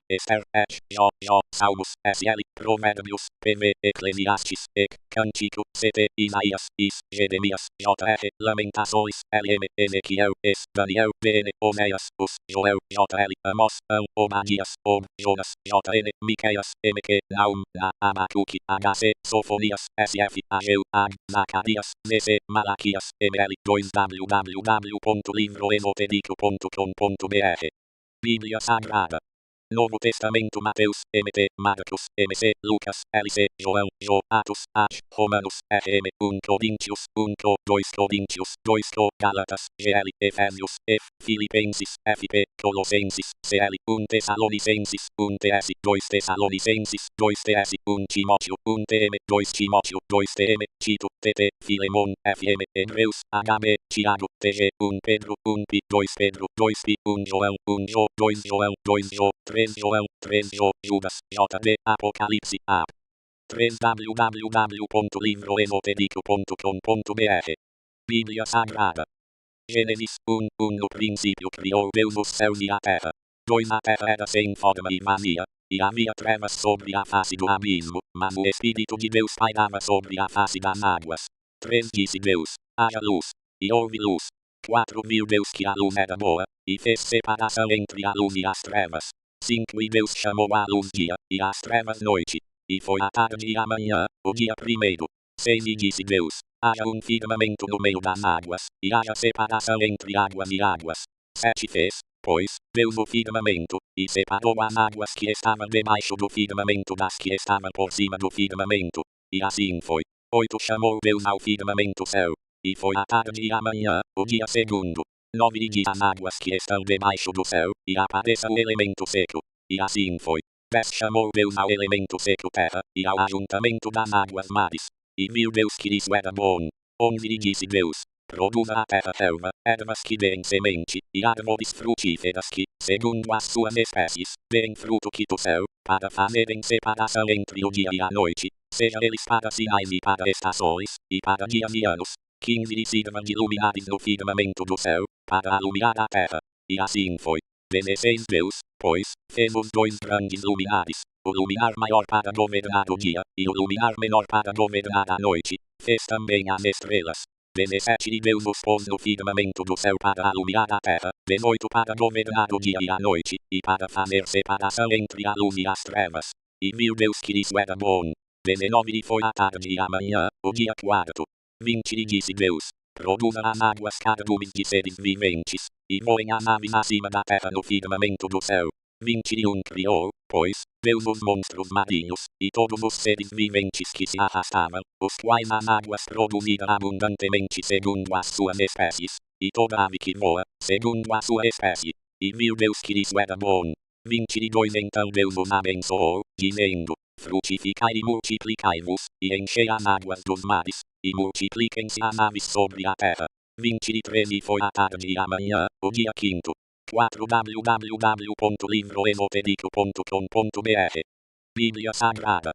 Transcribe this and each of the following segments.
Esther, Jó, Salmos, SL, Provérbios, PV, Eclesiastes, Cântico, CT, Isaías, Jeremias, JR, Lamentações, LM, Ezequiel, Daniel, BN, Oséias, Joel, JL, Amós, Obadias, Jonas, JN, Miqueias, MQ, Naum, Abacuque, HC, Sofonias, SF, Ageu, Zacarias, ZC, Malaquias, ML, 2 www.livroesotérico.com.br. Bíblia Sagrada. Novo Testamento: Mateus, MT, Marcos, MC, Lucas, LC, João, Atos, Romanos, RM, 1 Coríntios, 1 2 Coríntios, 2 Gálatas, GL, Efésios, Filipenses, FP, Colossenses, CL, 1 Tessalonicenses, 1 TS, 2 Tessalonicenses, 2 TS, 1 Timóteo, 1 TM, 2 Timóteo, 2 TM, Tito, TT, Filemon, FM, Hebreus, HB, Tiago, TG, 1 Pedro, 1 Pi, 2 Pedro, 2 Pi, 1 João, 1 2 João, 2 3 João, 3 Judas, JD, Apocalipse, AP. 3 www.livroesotérico.com.br. Bíblia Sagrada. Gênesis 1 No princípio criou Deus os céus e a terra. 2 A terra era sem forma e vazia, e havia trevas sobre a face do abismo, mas o Espírito de Deus pairava sobre a face das águas. 3 Disse Deus: haja luz, e houve luz. 4 Viu Deus que a luz era boa, e fez separação entre a luz e as trevas. 5 E Deus chamou a luz dia, e às trevas noite. E foi a tarde e a manhã, o dia primeiro. 6 E disse Deus: haja um firmamento no meio das águas, e haja separação entre águas e águas. 7 Fez, pois, Deus o firmamento, e separou as águas que estavam debaixo do firmamento das que estavam por cima do firmamento. E assim foi. 8 Chamou Deus ao firmamento céu. E foi a tarde e a manhã, o dia segundo. 9 E diz às águas que estão debaixo do céu, e apareça o elemento seco. E assim foi. 10 Chamou Deus ao elemento seco terra, e ao ajuntamento das águas mares. E viu Deus que isso era bom. 11 E disse Deus: produza a terra relva, ervas que deem semente, e árvores frutíferas que, segundo as suas espécies, deem fruto que do céu, para fazerem separação entre o dia e a noite, seja eles para sinais e para estações, e para dias e anos. 15 E sirva de luminares no firmamento do céu, para alumiar a terra. E assim foi. 16 Deus, pois, fez os 2 grandes luminares, o luminar maior para governar o dia, e o luminar menor para governar a noite. Fez também as estrelas. 17 E Deus os pôs no firmamento do céu para alumiar a terra. 18 Para governar o dia e a noite, e para fazer separação entre a luz e as trevas. E viu Deus que isso era bom. 19 E foi a tarde e a manhã, o dia quarto. 20 E disse Deus: produza as águas cardumes de seres viventes, e voem as aves acima da terra no firmamento do céu. 21 Criou, pois, Deus os monstros marinhos, e todos os seres viventes que se arrastavam, os quais as águas produziram abundantemente segundo as suas espécies, e toda ave que voa, segundo a sua espécie. E viu Deus que isso era bom. 22 Então Deus os abençoou, dizendo: frutificai e multiplicai-vos, e enchei as águas dos mares, e multipliquem-se as aves sobre a terra. 23 E foi a tarde e a manhã, o dia quinto. 4 www.livroesotérico.com.br. Bíblia Sagrada.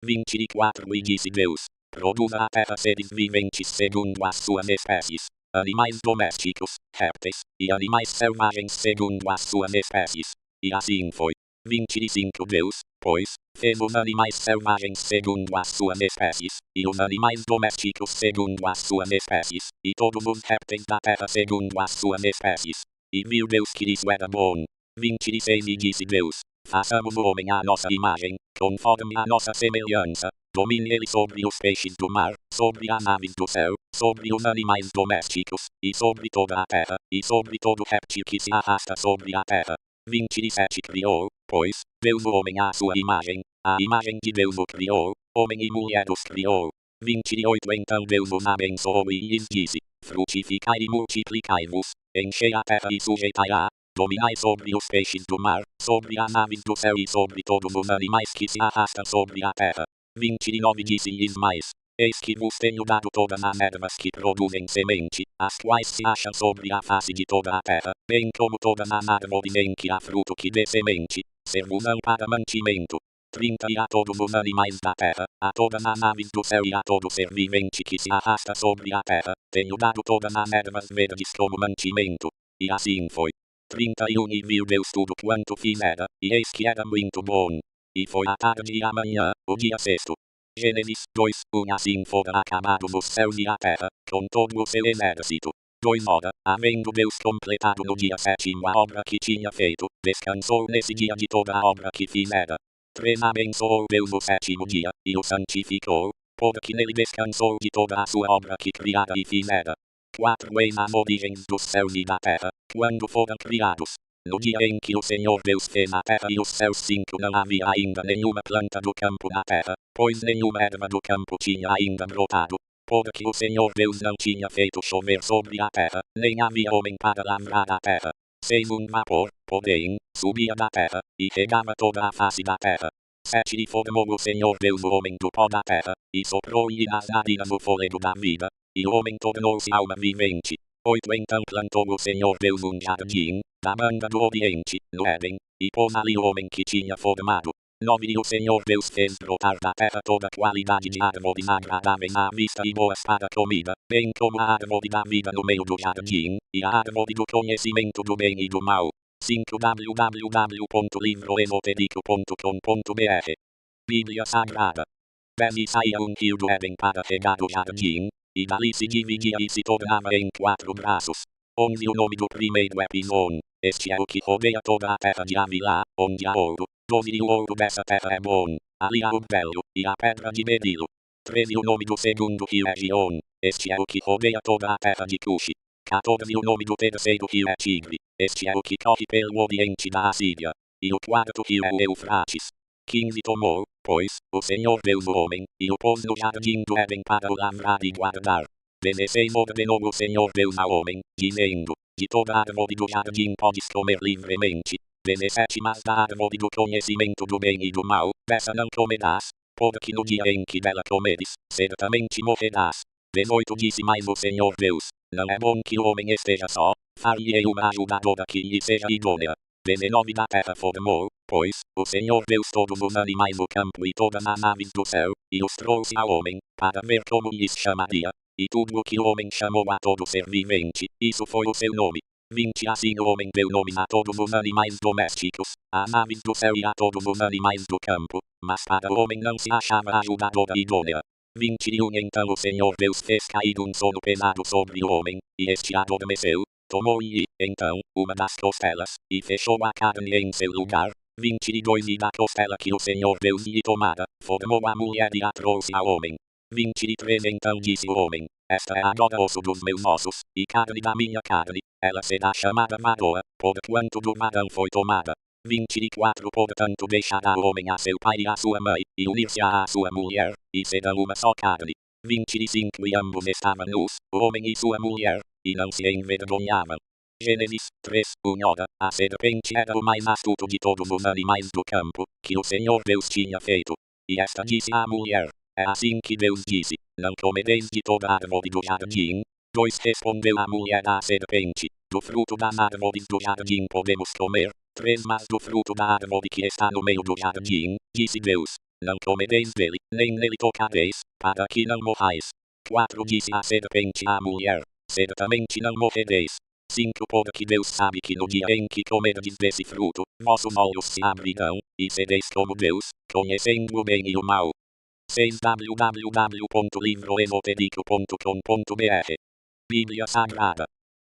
24 E disse Deus: produza a terra seres viventes segundo as suas espécies, animais domésticos, répteis, e animais selvagens segundo as suas espécies. E assim foi. 25 Deus, pois, fez os animais selvagens segundo as suas espécies, e os animais domésticos segundo as suas espécies, e todos os répteis da terra segundo as suas espécies. E viu Deus que isso era bom. 26 E disse Deus: façamos o homem à nossa imagem, conforme a nossa semelhança, domine ele sobre os peixes do mar, sobre as aves do céu, sobre os animais domésticos, e sobre toda a terra, e sobre todo réptil que se arrasta sobre a terra. 27 Criou, pois, Deus o homem à sua imagem, a imagem de Deus o criou, homem e mulher os criou. 28 Então Deus os abençoou e lhes disse: frutificai e multiplicai-vos, enchei a terra e sujeitai-a, dominai sobre os peixes do mar, sobre as aves do céu e sobre todos os animais que se arrastam sobre a terra. 29 Disse-lhes mais: eis que vos tenho dado todas as ervas que produzem semente, as quais se acham sobre a face de toda a terra, bem como todas as árvores em que há fruto que dê semente, servos-ão para mantimento. 30 E a todos os animais da terra, a todas as aves do céu e a todo ser vivente que se arrasta sobre a terra, tenho dado todas as ervas verdes como mantimento. E assim foi. 31 e viu Deus tudo quanto fizera, e eis que era muito bom. E foi a tarde e a manhã, o dia sexto. Gênesis 2, 1 Assim foram acabados os céus e a terra, com todo o seu exército. 2 Ora, havendo Deus completado no dia sétimo a obra que tinha feito, descansou nesse dia de toda a obra que fizera. 3 Abençoou Deus o sétimo dia, e o santificou, porque nele descansou de toda a sua obra que criara e fizera. 4 Eis as origens dos céus e da terra, quando foram criados. No dia em que o Senhor Deus fez a terra e os céus 5 não havia ainda nenhuma planta do campo na terra, pois nenhuma erva do campo tinha ainda brotado, porque o Senhor Deus não tinha feito chover sobre a terra, nem havia homem para lavrar a terra. 6 Um vapor, porém, subia da terra, e regava toda a face da terra. 7 E formou o Senhor Deus o homem do pó da terra, e soprou-lhe nas narinas o fôlego da vida, e o homem tornou-se alma vivente. 8 Então plantou o Senhor Deus um jardim, da banda do Oriente, no Éden, e pôs ali o homem que tinha formado. 9 E o Senhor Deus fez brotar da terra toda qualidade de árvores agradáveis à vista e boas para comida, bem como a árvore da vida no meio do jardim, e a árvore do conhecimento do bem e do mal. 5 www.livroesotérico.com.br Bíblia Sagrada. Dali saía um rio do Éden para regar o jardim, e dali se dividia e se tornava em 4 braços. 11 O nome do primeiro é Pison, este é o que rodeia toda a terra de Havilá, onde há ouro. 12 E o ouro dessa terra é bom, ali há o velho, e a pedra de berilo. 13 O nome do segundo rio é Gion, este é o que rodeia toda a terra de Cuxi. 14 O nome do terceiro rio é Tigre, este é o que corre pelo oriente da Assíria. E o quarto rio é o Eufrates. 15 Tomou, pois, o Senhor Deus o homem, e o pôs no jardim do Éden para o lavrar e guardar. 16 Ordenou o Senhor Deus ao homem, dizendo, de toda árvore do jardim podes comer livremente. 17 Mas da árvore do conhecimento do bem e do mal, dessa não comerás, porque no dia em que dela comeres, certamente morrerás. 18 Disse mais o Senhor Deus, não é bom que o homem esteja só, far-lhe-ei uma ajudadora que lhe seja idônea. 19 Da terra formou, pois, o Senhor Deus todos os animais do campo e todas as aves do céu, e os trouxe ao homem, para ver como lhes chamaria, e tudo o que o homem chamou a todo ser vivente, isso foi o seu nome. 20 Assim o homem deu nomes a todos os animais domésticos, às aves do céu e a todos os animais do campo, mas para o homem não se achava ajudadora idônea. 21 Então o Senhor Deus fez cair um sono pesado sobre o homem, e este adormeceu. Tomou-lhe, então, uma das costelas, e fechou a carne em seu lugar. 22 E da costela que o Senhor Deus lhe tomara, formou a mulher e a trouxe ao homem. 23 Então disse o homem, esta é agora osso dos meus ossos, e carne da minha carne, ela será chamada varoa, porquanto do varão foi tomada. 24 Portanto deixará o homem a seu pai e a sua mãe, e unir-se-á à sua mulher, e serão uma só carne. 25 E ambos estavam nus, o homem e sua mulher, e não se envergonhavam. Gênesis 3, 1 Ora, a serpente era o mais astuto de todos os animais do campo, que o Senhor Deus tinha feito. E esta disse à mulher, é assim que Deus disse, não comereis de toda árvore do jardim. 2 Respondeu a mulher à serpente, do fruto das árvores do jardim podemos comer. 3 Mas do fruto da árvore que está no meio do jardim, disse Deus, não comereis dele, nem nele tocareis, para que não morrais. 4 Disse a serpente à mulher, certamente não morrereis. 5 Porque Deus sabe que no dia em que comerdes desse fruto, vossos olhos se abrirão, e sereis como Deus, conhecendo o bem e o mal. 6 www.livroesotérico.com.br Bíblia Sagrada.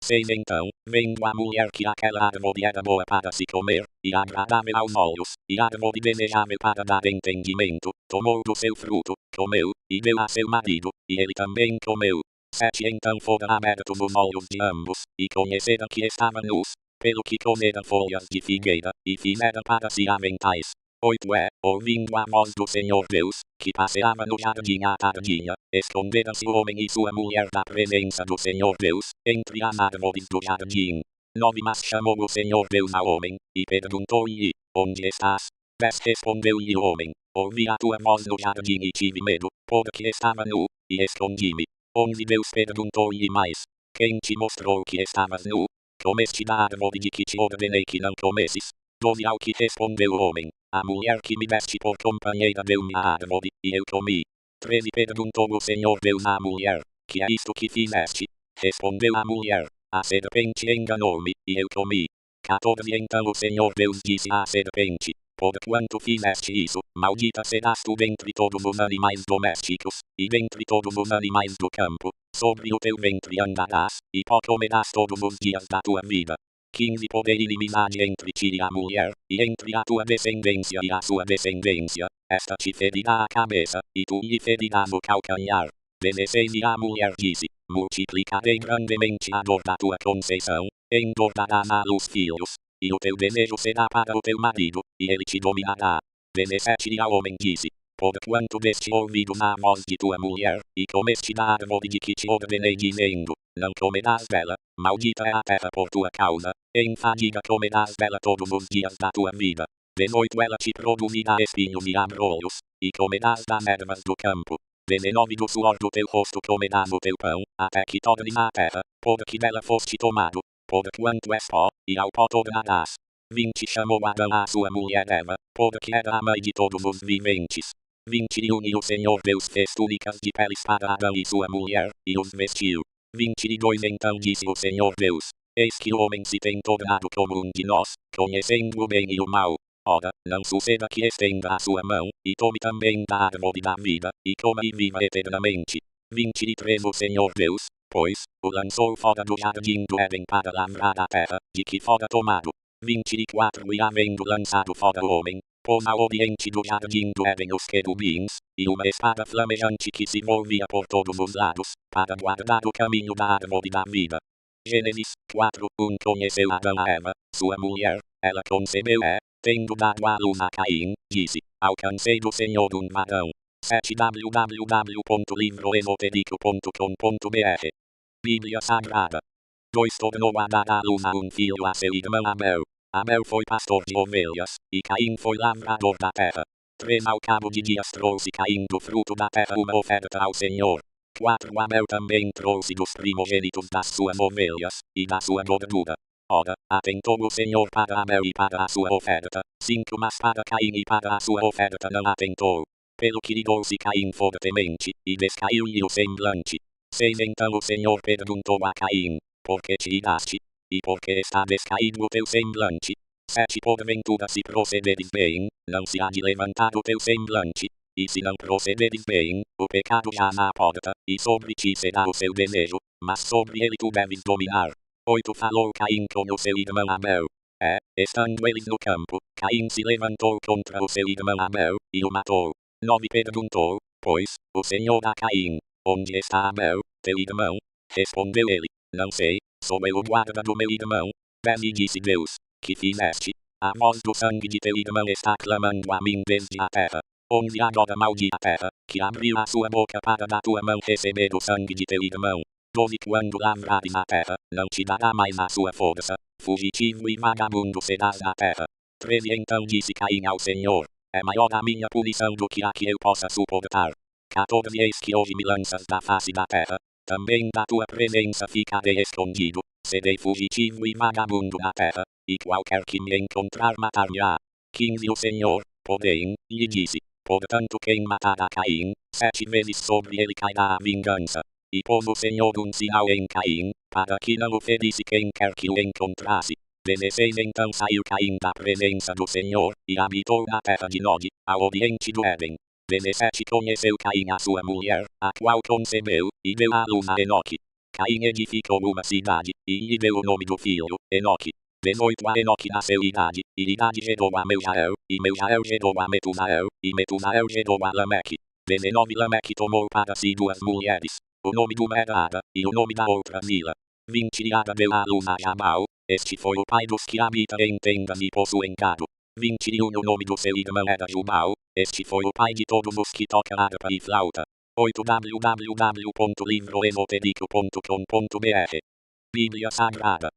6 Então, vendo a mulher que aquela árvore era boa para se comer, e agradável aos olhos, e árvore desejável para dar entendimento, tomou do seu fruto, comeu, e deu a seu marido, e ele também comeu. 7 Então foram abertos os olhos de ambos, e conheceram que estavam nus, pelo que comeram folhas de figueira, e fizeram para si aventais. 8 Ouvindo a voz do Senhor Deus, que passeava no jardim à tardinha, esconderam-se o homem e sua mulher da presença do Senhor Deus, entre as árvores do jardim. 9 Mas chamou o Senhor Deus ao homem, e perguntou-lhe, onde estás? 10 Respondeu-lhe o homem, ouvi a tua voz no jardim e tive medo, porque estava nu, e escondi-me. 11 Deus perguntou-lhe mais, quem te mostrou que estavas nu? Comeste da árvore de que te ordenei que não comesses? 12 Ao que respondeu o homem, a mulher que me deste por companheira deu-me a árvore, e eu comi. 13 Perguntou o Senhor Deus à mulher, que é isto que fizeste? Respondeu a mulher, a serpente enganou-me, e eu comi. 14 Então o Senhor Deus disse à serpente: porquanto fizeste isso, maldita serás tu dentre todos os animais domésticos, e dentre todos os animais do campo, sobre o teu ventre andarás, e pó comerás todos os dias da tua vida. 15 Poder inimizade entre ti e a mulher, e entre a tua descendência e a sua descendência, esta te ferirá a cabeça, e tu lhe ferirás o calcanhar. 16 E a mulher disse: multiplicarei grandemente a dor da tua conceição, engordarás à luz filhos, e o teu desejo será para o teu marido, e ele te dominará. 17 E ao homem disse: porquanto deste ouvidos à voz de tua mulher, e comeste da árvore de que te ordenei dizendo: não comerás dela, maldita é a terra por tua causa, em fadiga comerás dela todos os dias da tua vida. 18 Ela te produzirá espinhos e abrolhos, e comerás das ervas do campo. 19 Do suor do teu rosto comerás o teu pão, até que tornes à terra, porque dela foste tomado, porquanto és pó, e ao pó tornarás. 20 Chamou Adão à sua mulher Eva, porque era a mãe de todos os viventes. 21 E o Senhor Deus fez túnicas de peles para Adão e sua mulher, e os vestiu. 22 Então disse o Senhor Deus: eis que o homem se tem tornado como um de nós, conhecendo o bem e o mal. Ora, não suceda que estenda a sua mão, e tome também da árvore da vida, e coma e viva eternamente. 23 O Senhor Deus, pois, o lançou fora do jardim do Éden para lavrar a terra, de que fora tomado. 24 E havendo lançado fora o homem, pôs ao oriente do jardim do Éden os querubins, e uma espada flamejante que se movia por todos os lados, para guardar o caminho da árvore da vida. Gênesis 4:1 Conheceu Adão a Eva, sua mulher, ela concebeu e, tendo dado à luz a Caim, disse: alcancei do Senhor um varão. 7 www.livroesotérico.com.br Bíblia Sagrada. 2 Tornou a dar à luz a um filho a seu irmão Abel. Abel foi pastor de ovelhas, e Caim foi lavrador da terra. 3 Ao cabo de dias trouxe Caim do fruto da terra uma oferta ao Senhor. 4 Abel também trouxe dos primogênitos das suas ovelhas, e da sua gordura. Ora, atentou o Senhor para Abel e para a sua oferta. 5 Mas para Caim e para a sua oferta não atentou. Pelo que irou-se Caim fortemente, e descaiu-lhe o semblante. 6 Então o Senhor perguntou a Caim: por que te iraste? E por que está descaído o teu semblante? 7 Porventura se procederes bem, não se há de levantar o teu semblante. E se não procederes bem, o pecado jaz à porta, e sobre ti será o seu desejo, mas sobre ele tu deves dominar. 8 Falou Caim com o seu irmão Abel. Estando eles no campo, Caim se levantou contra o seu irmão Abel, e o matou. 9 Perguntou, pois, o Senhor a Caim: onde está Abel, teu irmão? Respondeu ele: não sei, sou eu o guarda do meu irmão. 10 E disse Deus: que fizeste? A voz do sangue de teu irmão está clamando a mim desde a terra. 11 Agora maldi a terra, que abriu a sua boca para da tua mão receber o sangue de teu irmão. 12 Quando lavrares a terra, não te dará mais a sua força, fugitivo e vagabundo serás na terra. 13 Então disse Caim ao Senhor: é maior a minha punição do que a que eu possa suportar. 14 Eis que hoje me lanças da face da terra, também da tua presença ficarei escondido, serei fugitivo e vagabundo na terra, e qualquer que me encontrar matar-me-á. 15 O Senhor, porém, lhe disse: portanto quem matar a Caim, 7 vezes sobre ele cairá a vingança. E pôs o Senhor um sinal em Caim, para que não o ferisse quem quer que o encontrasse. 16 Então saiu Caim da presença do Senhor, e habitou na terra de Nod, ao oriente do Éden. 17 Conheceu Caim a sua mulher, a qual concebeu, e deu à luz a Enoque. Caim edificou uma cidade, e lhe deu o nome do filho, Enoque. 18 A Enoque nasceu Idade, e Idade gerou a Meujael, e Meujael gerou a Metusael, e Metusael gerou a Lameque. 19 Lameque tomou para si 2 mulheres. O nome de uma era Ada, e o nome da outra Zila. 20 Ada deu à luz a Jabal, este foi o pai dos que habitam em tendas e possuem gado. 21 O nome do seu irmão era Jubal, este foi o pai de todos os que tocam harpa e flauta. 8 www.livroesotérico.com.br Bíblia Sagrada.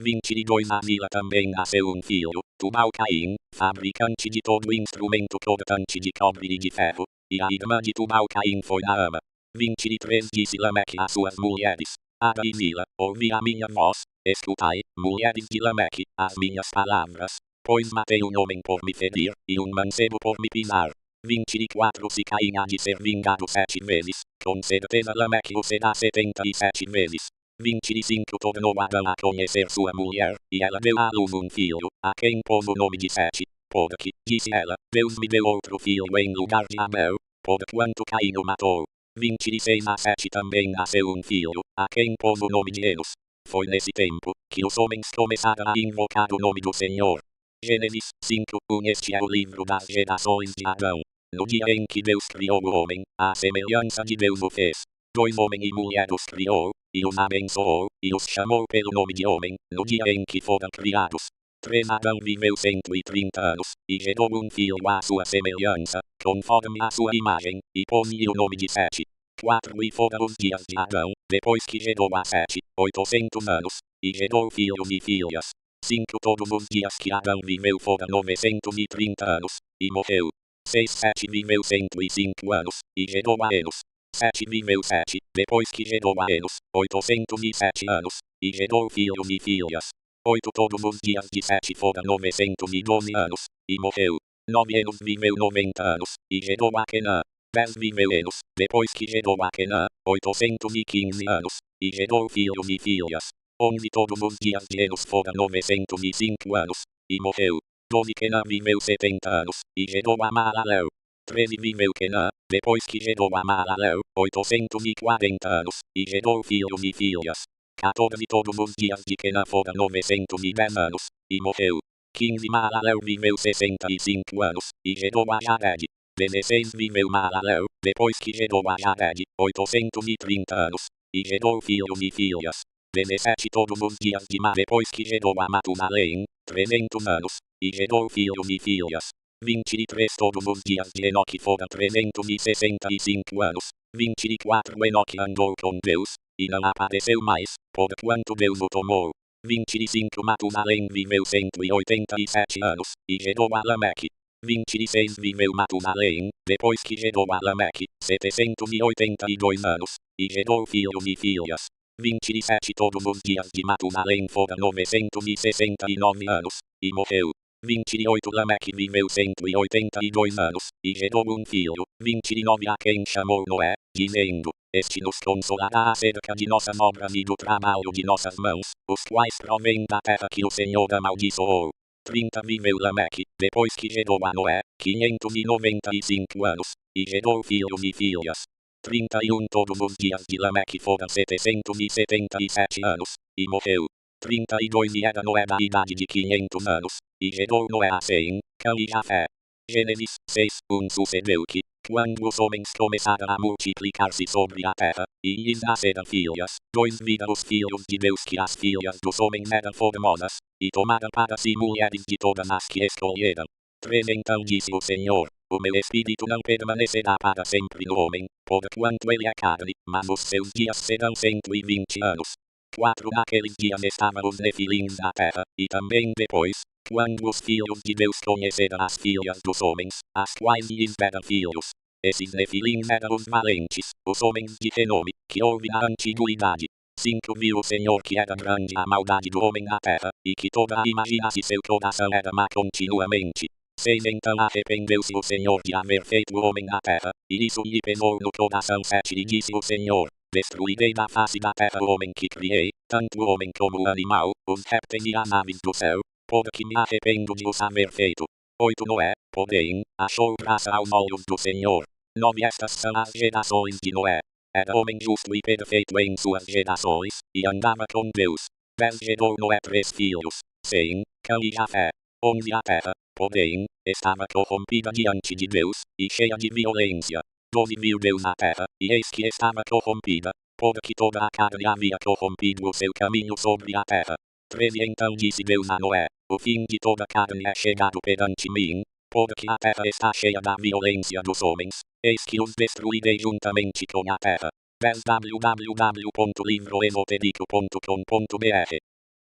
22 A Zila também nasceu um filho, Tubal-Caim, fabricante de todo instrumento cortante de cobre e de ferro, e a irmã de Tubal-Caim foi Naama. 23 Disse Lameque às suas mulheres: Ada e Zila, ouvi a minha voz, escutai, mulheres de Lameque, as minhas palavras, pois matei um homem por me ferir, e um mancebo por me pisar. 24 Se Caim há de ser vingado 7 vezes, com certeza Lameque o será 77 vezes. 25 tornou Adão a conhecer sua mulher, e ela deu à luz um filho, a quem pôs o nome de Sete, porque, disse ela, Deus me deu outro filho em lugar de Abel, porquanto Caim o matou. 26 a Sete também nasceu um filho, a quem pôs o nome de Enos. Foi nesse tempo, que os homens começaram a invocar o nome do Senhor. Gênesis 5:1. Este é o livro das gerações de Adão. No dia em que Deus criou o homem, à semelhança de Deus o fez. 2 homem e mulher os criou, e os abençoou, e os chamou pelo nome de homem, no dia em que foram criados. 3 Adão viveu 130 anos, e gerou um filho à sua semelhança, conforme a sua imagem, e pôs-lhe o nome de Sete. 4 E foram os dias de Adão, depois que gerou a Sete, 800 anos, e gerou filhos e filhas. 5 Todos os dias que Adão viveu foram 930 anos, e morreu. 6 Sete viveu 105 anos, e gerou a Enos. 7 viveu 7, depois que gerou a Enos, 807 anos, e gerou filhos e filhas. 8 Todos os dias de Sete foram 912 anos, e morreu. 9 Enos viveu 90 anos, e gerou a Quenã. 10 viveu Enos, depois que gerou a Quenã, 815 anos, e gerou filhos e filhas. 11 Todos os dias de Enos foram 905 anos, e morreu. 12 Quenã viveu 70 anos, e gerou a Maalalel. 13 viveu Quenã, depois que gerou a Maalalel, 840 anos, e gerou filhos e filhas. 14 Todos os dias de Quenã foram 910 anos, e morreu. 15 Maalalel viveu 65 anos, e gerou a Jared. 16 viveu Maalalel, depois que gerou a Jared, 830 anos, e gerou filhos e filhas. 17 Todos os dias de depois que gerou a Matusalém, 300 anos, e gerou filhos e filhas. 23 Todos os dias de Enoque foram 365 anos. 24 Enoque andou com Deus, e não apareceu mais, porquanto Deus o tomou. 25 Matusalém viveu 187 anos, e gerou a Lameque. 26 viveu Matusalém, depois que gerou a Lameque, 782 anos, e gerou filhos e filhas. 27 Todos os dias de Matusalém foram 969 anos, e morreu. 28 Lameque viveu 182 anos, e gerou um filho. 29 A quem chamou Noé, dizendo, Este nos consolará acerca de nossas obras e do trabalho de nossas mãos, os quais provêm da terra que o Senhor amaldiçoou. 30 Viveu Lameque, depois que gerou a Noé, 595 anos, e gerou filhos e filhas. 31 Todos os dias de Lameque foram 777 anos, e morreu. 32 E era Noé da idade de 500 anos, e gerou Noé a Sem, Cã e Jafé. Gênesis 6:1 Sucedeu que, quando os homens começaram a multiplicar-se sobre a terra, e lhes nasceram filhas, 2 viram os filhos de Deus que as filhas dos homens eram formosas, e tomaram para si mulheres de todas as que escolheram. 3 Então disse o Senhor, o meu espírito não permanecerá para sempre no homem, porquanto ele é carne, mas os seus dias serão 120 anos. 4 Naqueles dias estavam os nefilins da terra, e também depois, quando os filhos de Deus conheceram as filhas dos homens, as quais lhes deram filhos. Esses nefilins eram os valentes, os homens de renome, que houve na antiguidade. 5 Viu o Senhor que era grande a maldade do homem na terra, e que toda a imaginação seu coração era má continuamente. 6 Então arrependeu-se o Senhor de haver feito o homem na terra, e isso lhe pesou no coração. 7 E disse o Senhor, Destruirei da face da terra o homem que criei, tanto o homem como o animal, os répteis e as aves do céu, porque me arrependo de os haver feito. 8 Noé, porém, achou graça aos olhos do Senhor. 9 Estas são as gerações de Noé. Era homem justo e perfeito em suas gerações, e andava com Deus. 10 Gerou Noé 3 filhos, Sem, Cã e Jafé. 11 A terra, porém, estava corrompida diante de Deus, e cheia de violência. 12 Viu Deus na terra, e eis que estava corrompida, porque toda a carne havia corrompido o seu caminho sobre a terra. 13 Então disse Deus a Noé, o fim de toda carne é chegado perante mim, porque a terra está cheia da violência dos homens, eis que os destruirei juntamente com a terra. 10 www.livroesotérico.com.br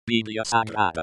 Bíblia Sagrada.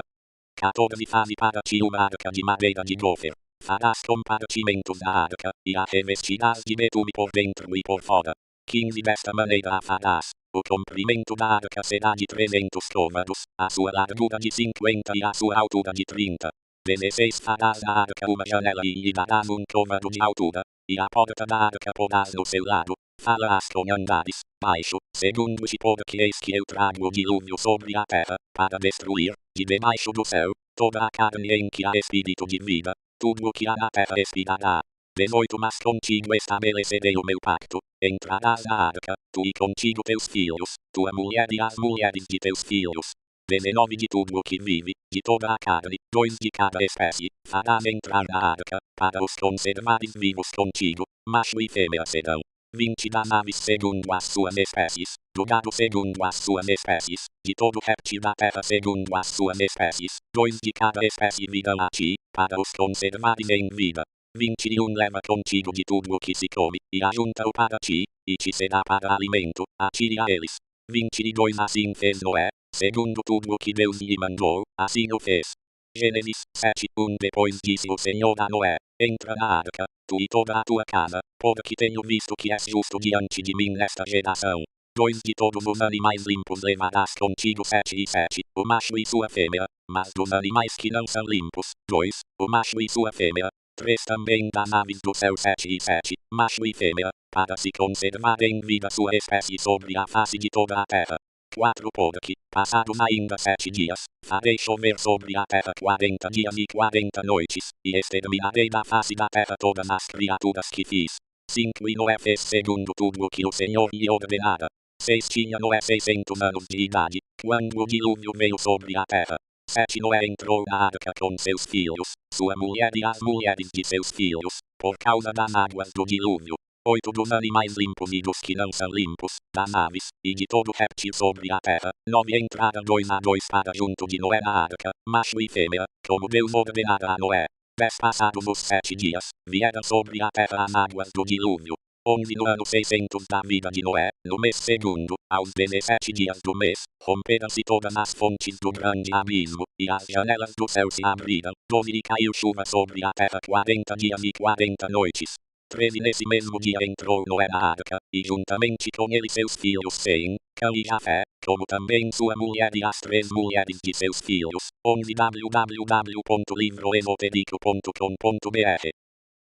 14 Faze para ti uma arca de madeira de gofer. Farás compartimentos da arca, e a revestirás de betume por dentro e por fora. 15 Desta maneira a farás. O comprimento da arca será de 300 côvados, a sua largura de 50 e a sua altura de 30. 16 Farás da arca uma janela e lhe darás um côvado de altura, e a porta da arca porás no seu lado, Fala as comunidades, baixo, segundo este poder que eis que eu trago o dilúvio sobre a terra, para destruir, de debaixo do céu, toda a carne em que há espírito de vida, tudo o que há na terra expirará. 18 Mas contigo estabelecerei o meu pacto, entrarás na arca, tu e contigo teus filhos, tua mulher e as mulheres de teus filhos. 19 De tudo o que vive, de toda a carne, 2 de cada espécie, farás entrar na arca, para os conservares vivos contigo, macho e fêmea serão. 20 Das aves segundo as suas espécies, do gado segundo as suas espécies, de todo réptil da terra segundo as suas espécies, 2 de cada espécie virão a ti, para os conservares em vida. 21 Leva contigo de tudo o que se come, e ajunta-o para ti, e te será para alimento, a ti e a eles. 22 Assim fez Noé, segundo tudo o que Deus lhe mandou, assim o fez. Gênesis 7:1 Depois disse o Senhor a Noé, entra na arca, tu e toda a tua casa, porque tenho visto que és justo diante de mim nesta geração. 2 De todos os animais limpos levarás contigo 7 e 7, o macho e sua fêmea, mas dos animais que não são limpos, 2, o macho e sua fêmea. 3 Também das aves do céu 7 e 7, macho e fêmea, para se conservar em vida sua espécie sobre a face de toda a terra. 4 Porque, passados ainda 7 dias, farei chover sobre a terra 40 dias e 40 noites, e exterminarei da face da terra todas as criaturas que fiz. 5 E Noé fez segundo tudo o que o Senhor lhe ordenara. 6 Tinha Noé 600 anos de idade, quando o dilúvio veio sobre a terra. 7 Noé entrou na arca com seus filhos, sua mulher e as mulheres de seus filhos, por causa das águas do dilúvio. 8 Dos animais limpos e dos que não são limpos, das aves, e de todo réptil sobre a terra. 9 Entraram 2 a 2 para junto de Noé na arca, macho e fêmea, como Deus ordenara a Noé. 10 Passados os 7 dias, vieram sobre a terra as águas do dilúvio. 11 No ano 600 da vida de Noé, no mês segundo, aos 17 dias do mês, romperam-se todas as fontes do grande abismo, e as janelas do céu se abriram. 12 E caiu chuva sobre a terra 40 dias e 40 noites. 13 Nesse mesmo dia entrou Noé na arca, e juntamente com ele seus filhos Sem, Cã e Jafé, como também sua mulher e as 3 mulheres de seus filhos. 11 www.livroesotérico.com.br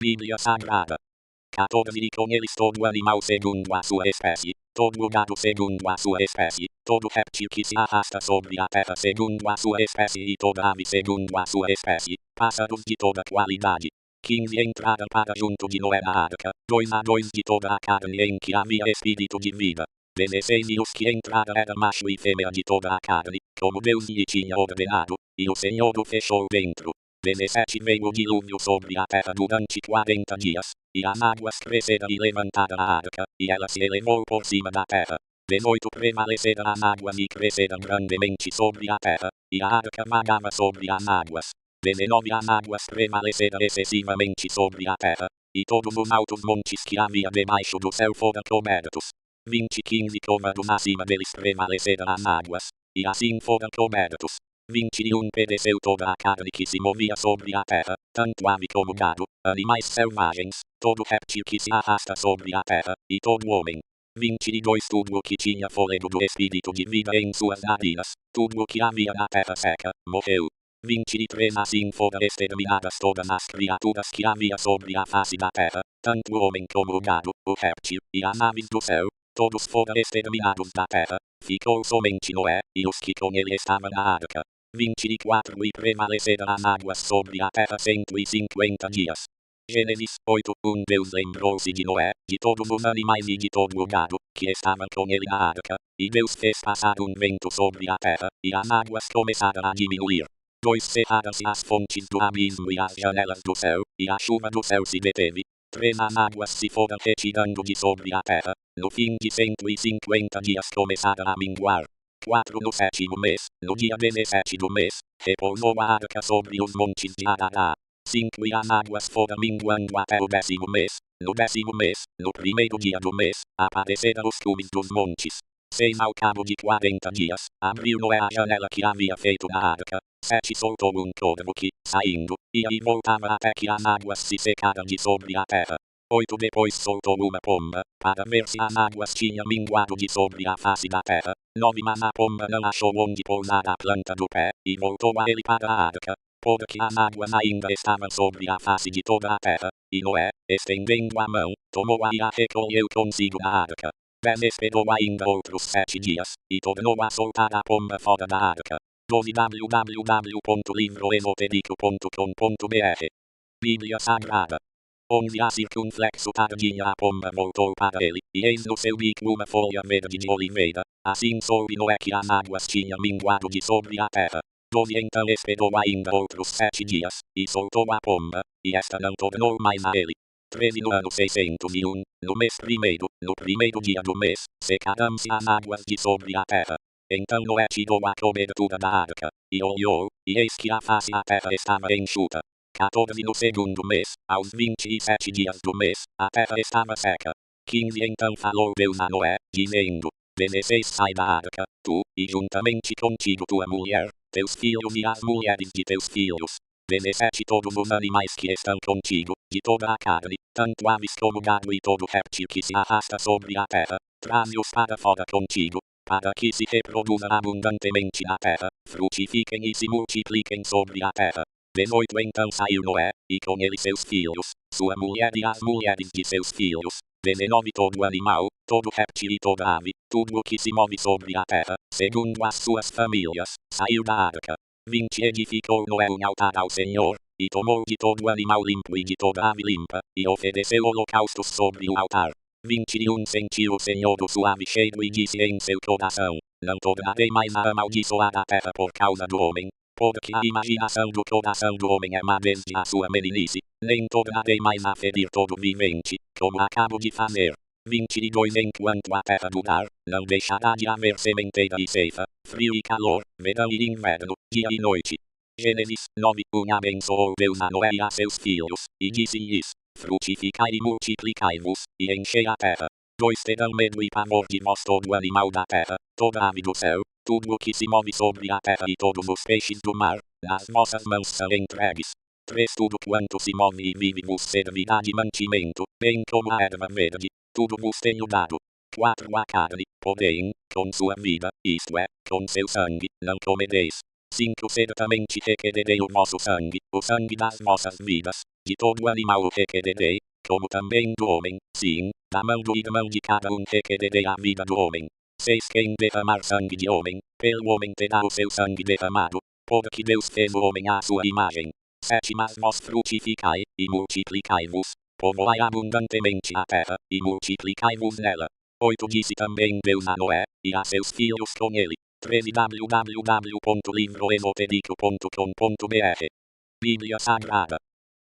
Bíblia Sagrada. 14 E com eles todo animal segundo a sua espécie, todo o gado segundo a sua espécie, todo réptil que se arrasta sobre a terra segundo a sua espécie e toda ave segundo a sua espécie, pássaros de toda qualidade. 15 Entraram para junto de Noé na arca, 2 a 2 de toda a carne em que havia espírito de vida. 16 E os que entraram eram macho e fêmea de toda a carne, como Deus lhe tinha ordenado, e o Senhor o fechou dentro. 17 Veio o dilúvio sobre a terra durante 40 dias, e as águas cresceram e levantaram a arca, e ela se elevou por cima da terra. 18 Prevaleceram as águas e cresceram grandemente sobre a terra, e a arca vagava sobre as águas. 19 As águas prevaleceram excessivamente sobre a terra, e todos os altos montes que havia debaixo do céu foram cobertos. 20 15 Côvados acima deles prevaleceram as águas, e assim foram cobertos. 21 Pereceu toda a carne que se movia sobre a terra, tanto ave como gado, animais selvagens, todo réptil que se arrasta sobre a terra, e todo homem. 22 Tudo o que tinha fôlego do espírito de vida em suas narinas, tudo o que havia na terra seca, morreu. 23 Assim foram exterminadas todas as criaturas que havia sobre a face da terra, tanto o homem como o gado, o réptil, e as aves do céu, todos foram exterminados da terra. Ficou somente Noé, e os que com ele estavam na arca. 24 E prevaleceram as águas sobre a terra 150 dias. Gênesis 8:1 Deus lembrou-se de Noé, de todos os animais e de todo o gado, que estavam com ele na arca, e Deus fez passar um vento sobre a terra, e as águas começaram a diminuir. 2 Cerraram-se as fontes do abismo e as janelas do céu, e a chuva do céu se deteve. 3 As águas se foram retirando de sobre a terra, no fim de 150 dias começaram a minguar. 4 No 7º mês, no dia 17 do mês, repousou a arca sobre os montes de Ararat. 5 E as águas foram minguando até o 10º mês. No 10º mês, no primeiro dia do mês, apareceram os cumes dos montes. 6 Ao cabo de 40 dias, abriu Noé a janela que havia feito na arca. 7 Soltou um corvo que, saindo, ia e voltava até que as águas se secaram de sobre a terra. 8 Depois soltou uma pomba, para ver se as águas tinham minguado de sobre a face da terra. 9 Mas a pomba não achou onde pousar a planta do pé, e voltou a ele para a arca. porque as águas ainda estavam sobre a face de toda a terra, e Noé, estendendo a mão, tomou-a e a recolheu consigo na arca. Esperou ainda outros 7 dias, e tornou a soltar a pomba fora da arca. www.livroesotérico.com.br Bíblia Sagrada. Onde a circunflexo tardinha a pomba voltou para ele, e eis no seu bico uma folha verde de oliveira. Assim soube Noé que as águas tinham minguado de sobre a terra. Então esperou ainda outros 7 dias, e soltou a pomba, e esta não tornou mais a ele. 13 No ano 601, no mês primeiro, no primeiro dia do mês, secaram-se as águas de sobre a terra. Então Noé tirou a cobertura da arca, e olhou, e eis que a face da terra estava enxuta. 14 No segundo mês, aos 27 dias do mês, a terra estava seca. 15 Então falou Deus a Noé, dizendo: 16 Sai da arca, tu, e juntamente contigo tua mulher, teus filhos e as mulheres de teus filhos. 17 Todos os animais que estão contigo, de toda a carne, tanto aves como gado e todo réptil que se arrasta sobre a terra, traze-os para fora contigo, para que se reproduza abundantemente na terra, frutifiquem e se multipliquem sobre a terra. 18 Então saiu Noé, e com ele seus filhos, sua mulher e as mulheres de seus filhos. 19 Todo animal, todo réptil e toda ave, tudo o que se move sobre a terra, segundo as suas famílias, saiu da arca. 20 Edificou Noé um altar ao Senhor, e tomou de todo animal limpo e de toda ave limpa, e ofereceu holocaustos sobre o altar. 21 Sentiu o Senhor o suave cheiro e disse em seu coração: Não tornarei mais a amaldiçoar a terra por causa do homem, porque a imaginação do coração do homem é má desde a sua meninice, nem tornarei mais a ferir todo vivente, como acabo de fazer. 22 Enquanto a terra durar, não deixará de haver sementeira e ceifa, frio e calor, verão e inverno, dia e noite. Gênesis 9 Abençoou Deus a Noé e a seus filhos, e disse-lhes: Frutificai e multiplicai-vos, e enchei a terra. 2 Terão medo e pavor de vós todo animal da terra, toda ave do céu, tudo o que se move sobre a terra e todos os peixes do mar, nas vossas mãos são entregues. 3 Tudo quanto se move e vive vos servirá de mantimento, bem como a erva verde, tudo vos tenho dado. 4 A carne, porém, com sua vida, isto é, com seu sangue, não comereis. 5 Certamente requererei o vosso sangue, o sangue das vossas vidas, de todo animal o requererei, como também do homem, sim, da mão do irmão de cada requererei a vida do homem. 6 Quem derramar sangue de homem, pelo homem terá o seu sangue derramado, porque Deus fez o homem à sua imagem. 7 Mas vós frutificai, e multiplicai-vos, povoai abundantemente a terra, e multiplicai-vos nela. 8 Disse também Deus a Noé, e a seus filhos com ele. 13 www.livroesotérico.com.br Bíblia Sagrada.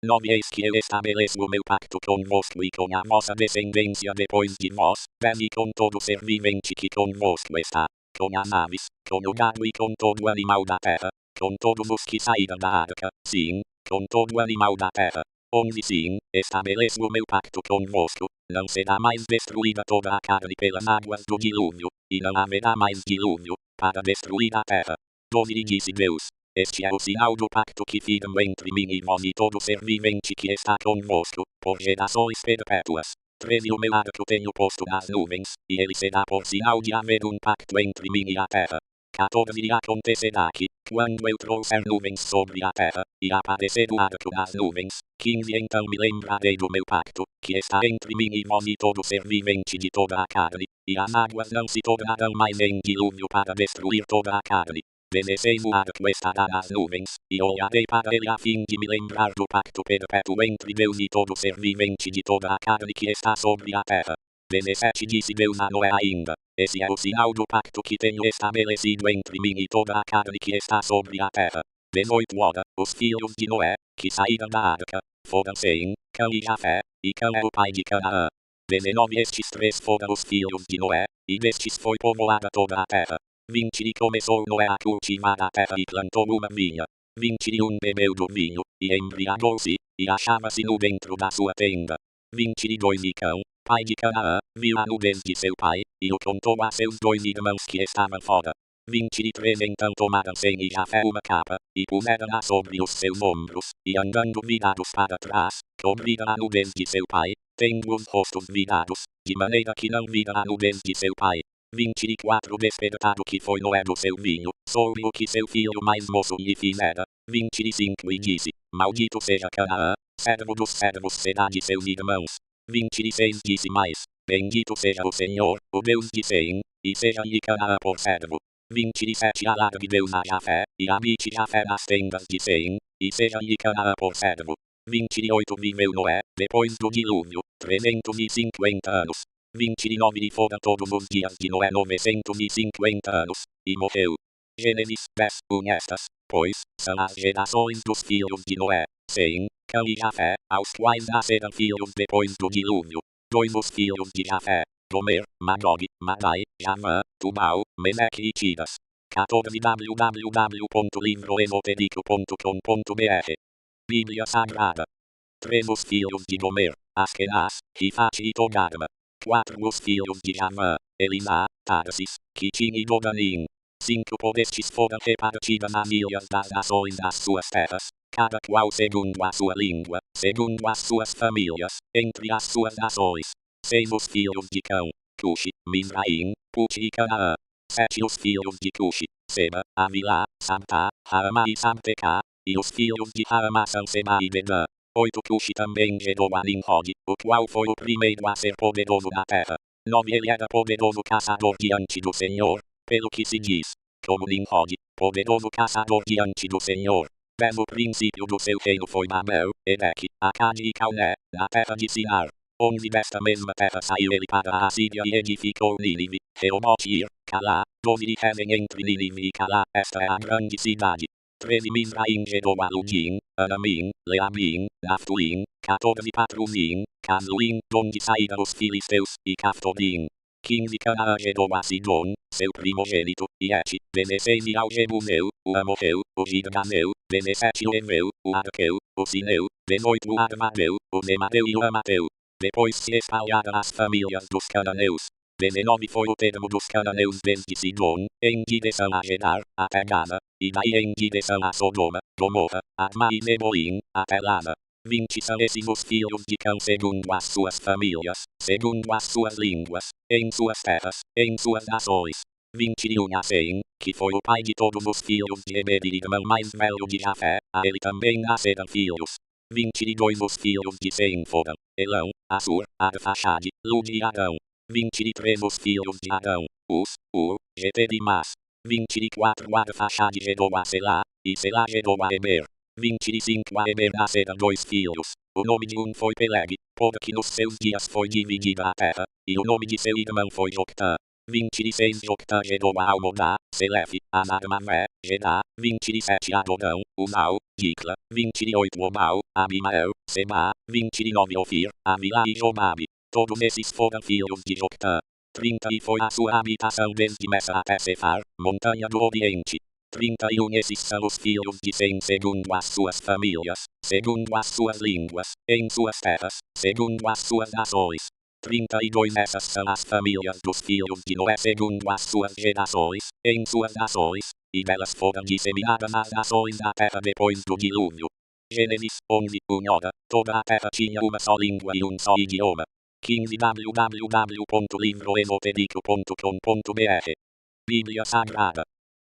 9 Eis que eu estabeleço o meu pacto convosco e com a vossa descendência depois de vós, e com todo ser vivente que convosco está, com as aves, com o gado e com todo animal da terra, com todos os que saíram da arca, sim, com todo animal da terra. 11 Sim, estabeleço o meu pacto convosco, não será mais destruída toda a carne pelas águas do dilúvio, e não haverá mais dilúvio, para destruir a terra. 12 E disse Deus: Este é o sinal do pacto que firmo entre mim e vós e todo ser vivente que está convosco, por gerações perpétuas. 13 O meu arco tenho posto nas nuvens, e ele será por sinal de haver um pacto entre mim e a terra. 14 E acontecerá que, quando eu trouxer nuvens sobre a terra, e aparecer o arco nas nuvens, 15 Então me lembrarei do meu pacto, que está entre mim e vós e todo ser vivente de toda a carne, e as águas não se tornarão mais em dilúvio para destruir toda a carne. 16 O arco estará nas nuvens, e olharei para ele a fim de me lembrar do pacto perpétuo entre Deus e todo ser vivente de toda a carne que está sobre a terra. 17 Disse Deus a Noé ainda: Esse é o sinal do pacto que tenho estabelecido entre mim e toda a carne que está sobre a terra. 18 Ora, os filhos de Noé, que saíram da arca, foram Sem, Cã e Jafé, e Cã é o pai de Canaã. 19 Estes 3 foram os filhos de Noé, e destes foi povoada toda a terra. 20 E começou Noé a cultivar a terra e plantou uma vinha. 21 Bebeu do vinho, e embriagou-se, e achava-se nu dentro da sua tenda. 22 E Cão, pai de Canaã, viu a nudez de seu pai, e o contou a seus 2 irmãos que estavam fora. 23 Então tomaram Sem e Jafé uma capa, e puseram-na sobre os seus ombros, e andando virados para trás, cobriram a nudez de seu pai, tendo os rostos virados, de maneira que não viram a nudez de seu pai. 24 Despertado que foi Noé do seu vinho, soube o que seu filho mais moço lhe fizera. 25 E disse, maldito seja Canaã, servo dos servos será de seus irmãos. 26 Disse mais, bendito seja o Senhor, o Deus de Sem, e seja-lhe Canaã por servo. 27 Alargue Deus a Jafé, e habite Jafé nas tendas de Sem, e seja-lhe Canaã por servo. 28 Viveu Noé, depois do dilúvio, 350 anos. 29 E foram todos os dias de Noé 950 anos, e morreu. Gênesis 10, Estas, pois, são as gerações dos filhos de Noé, Sem, Cã e Jafé, aos quais nasceram filhos depois do dilúvio. Os filhos de Jafé, Gomer, Magog, Madai, Javã, Tubal, Meneque e Tiras. 14 www.livroesotérico.com.br Bíblia Sagrada. 3 Os filhos de Gomer, Askenaz, Rifate e Togarma. 4 Os filhos de Javã, Elisá, Tarsis, Quitim e Dodanim. 5 Por estes foram repartidas as ilhas das nações das suas terras, cada qual segundo a sua língua, segundo as suas famílias, entre as suas nações. 6 Os filhos de Cão, Cuxi, Mizraim, Put e Canaã. 7 Os filhos de Cuxi, Seba, Avilá, Sabtá, Raama e Sabtecá. E os filhos de Raama são Sema e Dedã. 8 Cuxi também gerou a Nimrod, o qual foi o primeiro a ser poderoso na terra. 9 Ele era poderoso caçador diante do Senhor, pelo que se diz, como Nimrod, poderoso caçador diante do Senhor. 10 O princípio do seu reino foi Babel, Ereque, Acade e Calné, na terra de Sinar. 11 Desta mesma terra saiu ele para a Assíria e edificou Nínive, Rehobote e Ir, Calá. 12 E Rezen entre Nínive e Calá, esta é a grande cidade. 13 Mizraim gerou a Ludim, Anamim, Leabim, Naftuim. 14 Patruzim, Casuim, donde saíram os filisteus, e Caftorim. 15 Canaã gerou a Sidom, seu primogênito, e Et. 16 E ao Jebuseu, o Amorreu, o Girganeu. 17 O Eveu, o Arqueu, o Sineu. 18 O Arvadeu, o Zemateu e o Amateu. Depois se espalharam as famílias dos cananeus. 19 Foi o termo dos cananeus desde Sidom, em direção a Gerar, até Gaza, e daí em direção a Sodoma, Gomorra, Adma e Zeboim, até Lada. 20 São esses os filhos de Cão segundo as suas famílias, segundo as suas línguas, em suas terras, em suas nações. 21 A Sem, que foi o pai de todos os filhos de Eber e irmão mais velho de Jafé, a ele também nasceram filhos. 22 Os filhos de Sem foram, Elão, Assur, Arfaxade, Lud e Arão. 23 Os filhos de Arão, Uz, Ur, Geter e Mas. 24 Arfaxade gerou a Selá, e Selá gerou a Eber. 25 A Eber nasceram 2 filhos, o nome de um foi Peleg, porque nos seus dias foi dividida a terra, e o nome de seu irmão foi Joctã. 26 Joctã gerou a Almodá, Selefe, Anarmavé, Gedá. 27 Adodão, Uzal, Dicla. 28 Obal, Abimael, Seba. 29 Ofir, Avilá e Jobabe. Todos esses foram filhos de Joctã. 30 E foi a sua habitação desde Messa até Sefar, montanha do Oriente. 31 Esses são os filhos de Sem segundo as suas famílias, segundo as suas línguas, em suas terras, segundo as suas nações. 32 Essas são as famílias dos filhos de Noé segundo as suas gerações, em suas nações, e delas foram disseminadas as nações da terra depois do dilúvio. Gênesis 11 Unhora, toda a terra tinha uma só língua e um só idioma. 15 www.livroesotérico.com.br Bíblia Sagrada.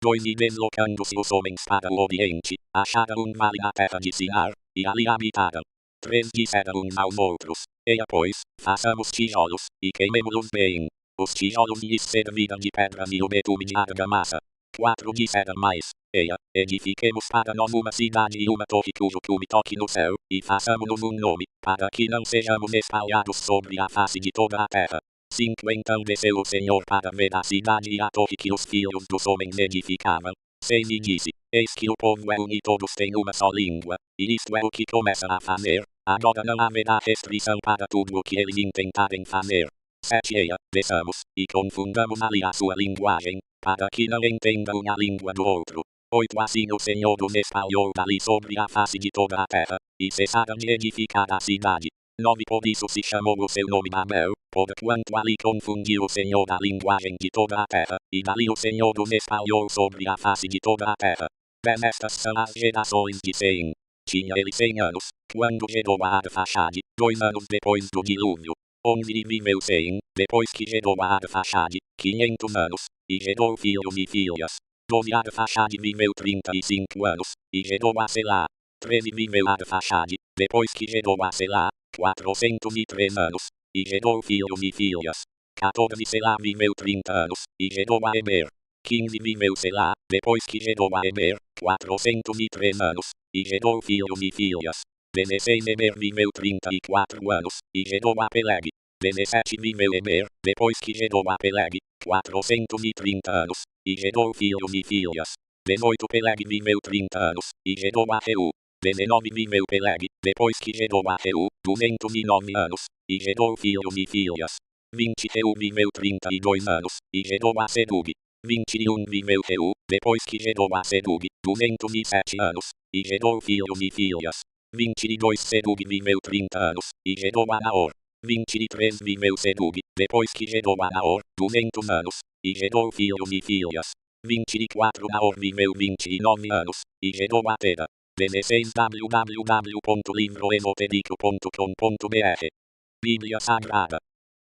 2 E deslocando-se os homens para o oriente, acharam um vale na terra de Sinar, e ali habitaram. 3 Disseram uns aos outros, eia pois, façamos tijolos, e queimemo-los bem. Os tijolos lhes serviram de pedras e o betume de argamassa. 4 Disseram mais, eia, edifiquemos para nós uma cidade e uma torre cujo cume toque no céu, e façamos-nos um nome, para que não sejamos espalhados sobre a face de toda a terra. 5 Então desceu o Senhor para ver a cidade e a torre que os filhos dos homens edificavam. 6 E disse, eis que o povo é um e todos têm uma só língua, e isto é o que começa a fazer, agora não haverá restrição para tudo o que eles intentarem fazer. 7 Eia, desçamos, e confundamos ali a sua linguagem, para que não entendam a língua do outro. 8 Assim o Senhor os espalhou dali sobre a face de toda a terra, e cessaram de edificar a cidade. 9 Por isso se chamou o seu nome Babel, porquanto ali confundiu o Senhor a linguagem de toda a terra, e dali o Senhor os espalhou sobre a face de toda a terra. 10 Estas são as gerações de Sem. Tinha ele 100 anos, quando gerou a Arfaxade, 2 anos depois do dilúvio. 11 de 1100, depois que gerou a Arfaxade, 500 anos, e gerou filhos e filhas. 12 Arfaxade viveu 35 anos, e gerou a Selá. 13 viveu Arfaxade, depois que gerou a Selá, 403 anos, e gerou filhos e filhas. 14 Selá viveu 30 anos, e gerou a Eber. 15 viveu Selá, depois que gerou a Eber, 403 anos, e gerou filhos e filhas. 16 Eber viveu 34 anos, e gerou a Peleg. 17 viveu Eber, depois que gerou a Peleg, 430 anos, e gerou filhos e filhas. 18 Peleg viveu 30 anos, e gerou a Reu. 19 viveu Peleg, depois que gerou a Reu, 209 anos, e gerou filhos e filhas. 20 Reu viveu 32 anos, e gerou a Sedug. 21 viveu Reu, depois que gerou a Sedug, 207 anos, e gerou filhos e filhas. 22 Sedug viveu 30 anos, e gerou a Naor. 23 viveu Sedug, depois que gerou a Naor, 200 anos, e gerou filhos e filhas. 24 Naor viveu 29 anos, e gerou a Tera. 16 www.livroesotérico.com.br Bíblia Sagrada.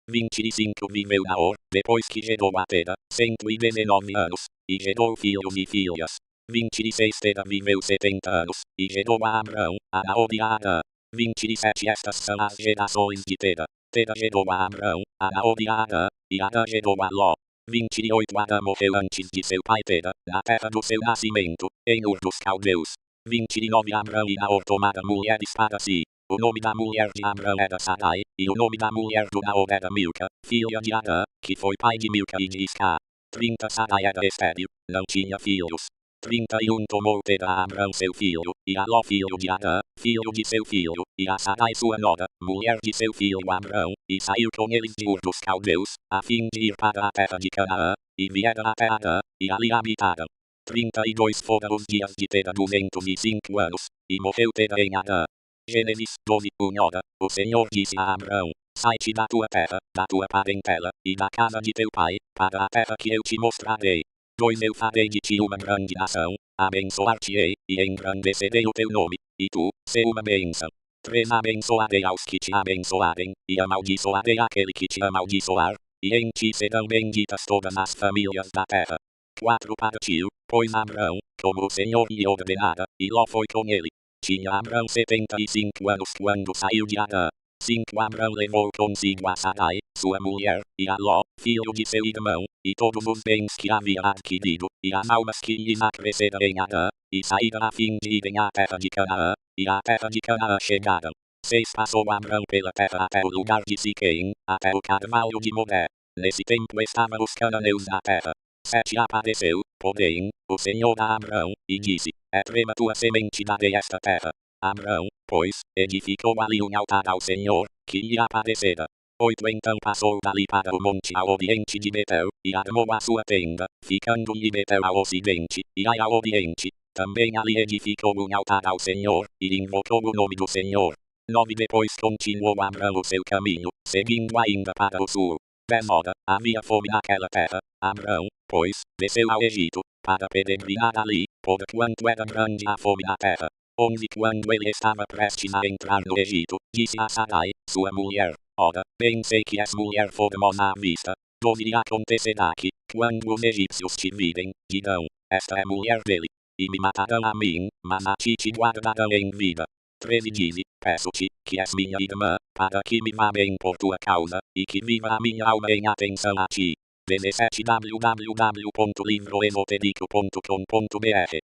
25 viveu Naor, depois que gerou a Tera, 119 anos, e gerou filhos e filhas. 26 Tera viveu 70 anos, e gerou a Abraão, a Naor e a Adã. 27 Estas são as gerações de Tera. Tera gerou a Abraão, a Naor e a Adã, e Adã gerou a Ló. 28 Adã morreu antes de seu pai Tera, na terra do seu nascimento, em Ur dos Caldeus. 29 Abraão e Naor tomaram mulheres para si. O nome da mulher de Abraão era Sarai, e o nome da mulher do Naor era Milca, filha de Adã, que foi pai de Milca e de Isca. 30 Sarai era estéril, não tinha filhos. 31 tomou Tera a Abraão seu filho, e a Ló filho de Adã, filho de seu filho, e a Sarai sua nora, mulher de seu filho Abraão, e saiu com eles de Ur dos Caldeus, a fim de ir para a terra de Canaã, e vieram até Adã, e ali habitaram. 32 foram os dias de Tera 205 anos, e morreu Tera em Adã. Gênesis 12, 1 hora, o Senhor disse a Abraão, sai-te da tua terra, da tua parentela, e da casa de teu pai, para a terra que eu te mostrarei. 2 Eu farei de ti uma grande nação, abençoar-te-ei, e engrandecerei o teu nome, e tu, sê uma bênção. 3 Abençoarei aos que te abençoarem, e amaldiçoarei aquele que te amaldiçoar, e em ti serão benditas todas as famílias da terra. 4 Partiu, pois Abraão, como o Senhor lhe ordenara, e Ló foi com ele. Tinha Abraão 75 anos quando saiu de Adã. 5 Abraão levou consigo a Sarai, sua mulher, e a Ló, filho de seu irmão, e todos os bens que havia adquirido, e as almas que lhes acresceram em Adã, e saíram a fim de irem à terra de Canaã, e à terra de Canaã chegaram. 6 Passou Abraão pela terra até o lugar de Siquém, até o carvalho de Moré. Nesse tempo estavam os cananeus na terra. 7 Apareceu, porém, o Senhor a Abraão, e disse, é trema tua semente darei esta terra. Abraão, pois, edificou ali um altar ao Senhor, que lhe aparecera. 8 Então passou dali para o monte ao oriente de Betel, e armou a sua tenda, ficando-lhe Betel ao ocidente, e Ai ao oriente. Também ali edificou um altar ao Senhor, e invocou o nome do Senhor. 9 Depois continuou Abraão o seu caminho, seguindo ainda para o sul. 10 Ora, havia fome naquela terra. Abraão, pois, desceu ao Egito, para peregrinar ali, porquanto era grande a fome na terra. 11 Quando ele estava prestes a entrar no Egito, disse a Sarai, sua mulher, ora, bem sei que és mulher formosa à vista. 12 E acontecerá que, quando os egípcios te virem, dirão, esta é mulher dele, e me matarão a mim, mas a ti te guardarão em vida. 13 Dize, peço-te, que és minha irmã, para que me vá bem por tua causa, e que viva a minha alma em atenção a ti. 17 www.livroesotérico.com.br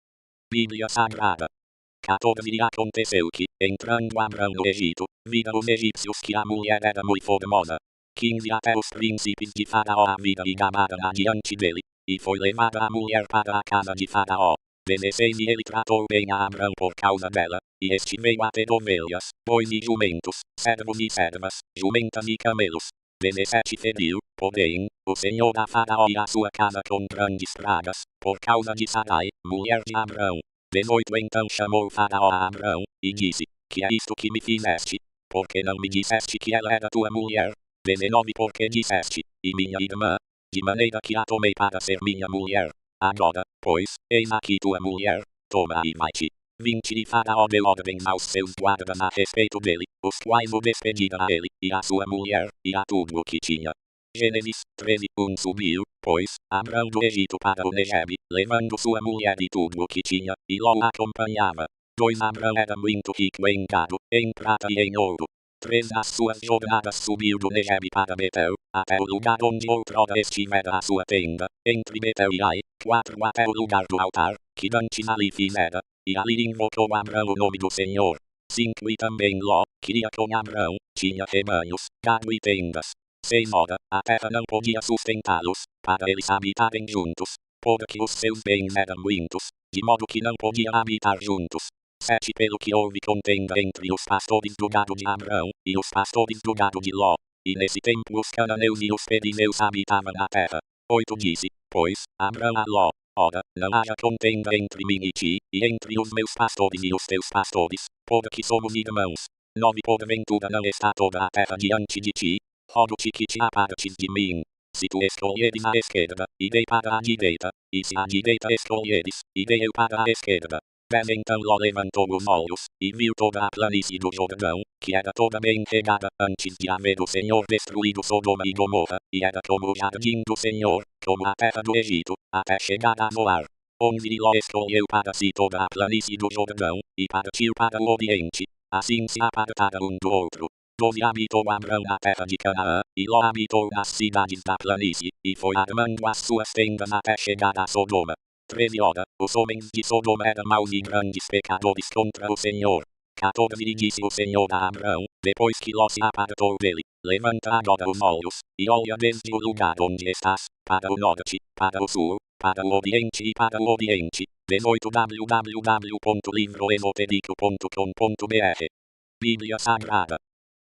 Bíblia Sagrada. 14 E aconteceu que, entrando Abraão no Egito, viram os egípcios que a mulher era muito formosa. 15 Até os príncipes de Faraó a viram e gabaram adiante dele, e foi levada a mulher para a casa de Faraó. 16 E ele tratou bem a Abraão por causa dela, e este veio a ter ovelhas, bois e jumentos, servos e servas, jumentas e camelos. 17 Feriu, porém, o Senhor a Faraó e a sua casa com grandes pragas, por causa de Sarai, mulher de Abraão. 18 Então chamou Faraó a Abraão, e disse, que é isto que me fizeste? Porque não me disseste que ela era tua mulher? 19 Porque disseste, e minha irmã, de maneira que a tomei para ser minha mulher. Agora, pois, eis aqui tua mulher, toma e vai-te. 20 de Faraó deu ordem aos seus guardas a respeito dele, os quais o despediram a ele, e a sua mulher, e a tudo o que tinha. Gênesis 13:1 Subiu, pois, Abrão do Egito para o Negebe, levando sua mulher e tudo o que tinha, e Ló acompanhava. 2 Abrão era muito rico em gado, em prata e em ouro. 3 As suas jornadas subiu do Negebe para Betel, até o lugar onde outrora estivera a sua tenda, entre Betel e Ai. 4 Até o lugar do altar, que dantes ali fizera, e ali invocou Abrão o nome do Senhor. 5 E também Ló, que ia com Abrão, tinha rebanhos, gado e tendas. 6 Ora, a terra não podia sustentá-los, para eles habitarem juntos, porque os seus bens eram muitos, de modo que não podiam habitar juntos. 7 Pelo que houve contenda entre os pastores do gado de Abrão, e os pastores do gado de Ló, e nesse tempo os cananeus e os perizeus habitavam a terra. 8 Disse, pois, Abrão a Ló, ora, não haja contenda entre mim e ti, e entre os meus pastores e os teus pastores, porque somos irmãos. 9 Porventura não está toda a terra diante de ti? Rogo-te que te apartes de mim. Se tu escolheres a esquerda, irei para a direita, e se a direita escolheres, irei eu para a esquerda. 10 Então Ló levantou os olhos, e viu toda a planície do Jordão, que era toda bem regada, antes de haver o Senhor destruído Sodoma e Gomorra, e era como o jardim do Senhor, como a terra do Egito, até chegar a Zoar. 11 E Ló escolheu para si toda a planície do Jordão, e partiu para o oriente. Assim se apartaram um do outro. 12 Habitou Abrão na terra de Canaã, e Ló habitou nas cidades da planície, e foi armando as suas tendas até chegar a Sodoma. 13 Ora, os homens de Sodoma eram maus e grandes pecadores contra o Senhor. 14 E disse o Senhor a Abrão, depois que Ló se apartou dele, levanta agora os olhos, e olha desde o lugar onde estás, para o norte, para o sul, para o oriente e para o oriente. 18 www.livroesotérico.com.br Bíblia Sagrada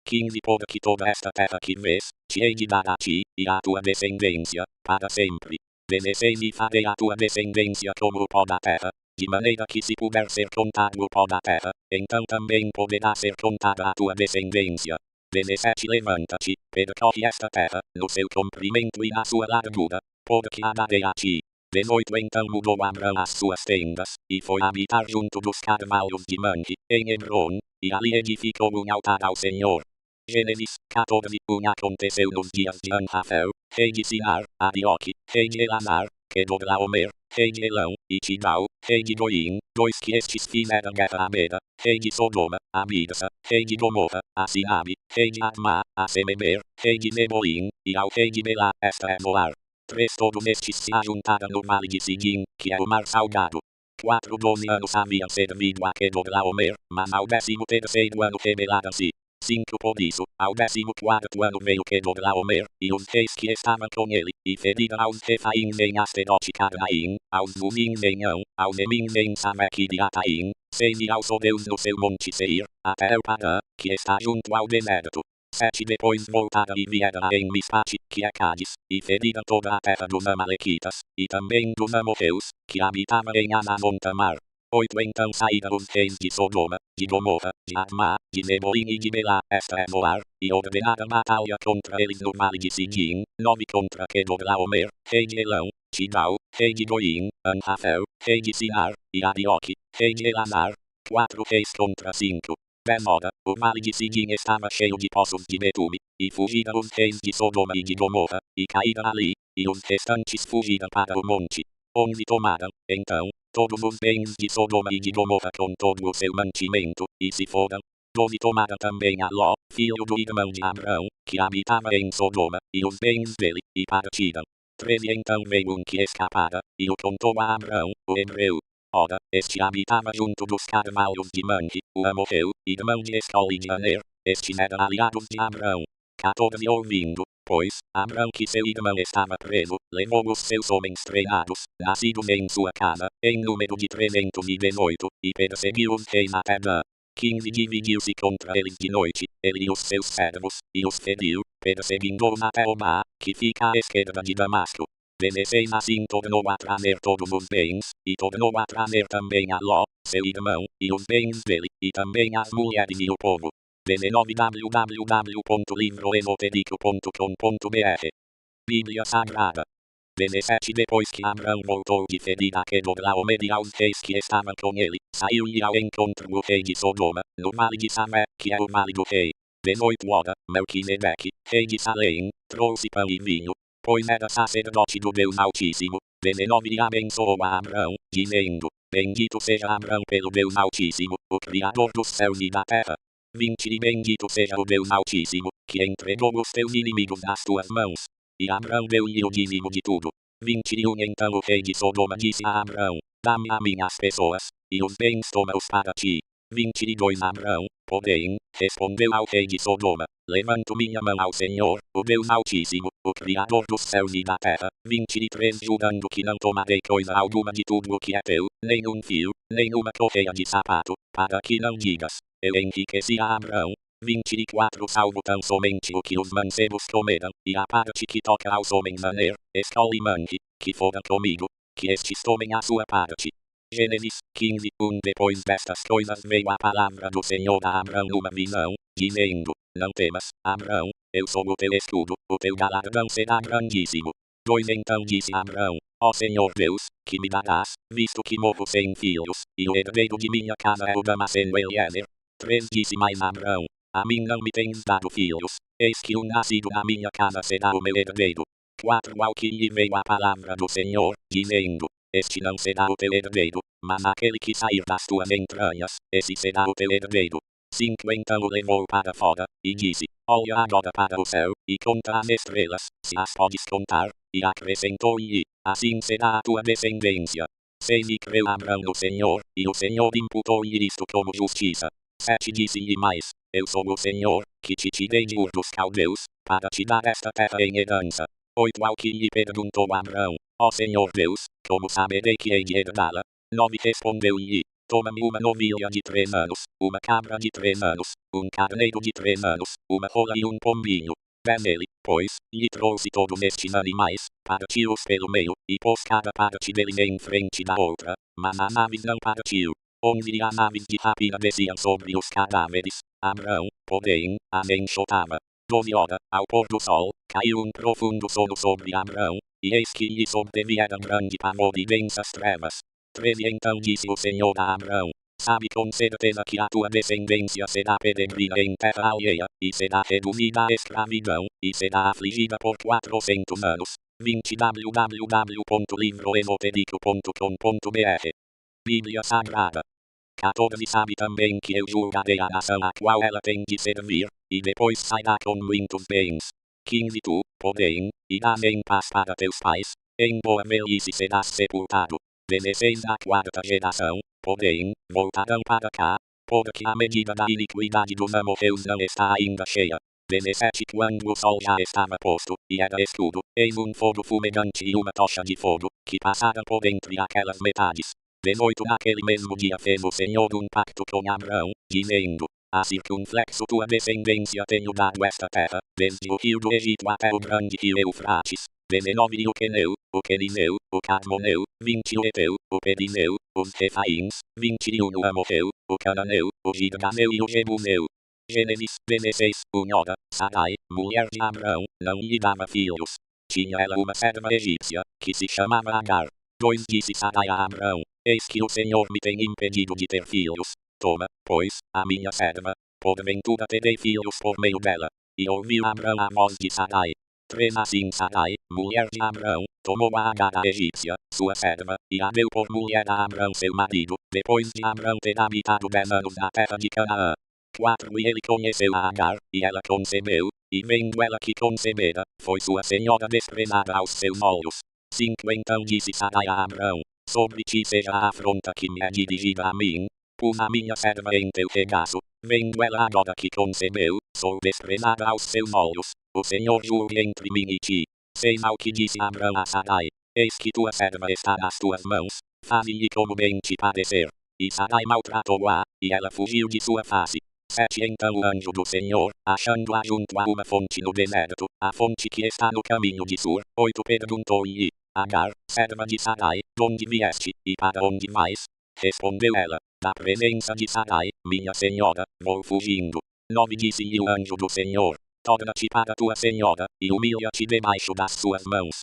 15 Porque toda esta terra que vês, te hei de dar a ti, e à tua descendência, para sempre. 16 E farei a tua descendência como o pó da terra, de maneira que se puder ser contado o pó da terra, então também poderá ser contada a tua descendência. 17 Levanta-te, percorre esta terra, no seu comprimento e na sua largura, porque a darei a ti. 18 Então mudou Abrão as suas tendas, e foi habitar junto dos carvalhos de Manre, em Hebron, e ali edificou um altar ao Senhor. Gênesis 14:1 Aconteceu nos dias de Anrafel, rei de Sinar, Arioque, rei de Elanar, Kedorlaomer, rei de Elão, e Tidal, rei de Goim, 2 que estes fizeram guerra a Bera, rei de Sodoma, a Birsa, rei de Gomorra, a Sinabe, rei de Admá, a Semeber, rei de Zeboim, e ao rei de Belá, esta é Zoar. 3 Todos estes se ajuntaram no vale de Sidim, que é o mar salgado. 4 12 anos haviam servido a Kedorlaomer, mas ao 13º ano rebelaram-se. 5 Por isso, ao 14º ano veio Kedorlaomer, e os reis que estavam com ele, e feriram aos Refaíns em Asterote Carnaim, aos Zumins em Ão, aos Emins em Sameque de Ataim, 6 E aos Odeus no seu monte Seir, até o Parã, que está junto ao deserto. 7 Depois voltaram e vieram a em Mispate, que é Cádiz, e feriram toda a terra dos Amalequitas, e também dos Amorreus, que habitavam em Anamon Tamar. 8 Então saíram os reis de Sodoma, de Gomorra, de Admá, de Zeboim e de Belá, esta é Zoar, e ordenaram batalha contra eles no vale de Sidim. 9 Contra Kedorlaomer, rei de Elão, Tidal, rei de Goim, Anrafel, rei de Sinar, e Arioque, rei de Elanar. 4 Reis contra 5. 10 Ora, o vale de Sidim estava cheio de poços de betume, e fugiram os reis de Sodoma e de Gomorra, e caíram ali, e os restantes fugiram para o monte. 11 Tomaram, então, todos os bens de Sodoma e de Gomorra com todo o seu mantimento, e se foram. 12 Tomaram também a Ló, filho do irmão de Abrão, que habitava em Sodoma, e os bens dele, e partiram. 13 Então veio um que escapara, e o contou a Abrão, o hebreu. Ora, este habitava junto dos carvalhos de Manre, o Amorreu, irmão de Escol e de Aner, estes eram aliados de Abrão. 14 Ouvindo, pois, Abrão que seu irmão estava preso, levou os seus homens treinados, nascidos em sua casa, em número de 318, e perseguiu os reis até Dan. 15 Dividiu-se contra eles de noite, ele e os seus servos, e os feriu, perseguindo-os até Obá, que fica à esquerda de Damasco. 16 Assim tornou a trazer todos os bens, e tornou a trazer também a Ló, seu irmão, e os bens dele, e também as mulheres e o povo. 19 www.livroesotérico.com.br Bíblia Sagrada 17 Depois que Abrão voltou de ferida que Dodlaomer e aos reis que estavam com ele, saiu-lhe ao encontro o rei de Sodoma, no vale de Samé, que é o vale do rei. 18 Ora, Melquisedeque, rei de Salém, trouxe pão e vinho, pois era sacerdote do Deus Altíssimo. 19 E abençoou a Abrão, dizendo: Bendito seja Abrão pelo Deus Altíssimo, o Criador dos céus e da terra. 20 E bendito seja o Deus Altíssimo, que entregou os teus inimigos nas tuas mãos. E Abrão deu-lhe o dízimo de tudo. 21 Então o rei de Sodoma disse a Abrão: Dá-me a minhas pessoas, e os bens toma-os para ti. 22 Abrão, porém, respondeu ao rei de Sodoma: Levanto minha mão ao Senhor, o Deus Altíssimo, o Criador dos céus e da terra. 23 Jurando que não tomarei coisa alguma de tudo o que é teu, nem um fio, nem uma correia de sapato, para que não digas: Eu enriqueci a Abrão. 24 Salvo tão somente o que os mancebos comeram, e a parte que toca aos homens a ner, escolhe manque, que fora comigo, que estes tomem a sua parte. Gênesis 15, 1 Depois destas coisas veio a palavra do Senhor a Abrão numa visão, dizendo: Não temas, Abrão, eu sou o teu escudo, o teu galardão será grandíssimo. 2 Então disse Abrão: Ó Senhor Deus, que me darás, visto que morro sem filhos, e o herdeiro de minha casa é o Damasceno Eliezer. 3 Disse mais Abrão: A mim não me tens dado filhos, eis que um nascido na minha casa será o meu herdeiro. 4 Ao que lhe veio a palavra do Senhor, dizendo: Este não será o teu herdeiro, mas aquele que sair das tuas entranhas, esse será o teu herdeiro. 5 Então o levou para fora, e disse: Olha agora para o céu, e conta as estrelas, se as podes contar, e acrescentou-lhe: Assim será a tua descendência. 6 E creu Abrão no Senhor, e o Senhor imputou-lhe isto como justiça. 7 Disse-lhe mais: Eu sou o Senhor, que te tirei de Ur dos Caldeus, para te dar esta terra em herança. 8 Ao que lhe perguntou Abrão: Ó Senhor Deus, como saberei que hei de herdá-la? 9 Respondeu-lhe: Toma-me uma novilha de 3 anos, uma cabra de 3 anos, um carneiro de 3 anos, uma rola e um pombinho. 10 Ele, pois, lhe trouxe todos estes animais, partiu-os pelo meio, e pôs cada parte deles em frente da outra, mas as naves não partiu. 11 E as naves de rapina desciam sobre os cadáveres, Abrão, porém, as enxotava. 12 Ora, ao pôr do sol, caiu um profundo sono sobre Abrão, e eis que lhe sobrevieram grande pavor e densas trevas. 13 Então disse o Senhor a Abrão: Sabe com certeza que a tua descendência será peregrina em terra alheia, e será reduzida à escravidão, e será afligida por 400 anos. 20 www.livroesotérico.com.br Bíblia Sagrada. 14 Sabe também que eu julgarei a nação a qual ela tem de servir, e depois sairá com muitos bens. 15 Tu, porém, irás em paz para teus pais, em boa velhice serás sepultado. 16 A quarta geração, porém, voltarão para cá, porque a medida da iniquidade dos amorreus não está ainda cheia. 17 Quando o sol já estava posto, e era escuro, eis um fogo fumegante e uma tocha de fogo, que passaram por entre aquelas metades. 18 Naquele mesmo dia fez o Senhor um pacto com Abrão, dizendo: A circunflexo tua descendência tenho dado esta terra, desde o rio do Egito até o grande rio Eufrates. 19 E o Queneu, o Quenineu, o Cadmoneu, 20 O Eteu, o Pedineu, os Refaíns, 21 O Amorreu, o Cananeu, o Girganeu e o Jebuseu. Gênesis 16 Ora, Sarai, mulher de Abrão, não lhe dava filhos. Tinha ela uma serva egípcia, que se chamava Agar. 2 Disse Sarai a Abrão: Eis que o Senhor me tem impedido de ter filhos. Toma, pois, a minha serva, porventura terei filhos por meio dela. E ouviu Abrão a voz de Sarai. 3 Assim Sarai, mulher de Abrão, tomou a Agar a egípcia, sua serva, e a deu por mulher a Abrão seu marido, depois de Abrão ter habitado 10 anos na terra de Canaã. 4 E ele conheceu a Agar, e ela concebeu, e vendo ela que concebera, foi sua senhora desprezada aos seus olhos. 5 Então disse Sarai a Abrão: Sobre ti seja a afronta que me é dirigida a mim, pus a minha serva em teu regaço, vendo ela agora que concebeu, sou desprezada aos seus olhos, o Senhor julgue entre mim e ti. 6 Ao que disse Abrão a Sarai: Eis que tua serva está nas tuas mãos, faze-lhe como bem te parecer. E Sarai maltratou-a, e ela fugiu de sua face. 7 Então o anjo do Senhor, achando-a junto a uma fonte no deserto, a fonte que está no caminho de Sur, 8 Perguntou-lhe: Agar, serva de Sarai, donde vieste, e para onde vais? Respondeu ela: Da presença de Sarai, minha senhora, vou fugindo. 9 Disse-lhe o anjo do Senhor: Torna-te para tua senhora, e humilha-te debaixo das suas mãos.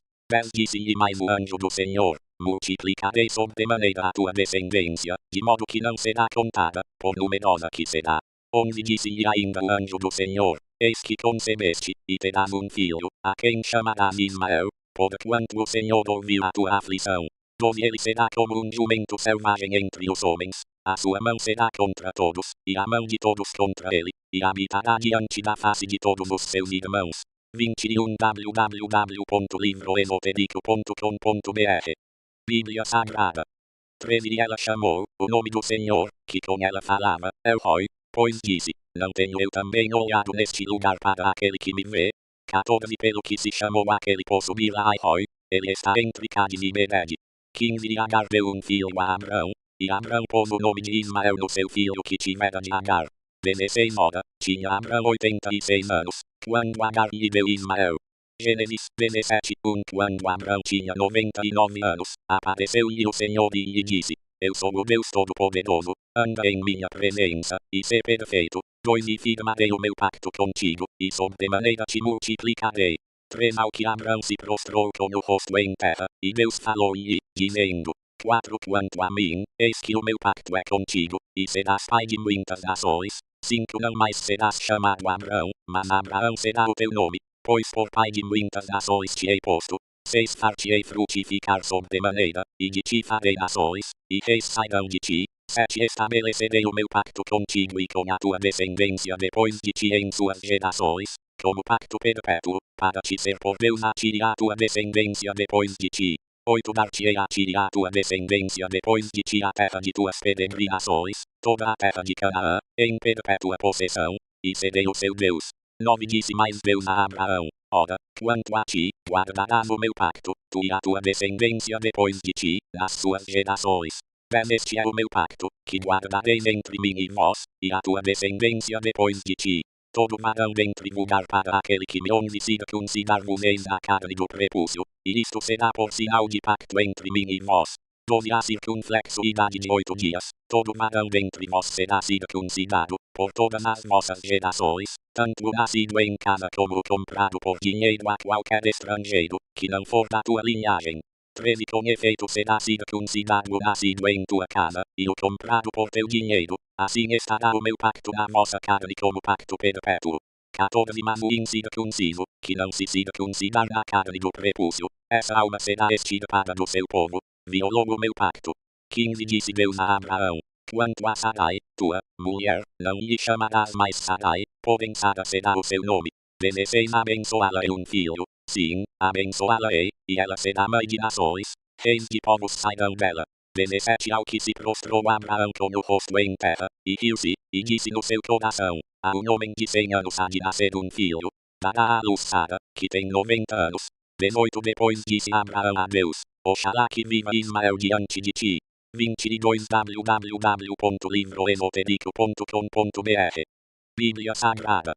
Disse-lhe mais o anjo do Senhor: multiplicarei sobremaneira a tua descendência, de modo que não será contada, por numerosa que será. 11 Disse-lhe ainda o anjo do Senhor: eis que concebeste, e terás um filho, a quem chamarás Ismael, porquanto o Senhor ouviu a tua aflição. 12 Ele será como um jumento selvagem entre os homens, a sua mão será contra todos, e a mão de todos contra ele, e habitará diante da face de todos os seus irmãos. 21 www.livroesotérico.com.br Bíblia Sagrada 13 E ela chamou o nome do Senhor, que com ela falava, El-Roi, pois disse: não tenho eu também olhado neste lugar para aquele que me vê? 14 Pelo que se chamou aquele poço Bilai-Roi, ele está entre Cádiz e Bered. 15 E Agar deu um filho a Abrão, e Abrão pôs o nome de Ismael no seu filho que tivera de Agar. 16 Ora, tinha Abrão 86 anos, quando Agar lhe deu Ismael. Gênesis 17 Quando Abrão tinha 99 anos, apareceu-lhe o Senhor e lhe disse: eu sou o Deus Todo-Poderoso, anda em minha presença, e sê perfeito. 2 E firmarei o meu pacto contigo, e sobremaneira te multiplicarei. 3 Ao que Abrão se prostrou com o rosto em terra, e Deus falou-lhe, dizendo: 4 Quanto a mim, eis que o meu pacto é contigo, e serás pai de muitas nações. 5 Não mais serás chamado Abrão, mas Abraão será o teu nome, pois por pai de muitas nações te hei posto. 6 Far-te-ei frutificar sobremaneira, e de ti farei nações, e reis sairão de ti. 7 Estabelecerei o meu pacto contigo e com a tua descendência depois de ti em suas gerações, como pacto perpétuo, para te ser por Deus a ti e a tua descendência depois de ti. 8 Dar-te-ei a ti e a tua descendência depois de ti a terra de tuas peregrinações, toda a terra de Canaã, em perpétua possessão, e serei o seu Deus. 9 Disse mais Deus a Abraão: ora, quanto a ti, guardarás o meu pacto, tu e a tua descendência depois de ti, nas suas gerações. 10 Este é o meu pacto, que guardareis entre mim e vós, e a tua descendência depois de ti. Todo varão dentre vulgar para aquele que me ouve circuncidar-vos-eis a carne do prepúcio, e isto será por sinal de pacto entre mim e vós. 12 A circunflexuidade de 8 dias, todo varão dentre vós será circuncidado, por todas as vossas gerações, tanto o nascido em casa como o comprado por dinheiro a qualquer estrangeiro, que não for da tua linhagem. 13 Com efeito será circuncidado o nascido em tua casa, e o comprado por teu dinheiro, assim estará o meu pacto na vossa carne como pacto perpétuo. 14 Mas o incircunciso, que não se circuncidar na carne do prepúcio, essa alma será extirpada do seu povo, violou o meu pacto. 15 Disse Deus a Abraão: quanto a Sarai, tua mulher, não lhe chamarás mais Sarai, porém Sara será o seu nome. 16 Abençoá-la-ei um filho, sim, abençoá-la-ei, e ela será mãe de nações, reis de povos sairão dela. 17 Ao que se prostrou Abraão com o rosto em terra, e riu-se, e disse no seu coração: a um homem de 100 anos há de nascer um filho, dará à luz Sara, que tem 90 anos. 18 Depois disse Abraão a Deus: oxalá que viva Ismael diante de ti. 22 www.livroesotérico.com.br Bíblia Sagrada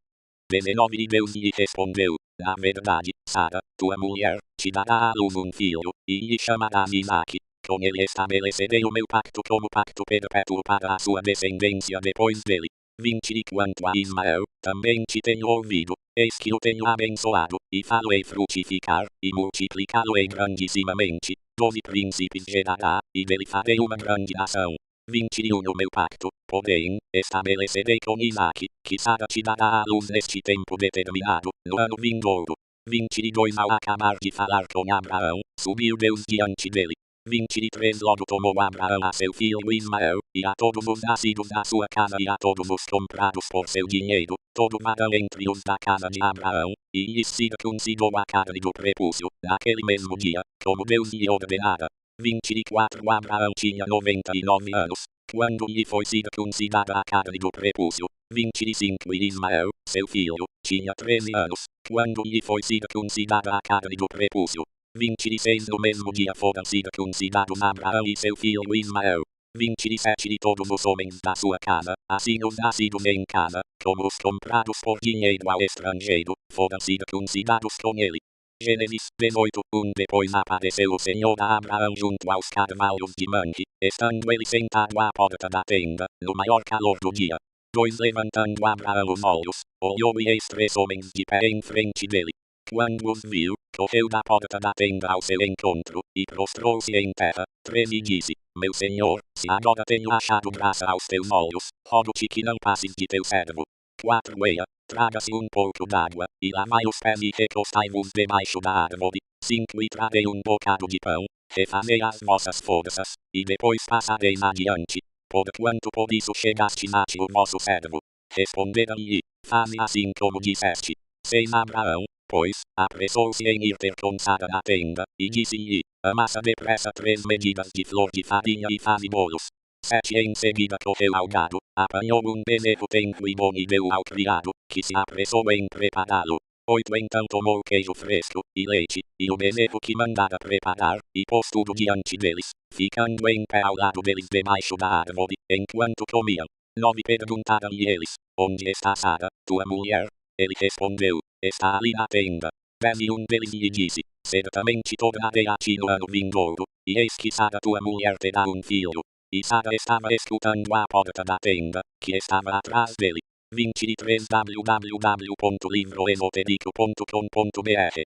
19 E Deus lhe respondeu: na verdade, Sara, tua mulher, te dará à luz um filho, e lhe chamarás Isaque. Com ele estabelecerei o meu pacto como pacto perpétuo para a sua descendência depois dele. 20 E quanto a Ismael, também te tenho ouvido, eis que o tenho abençoado, e falo-ei frutificar, e multiplicá-lo-ei grandissimamente. 12 Príncipes gerará, e dele farei uma grande nação. 21 O meu pacto, porém, estabelecerei com Isaque, que Sara te dará à luz neste tempo determinado, no ano vindouro. 22 Ao acabar de falar com Abraão, subiu Deus diante dele. 23 Logo tomou Abraão a seu filho Ismael, e a todos os nascidos da sua casa e a todos os comprados por seu dinheiro, todo varão entre os da casa de Abraão, e lhes circuncidou a carne do prepúcio, naquele mesmo dia, como Deus lhe ordenara. 24 Abraão tinha 99 anos, quando lhe foi circuncidada a carne do prepúcio. 25 E Ismael, seu filho, tinha 13 anos, quando lhe foi circuncidada a carne do prepúcio. 26 No mesmo dia foram circuncidados Abraão e seu filho Ismael. 27 De todos os homens da sua casa, assim os nascidos em casa, como os comprados por dinheiro ao estrangeiro, foram circuncidados com ele. Gênesis 18 Depois apareceu o Senhor a Abraão junto aos carvalhos de Manre, estando ele sentado à porta da tenda, no maior calor do dia. 2 Levantando Abraão os olhos, olhou e eis 3 homens de pé em frente dele. Quando os viu, correu da porta da tenda ao seu encontro, e prostrou-se em terra. 13 e disse: Meu senhor, se agora tenho achado graça aos teus olhos, rogo-te que não passes de teu servo. 4 Eia, traga-se um pouco d'água, e lavai os pés e recostai-vos debaixo da árvore. 5 E trarei um bocado de pão, refazei as vossas forças, e depois passareis adiante. Porquanto por isso chegastes a ti o vosso servo. Responderam-lhe: Faze assim como disseste. 6 Abraão, pois, apressou-se em ir ter com Sara na tenda, e disse-lhe: Amassa depressa 3 medidas de flor de farinha e faze bolos. 7 Em seguida correu ao gado, apanhou um bezerro tenro e bom e deu ao criado, que se apressou em prepará-lo. 8 Então tomou queijo fresco, e leite, e o bezerro que mandara preparar, e pôs tudo diante deles, ficando em pé ao lado deles debaixo da árvore, enquanto comiam. 9 Perguntaram-lhe eles: Onde está Sara, tua mulher? Ele respondeu: Está ali na tenda. 10 E um deles lhe disse: Certamente tornarei a ti no ano vindouro, e eis que Sara tua mulher te dá um filho. E Sara estava escutando à porta da tenda, que estava atrás dele. 23 www.livroesotérico.com.br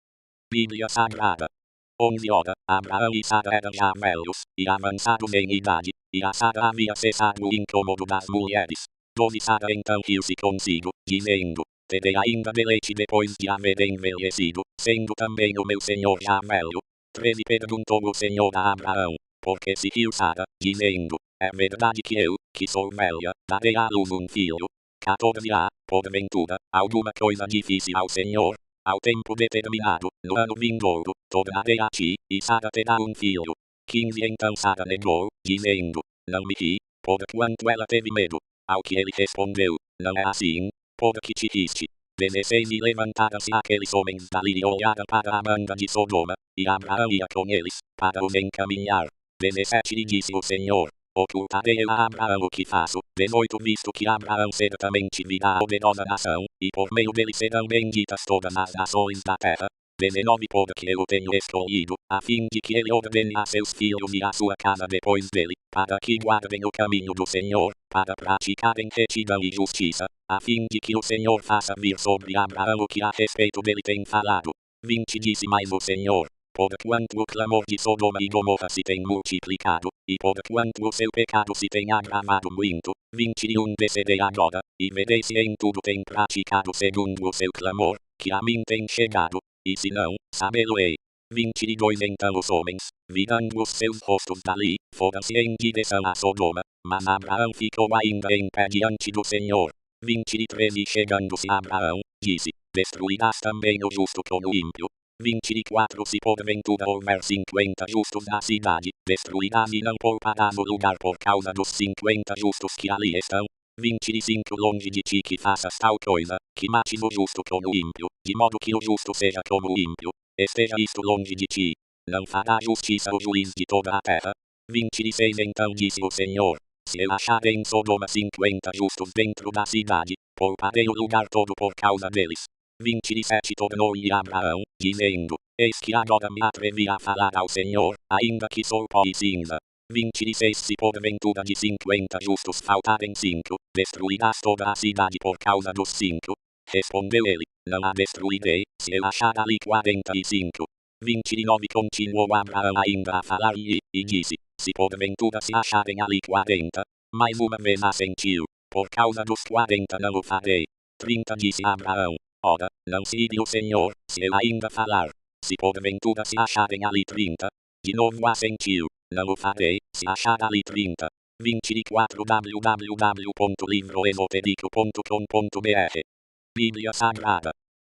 Bíblia Sagrada. 11 Ora, Abraão e Sara eram já velhos, e avançados em idade, e a Sara havia cessado o incômodo das mulheres. 12 Sara então riu-se consigo, dizendo: Terei ainda deleite depois de haver envelhecido, sendo também o meu senhor já velho. 13 Perguntou o Senhor a Abraão: Por que se riu Sara, dizendo: É verdade que eu, que sou velha, darei à luz um filho? 14 Porventura, alguma coisa difícil ao Senhor? Ao tempo determinado, no ano vindouro, tornarei a ti, e Sara terá um filho. 15 Então Sara negou, dizendo: Não me ri, porquanto ela teve medo. Ao que ele respondeu: Não é assim, porque te riste. 16 E levantaram-se aqueles homens dali e olharam para a banda de Sodoma, e Abraão ia com eles, para os encaminhar. 17 E disse o Senhor: Ocultarei eu a Abraão o que faço. 18 Visto que Abraão certamente virá a poderosa nação, e por meio dele serão benditas todas as nações da terra. 19 Porque eu o tenho escolhido, a fim de que ele ordene a seus filhos e a sua casa depois dele, para que guardem o caminho do Senhor, para praticarem retidão e justiça, a fim de que o Senhor faça vir sobre Abraão o que a respeito dele tem falado. 20 Disse mais o Senhor: Porquanto o clamor de Sodoma e Gomorra se tem multiplicado, e porquanto o seu pecado se tem agravado muito, 21 Descerei agora, e verei se em tudo tem praticado segundo o seu clamor, que a mim tem chegado, e se não, sabê-lo-ei. 22 Então os homens, virando os seus rostos dali, foram-se em direção a Sodoma, mas Abraão ficou ainda em pé diante do Senhor. 23 E chegando-se Abraão, disse: Destruirás também o justo com o ímpio. 24 Se porventura houver 50 justos na cidade, destruirás e não pouparás o lugar por causa dos 50 justos que ali estão. 25 Longe de ti que faças tal coisa, que mates o justo como o ímpio, de modo que o justo seja como o ímpio. Esteja isto longe de ti. Não fará justiça o juiz de toda a terra. 26 Então disse o Senhor: Se eu achar em Sodoma 50 justos dentro da cidade, pouparei o lugar todo por causa deles. 27 Tornou-lhe Abraão, dizendo: Eis que agora me atrevi a falar ao Senhor, ainda que sou pó e cinza. 26 Se porventura de 50 justos faltarem 5, destruirás toda a cidade por causa dos 5. Respondeu ele: Não a destruirei, se eu achar ali 45. 29 Continuou Abraão ainda a falar-lhe, e disse: Se porventura se acharem ali 40, mais uma vez assentiu: Por causa dos 40 não o farei. 30 Disse Abraão: Ora, não se ire o Senhor, se eu ainda falar. Se porventura se acharem ali 30, de novo assentiu: Não o farei, se achar ali 30. 24 www.livroesotérico.com.br Bíblia Sagrada.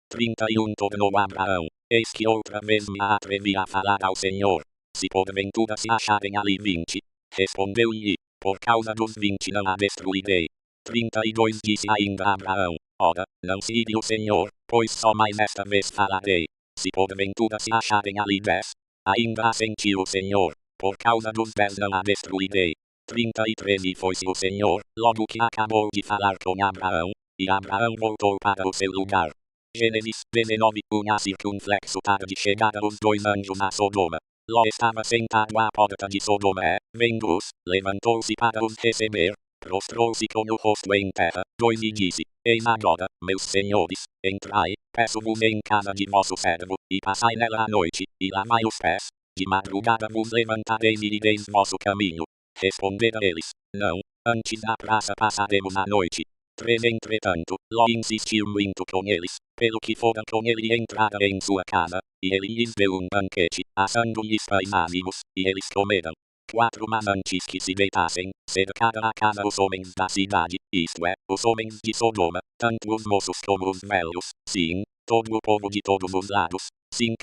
31 Tornou Abraão: Eis que outra vez me atrevi a falar ao Senhor. Se porventura se acharem ali 20. Respondeu-lhe: Por causa dos 20 não a destruirei. 32 Disse ainda Abraão: Ora, não se ire o Senhor, pois só mais esta vez falarei. Se porventura se acharem ali 10. Ainda assentiu o Senhor: Por causa dos 10 não a destruirei. 33 E foi-se o Senhor, logo que acabou de falar com Abraão, e Abraão voltou para o seu lugar. Gênesis 19 A circunflexo tarde chegaram os 2 anjos a Sodoma. Ló estava sentado à porta de Sodoma e, vendo-os, levantou-se para os receber. prostrou-se com o rosto em terra, e disse: Eis agora, meus senhores, entrai, peço-vos em casa de vosso servo, e passai nela a noite, e lavai os pés. De madrugada vos levantareis e ireis vosso caminho. Responderam eles: Não, antes na praça passaremos a noite. 3 Entretanto, Ló insistiu muito com eles, pelo que foram com ele e entraram em sua casa, e ele lhes deu um banquete, assando-lhes pães ázimos, e eles comeram. 4 Mas antes que se deitassem, cercaram a casa os homens da cidade, isto é, os homens de Sodoma, tanto os moços como os velhos, sim, todo o povo de todos os lados. 5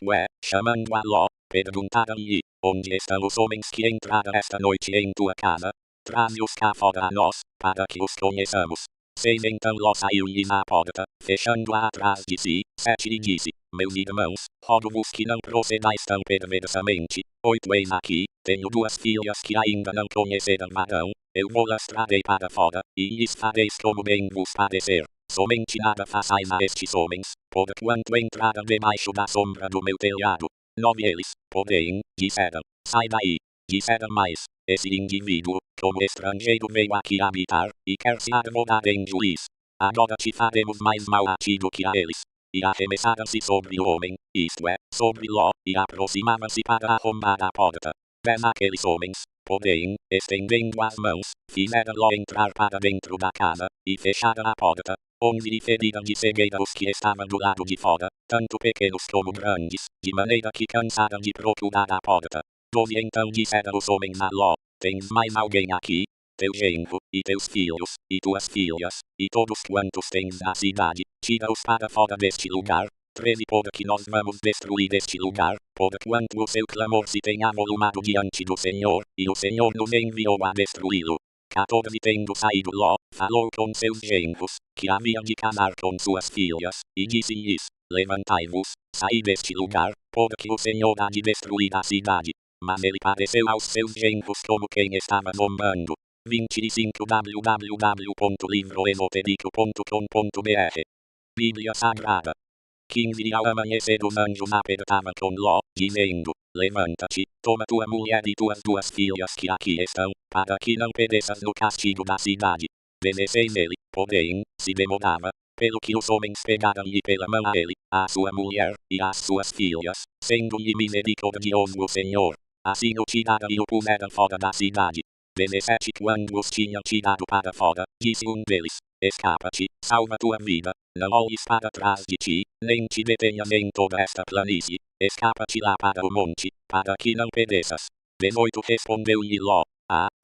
Chamando a Ló, perguntaram-lhe: Onde estão os homens que entraram esta noite em tua casa? Traze-os cá fora a nós, para que os conheçamos. 6 Então Ló saiu-lhes à porta, fechando-a atrás de si. 7 E disse: Meus irmãos, rogo-vos que não procedais tão perversamente. 8 Eis aqui, tenho 2 filhas que ainda não conheceram varão, eu vou-las trarei para fora, e lhes fareis como bem vos parecer. Somente nada façais a estes homens, porquanto entraram debaixo da sombra do meu telhado. 9 Eles, porém, disseram: Sai daí. Disseram mais: Esse indivíduo, como estrangeiro veio aqui habitar, e quer se arvorar em juiz. Agora te faremos mais mal a ti do que a eles. E arremessaram-se sobre o homem, isto é, sobre Ló, e aproximavam-se para arrombar a porta. 10 Aqueles homens, porém, estendendo as mãos, fizeram Ló entrar para dentro da casa, e fecharam a porta. 11 E feriram de cegueira os que estavam do lado de fora, tanto pequenos como grandes, de maneira que cansaram de procurar a porta. 12 Então disseram os homens a Ló: Tens mais alguém aqui? Teu genro, e teus filhos, e tuas filhas, e todos quantos tens na cidade, tira-os para fora deste lugar. 13 Porque nós vamos destruir este lugar, porquanto o seu clamor se tem avolumado diante do Senhor, e o Senhor nos enviou a destruí-lo. 14 Tendo saído Ló, falou com seus genros, que haviam de casar com suas filhas, e disse-lhes: Levantai-vos, saí deste lugar, porque o Senhor há de destruir a cidade. Mas ele pareceu aos seus genros como quem estava zombando. 25 www.livroesotérico.com.br Bíblia Sagrada 15 E ao amanhecer os anjos apertavam com Ló, dizendo: Levanta-te, toma tua mulher e tuas 2 filhas que aqui estão, para que não pereças no castigo da cidade. 16 Ele, porém, se demorava, pelo que os homens pegaram-lhe pela mão a ele, a sua mulher, e as suas filhas, sendo-lhe misericordioso o Senhor. Assim o tiraram e o puseram fora da cidade. 17 Quando os tinham tirado para fora, disse um deles: Escapa-te, salva tua vida, não olhes para trás de ti, nem te detenhas em toda esta planície, escapa-te lá para o monte, para que não pereças. 18 Respondeu-lhe Ló: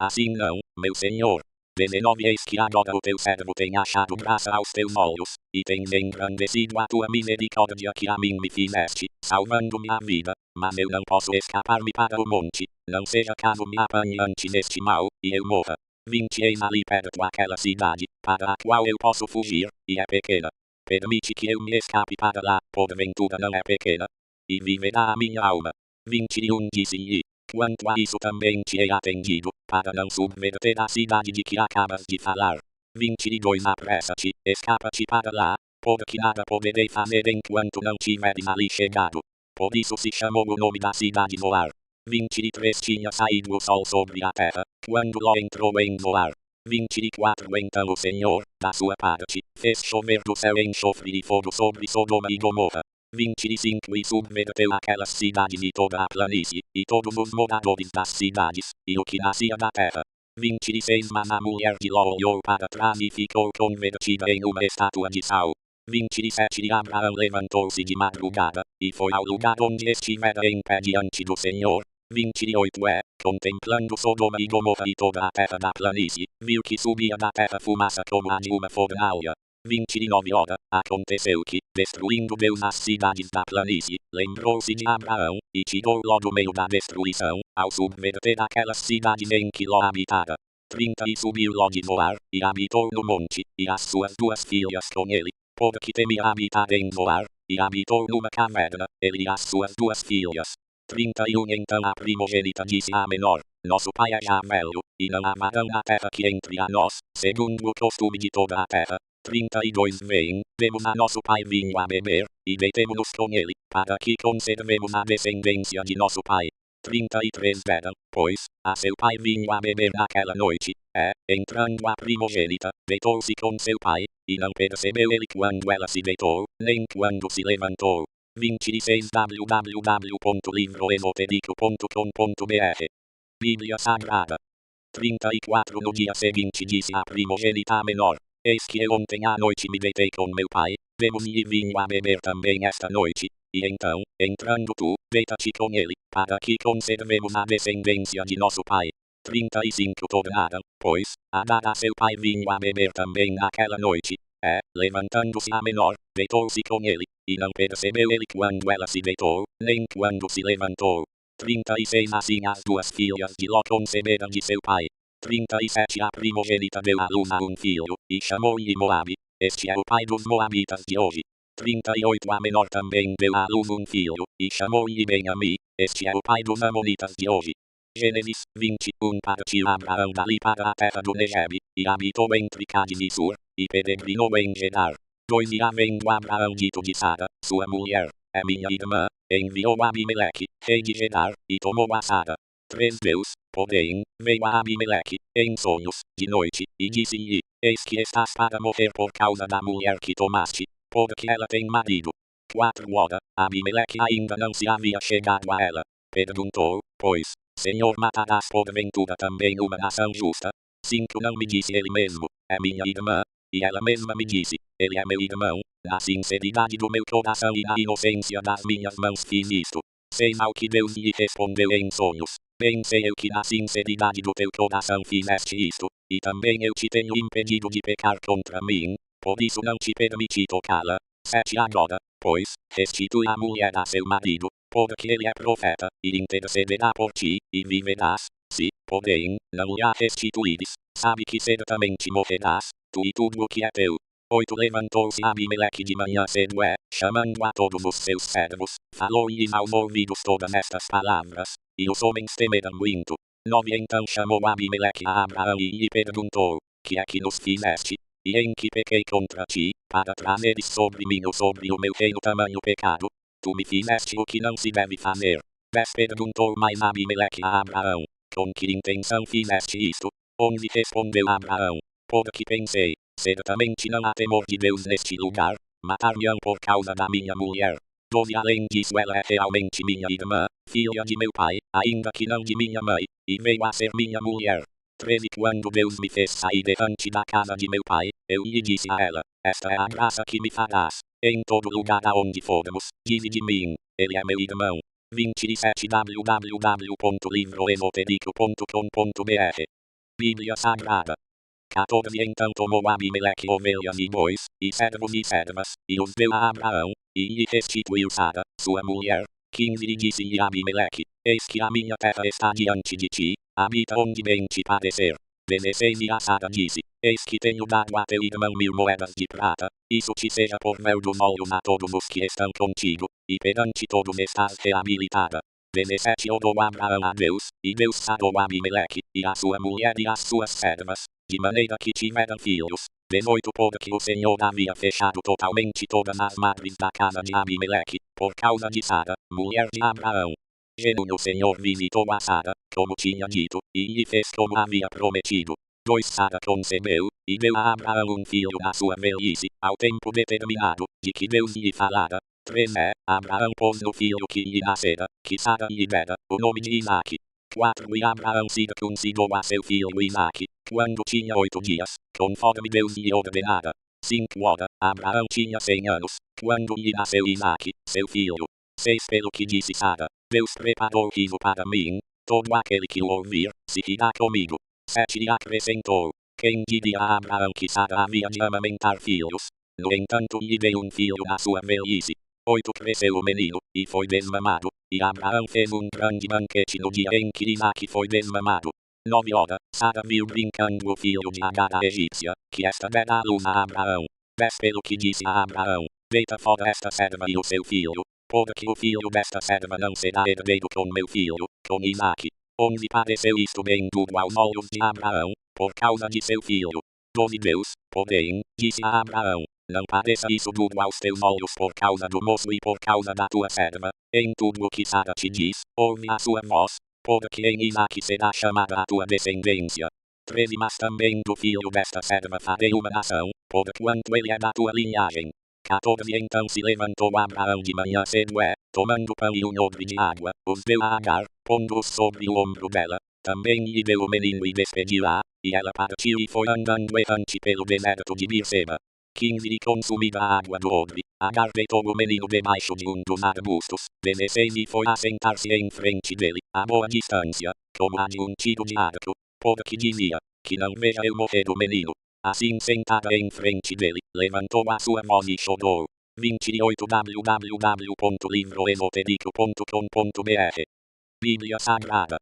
assim não, meu senhor. 19 Eis que agora o teu servo tem achado graça aos teus olhos, e tens engrandecido a tua misericórdia que a mim me fizeste, salvando-me a vida, mas eu não posso escapar-me para o monte, não seja caso me apanhe antes este mal, e eu morra. 20 Eis ali perto aquela cidade, para a qual eu posso fugir, e é pequena. Permite que eu me escape para lá, porventura não é pequena, e viverá a minha alma. 21 Disse-lhe: Quanto a isso também te hei atendido, para não subverter a cidade de que acabas de falar. 22 Apressa-te, escapa-te para lá, porque nada poderei fazer enquanto não tiveres ali chegado. Por isso se chamou o nome da cidade Zoar. 23 Tinha saído o sol sobre a terra, quando Ló entrou em Zoar. 24 Então o Senhor, da sua parte, fez chover do céu enxofre e fogo sobre Sodoma e Gomorra. 25 E subverteu aquelas cidades e toda a planície, e todos os moradores das cidades, e o que nascia da terra. 26 Mas a mulher de Ló olhou para trás e ficou convertida em uma estátua de sal. 27 E Abraão levantou-se de madrugada, e foi ao lugar onde estivera em pé diante do Senhor. 28 Contemplando Sodoma e Gomorra e toda a terra da planície, viu que subia da terra fumaça como a de uma fornalha. 29 Aconteceu que, destruindo Deus as cidades da planície, lembrou-se de Abraão, e tirou Ló do meio da destruição, ao subverter aquelas cidades em que Ló habitara. 30 E subiu Ló de Zoar, e habitou no monte, e as suas 2 filhas com ele, porque temia habitar em Zoar, e habitou numa caverna, ele e as suas 2 filhas. 31 Então a primogênita disse à menor: Nosso pai é já velho, e não há varão na terra que entre a nós, segundo o costume de toda a terra. 32 Vem, demos a nosso pai vinho a beber, e deitemo-nos com ele, para que conservemos a descendência de nosso pai. 33 Bedel, pois, a seu pai vinho a beber naquela noite, entrando a primogênita, deitou-se com seu pai, e não percebeu ele quando ela se deitou, nem quando se levantou. 26 www.livroesotérico.com.br Bíblia Sagrada 34 No dia seguinte disse a primogênita menor: Eis que eu ontem à noite me deitei com meu pai, demos-lhe vinho a beber também esta noite, e então, entrando tu, deita-te com ele, para que conservemos a descendência de nosso pai. 35 Tornaram, pois, a dar a seu pai vinho a beber também naquela noite, levantando-se a menor, deitou-se com ele, e não percebeu ele quando ela se deitou, nem quando se levantou. 36 Assim as duas filhas de Ló conceberam de seu pai. 37 A primogênita deu à luz a um filho, e chamou-lhe Moabe. Este é o pai dos moabitas de hoje. 38 A menor também deu à luz um filho, e chamou-lhe Ben-Ami. Este é o pai dos amonitas de hoje. Gênesis 21 Partiu Abraão dali para a terra do Negeb, e habitou entre Cádiz e Sur, e peregrinou em Gedar. 2 E havendo Abraão dito de Sara, sua mulher, é minha irmã, enviou Abimeleque, rei de Gedar, e tomou a Sara. 3 Deus, porém, veio a Abimeleque, em sonhos, de noite, e disse-lhe: Eis que estás para morrer por causa da mulher que tomaste, porque ela tem marido. 4 Ora, Abimeleque ainda não se havia chegado a ela. Perguntou, pois: Senhor, matarás porventura também uma nação justa? 5 Não me disse ele mesmo: É minha irmã. E ela mesma me disse: Ele é meu irmão. Na sinceridade do meu coração e na inocência das minhas mãos fiz isto. 6 Ao que Deus lhe respondeu em sonhos: Bem sei eu que na sinceridade do teu coração fizeste isto, e também eu te tenho impedido de pecar contra mim, por isso não te permiti tocá-la. 7 Agora, pois, restitui a mulher a seu marido, porque ele é profeta, e intercederá por ti, e viverás. Se, porém, não lhe a restituíres, sabe que certamente morrerás, tu e tudo o que é teu. 8 Levantou-se Abimeleque de manhã cedo chamando a todos os seus servos, falou-lhes aos ouvidos todas estas palavras, e os homens temeram muito. 9 Então chamou Abimeleque a Abraão e lhe perguntou: Que é que nos fizeste? E em que pequei contra ti, para trazeres sobre mim ou sobre o meu reino tamanho pecado? Tu me fizeste o que não se deve fazer. 10 Perguntou mais Abimeleque a Abraão: Com que intenção fizeste isto? 11 Respondeu Abraão: Porque pensei, certamente não há temor de Deus neste lugar, matar-me-ão por causa da minha mulher. 12 Além disso ela é realmente minha irmã, filha de meu pai, ainda que não de minha mãe, e veio a ser minha mulher. 13 Quando Deus me fez sair diante da casa de meu pai, eu lhe disse a ela: Esta é a graça que me farás. Em todo lugar aonde formos, dize de mim: Ele é meu irmão. 27 www.livroesotérico.com.br Bíblia Sagrada 14 Então tomou Abimeleque ovelhas e bois, e servos e servas, e os deu a Abraão, e lhe restituiu Sara, sua mulher. 15 E disse-lhe Abimeleque: Eis que a minha terra está diante de ti, habita onde bem te parecer. 16 E a Sara disse: Eis que tenho dado a teu irmão 1000 moedas de prata, isso te seja por véu dos olhos a todos os que estão contigo, e perante todos estás reabilitada. 17 Orou Abraão a Deus, e Deus sarou Abimeleque, e a sua mulher e as suas servas, de maneira que tiveram filhos. 18 Porque o Senhor havia fechado totalmente todas as madres da casa de Abimeleque, por causa de Sara, mulher de Abraão. O Senhor visitou a Sara, como tinha dito, e lhe fez como havia prometido. 2 Sara concebeu, e deu a Abraão um filho na sua velhice, ao tempo determinado, de que Deus lhe falara. 3 Abraão pôs no filho que lhe nascera, que Sara lhe dera, o nome de Isaque. 4 E Abraão circuncidou a seu filho Isaque, quando tinha 8 dias, conforme Deus lhe ordenara. 5 Ora, Abraão tinha 100 anos, quando lhe nasceu Isaque, seu filho. 6 Pelo que disse Sara: Deus preparou riso para mim, todo aquele que o ouvir, se rirá comigo. 7 E acrescentou: Quem diria a Abraão que Sara havia de amamentar filhos? No entanto lhe deu um filho na sua velhice. 8 Cresceu o menino, e foi desmamado, e Abraão fez um grande banquete no dia em que Isaque foi desmamado. 9 Ora, Sara viu brincando o filho de Agar a egípcia, que esta dera à luz a Abraão. 10 Pelo que disse a Abraão: Deita fora esta serva e o seu filho, porque o filho desta serva não será herdeiro com meu filho, com Isaque. 11 Pareceu isto bem duro aos olhos de Abraão, por causa de seu filho. 12 Deus, porém, disse a Abraão: Não pareça isso tudo aos teus olhos por causa do moço e por causa da tua serva. Em tudo o que Sara te diz, ouve a sua voz, porque em Isaque será chamada a tua descendência. 13 Mas também do filho desta serva farei uma nação, porquanto ele é da tua linhagem. 14 Então se levantou Abraão de manhã cedo tomando pão e um odre de água, os deu a Agar, pondo-os sobre o ombro dela. Também lhe deu o menino e despediu-a, e ela partiu e foi andando errante pelo deserto de Berseba. 15 E consumida a água do odre, Agar deitou o menino debaixo de um dos arbustos. 16 E foi assentar-se em frente dele, a boa distância, como a de um tiro de arco, porque dizia, que não veja eu morrer o menino. Assim sentada em frente dele, levantou a sua voz e chorou. 28 www.livroesotérico.com.br Bíblia Sagrada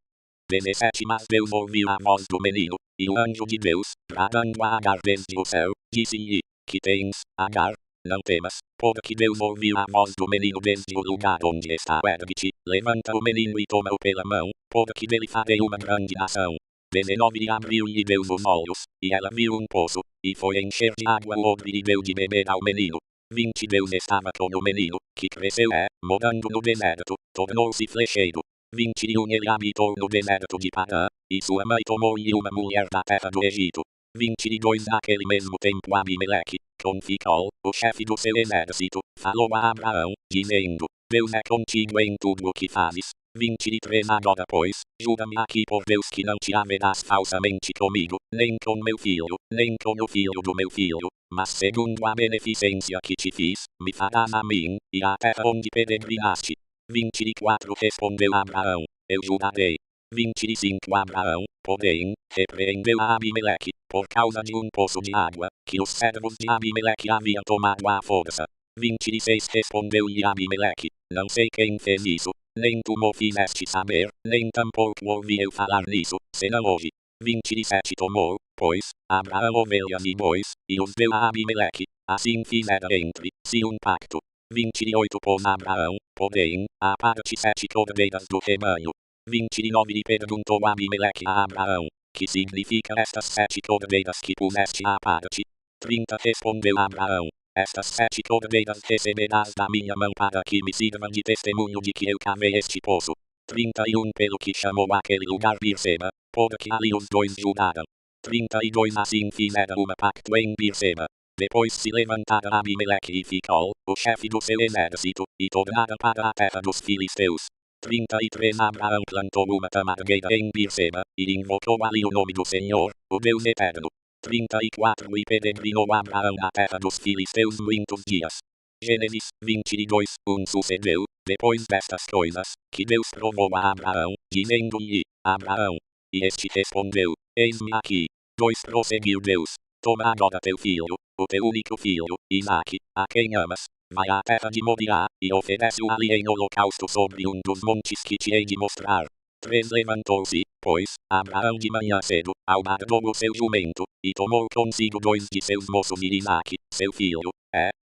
17 Mas Deus ouviu a voz do menino, e o anjo de Deus, bradando a Agar desde o céu, disse-lhe, que tens, Agar? Não temas, porque Deus ouviu a voz do menino desde o lugar onde está ergue-te, levanta o menino e toma-o pela mão, porque dele farei uma grande nação. 19 E abriu-lhe Deus os olhos, e ela viu um poço, e foi encher de água o odre e deu de beber ao menino. 20 Deus estava com o menino, que cresceu morando no deserto, tornou-se flecheiro. 21 Ele habitou no deserto de Parã, e sua mãe tomou-lhe uma mulher da terra do Egito. 22 Naquele mesmo tempo Abimeleque, com Ficol, o chefe do seu exército, falou a Abraão, dizendo, Deus é contigo em tudo o que fazes. 23 Agora pois, jura-me aqui por Deus que não te haverás falsamente comigo, nem com meu filho, nem com o filho do meu filho, mas segundo a beneficência que te fiz, me farás a mim, e à terra onde peregrinaste. 24 Respondeu Abraão, eu jurarei. 25 Abraão, porém, repreendeu a Abimeleque, por causa de um poço de água, que os servos de Abimeleque haviam tomado à força. 26 Respondeu-lhe Abimeleque, não sei quem fez isso, nem tu me fizeste saber, nem tampouco ouvi eu falar nisso, senão hoje. 27 Tomou, pois, Abraão ovelhas e bois, e os deu a Abimeleque, assim fizera entre si um pacto. 28 Pôs Abraão, porém, à parte 7 cordeiras do rebanho. 29 E perguntou Abimeleque a Abraão, que significa estas 7 cordeiras que puseste à parte? 30 Respondeu Abraão, estas 7 cordeiras receberás da minha mão para que me sirvam de testemunho de que eu cavei este poço. 31 Pelo que chamou aquele lugar Berseba, porque ali os dois juraram. 32 Assim fizeram uma pacto em Berseba. Depois se levantaram Abimeleque e Ficol, o chefe do seu exército, e tornaram para a terra dos filisteus. 33 Abraão plantou uma tamargueira em Berseba, e invocou ali o nome do Senhor, o Deus eterno. 34 E peregrinou Abraão na terra dos filisteus muitos dias. Gênesis 22, Sucedeu, depois destas coisas, que Deus provou a Abraão, dizendo-lhe, Abraão. E este respondeu, eis-me aqui. 2 Prosseguiu Deus, toma agora teu filho, o teu único filho, Isaque, a quem amas, vai à terra de Moriá, e oferece-o ali em holocausto sobre um dos montes que te hei de mostrar. 3 Levantou-se, pois, Abraão de manhã cedo, albardou o seu jumento, e tomou consigo 2 de seus moços e Isaque, seu filho,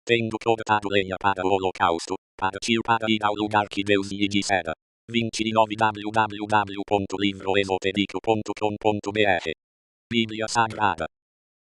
tendo cortado lenha para o holocausto, partiu para ir ao lugar que Deus lhe dissera. 29 www.livroesotérico.com.br Bíblia Sagrada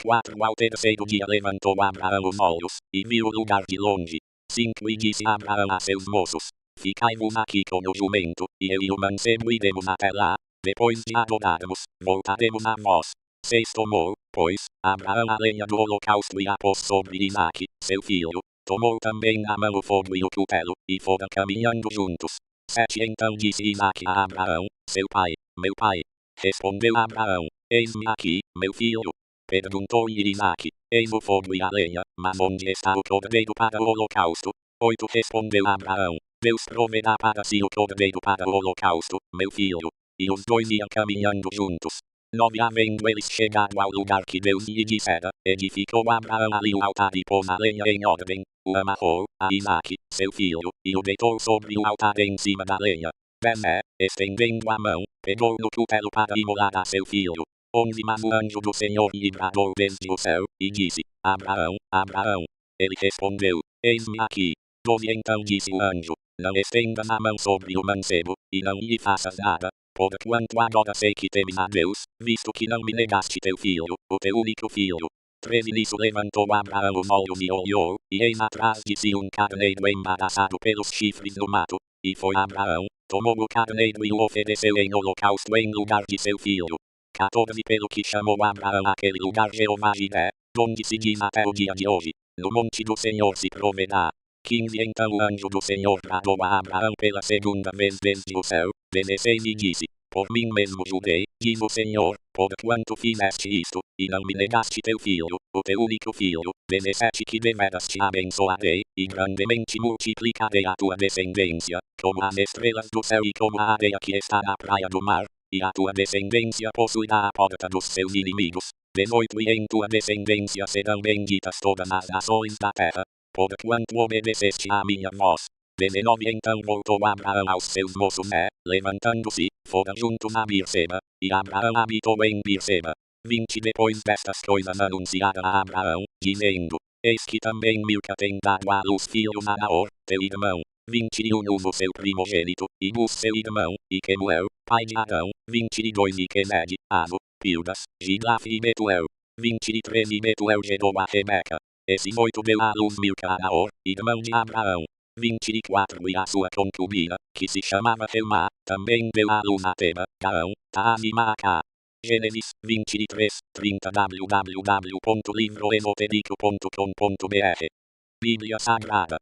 4 Ao terceiro dia levantou Abraão os olhos, e viu o lugar de longe. 5 E disse Abraão a seus moços, ficai-vos aqui com o jumento, e eu e o mancebo iremos até lá, depois de adorarmos, voltaremos a vós. 6 Tomou, pois, Abraão a lenha do holocausto e a pôs sobre Isaque, seu filho, tomou também na mão o fogo e o cutelo, e foram caminhando juntos. 7 Então disse Isaque a Abraão, seu pai, meu pai. Respondeu Abraão, eis-me aqui, meu filho. Perguntou-lhe Isaque, eis o fogo e a lenha, mas onde está o cordeiro para o holocausto? 8 Respondeu Abraão, Deus proverá para si o cordeiro para o holocausto, meu filho. E os dois iam caminhando juntos. 9 Havendo eles chegado ao lugar que Deus lhe dissera, edificou Abraão ali o altar e pôs a lenha em ordem, o amarrou, a Isaque, seu filho, e o deitou sobre o altar em cima da lenha. 10 Estendendo a mão, pegou no cutelo para imolar a seu filho. 11 Mas o anjo do Senhor lhe bradou desde o céu, e disse, Abraão, Abraão. Ele respondeu, eis-me aqui. 12 Então disse o anjo, não estendas a mão sobre o mancebo, e não lhe faças nada, porquanto agora sei que temes a Deus, visto que não me negaste teu filho, o teu único filho. 13 Nisso levantou Abraão os olhos e olhou, e eis atrás de si carneiro embaraçado pelos chifres do mato. E foi Abraão, tomou o carneiro e o ofereceu em holocausto em lugar de seu filho. 14 Pelo que chamou Abraão aquele lugar Jeová Jiré, donde se diz até o dia de hoje, no monte do Senhor se proverá. 15 Então o anjo do Senhor bradou a Abraão pela segunda vez desde o céu, descei e disse, por mim mesmo jurei, diz o Senhor, porquanto fizeste isto, e não me negaste teu filho, o teu único filho, 17 Que deveras te abençoarei, e grandemente multiplicarei a tua descendência, como as estrelas do céu e como a areia que está na praia do mar, e a tua descendência possuirá a porta dos seus inimigos. 18 E em tua descendência serão benditas todas as nações da terra, porquanto obedeceste à minha voz. 19 Então voltou Abraão aos seus moços levantando-se, foram juntos a Beerseba, e Abraão habitou em Beerseba. 20 Depois destas coisas anunciaram a Abraão, dizendo, eis que também Milca tem dado à luz filhos a Naor, teu irmão. 21 O seu primogênito, e Bus seu irmão, e Quemuel, pai de Arão. 22 E Quened, Avo, Pildas, Gidlaf e Betuel. 23 E Betuel gerou a Rebeca. Esses 8 deu à luz Milca a Naor, irmão de Abraão. 24 E a sua concubina, que se chamava Reumá, também deu à luz a Teba, Gaão, Taás e Maacá. Gênesis 23, 30 www.livroesotérico.com.br Bíblia Sagrada.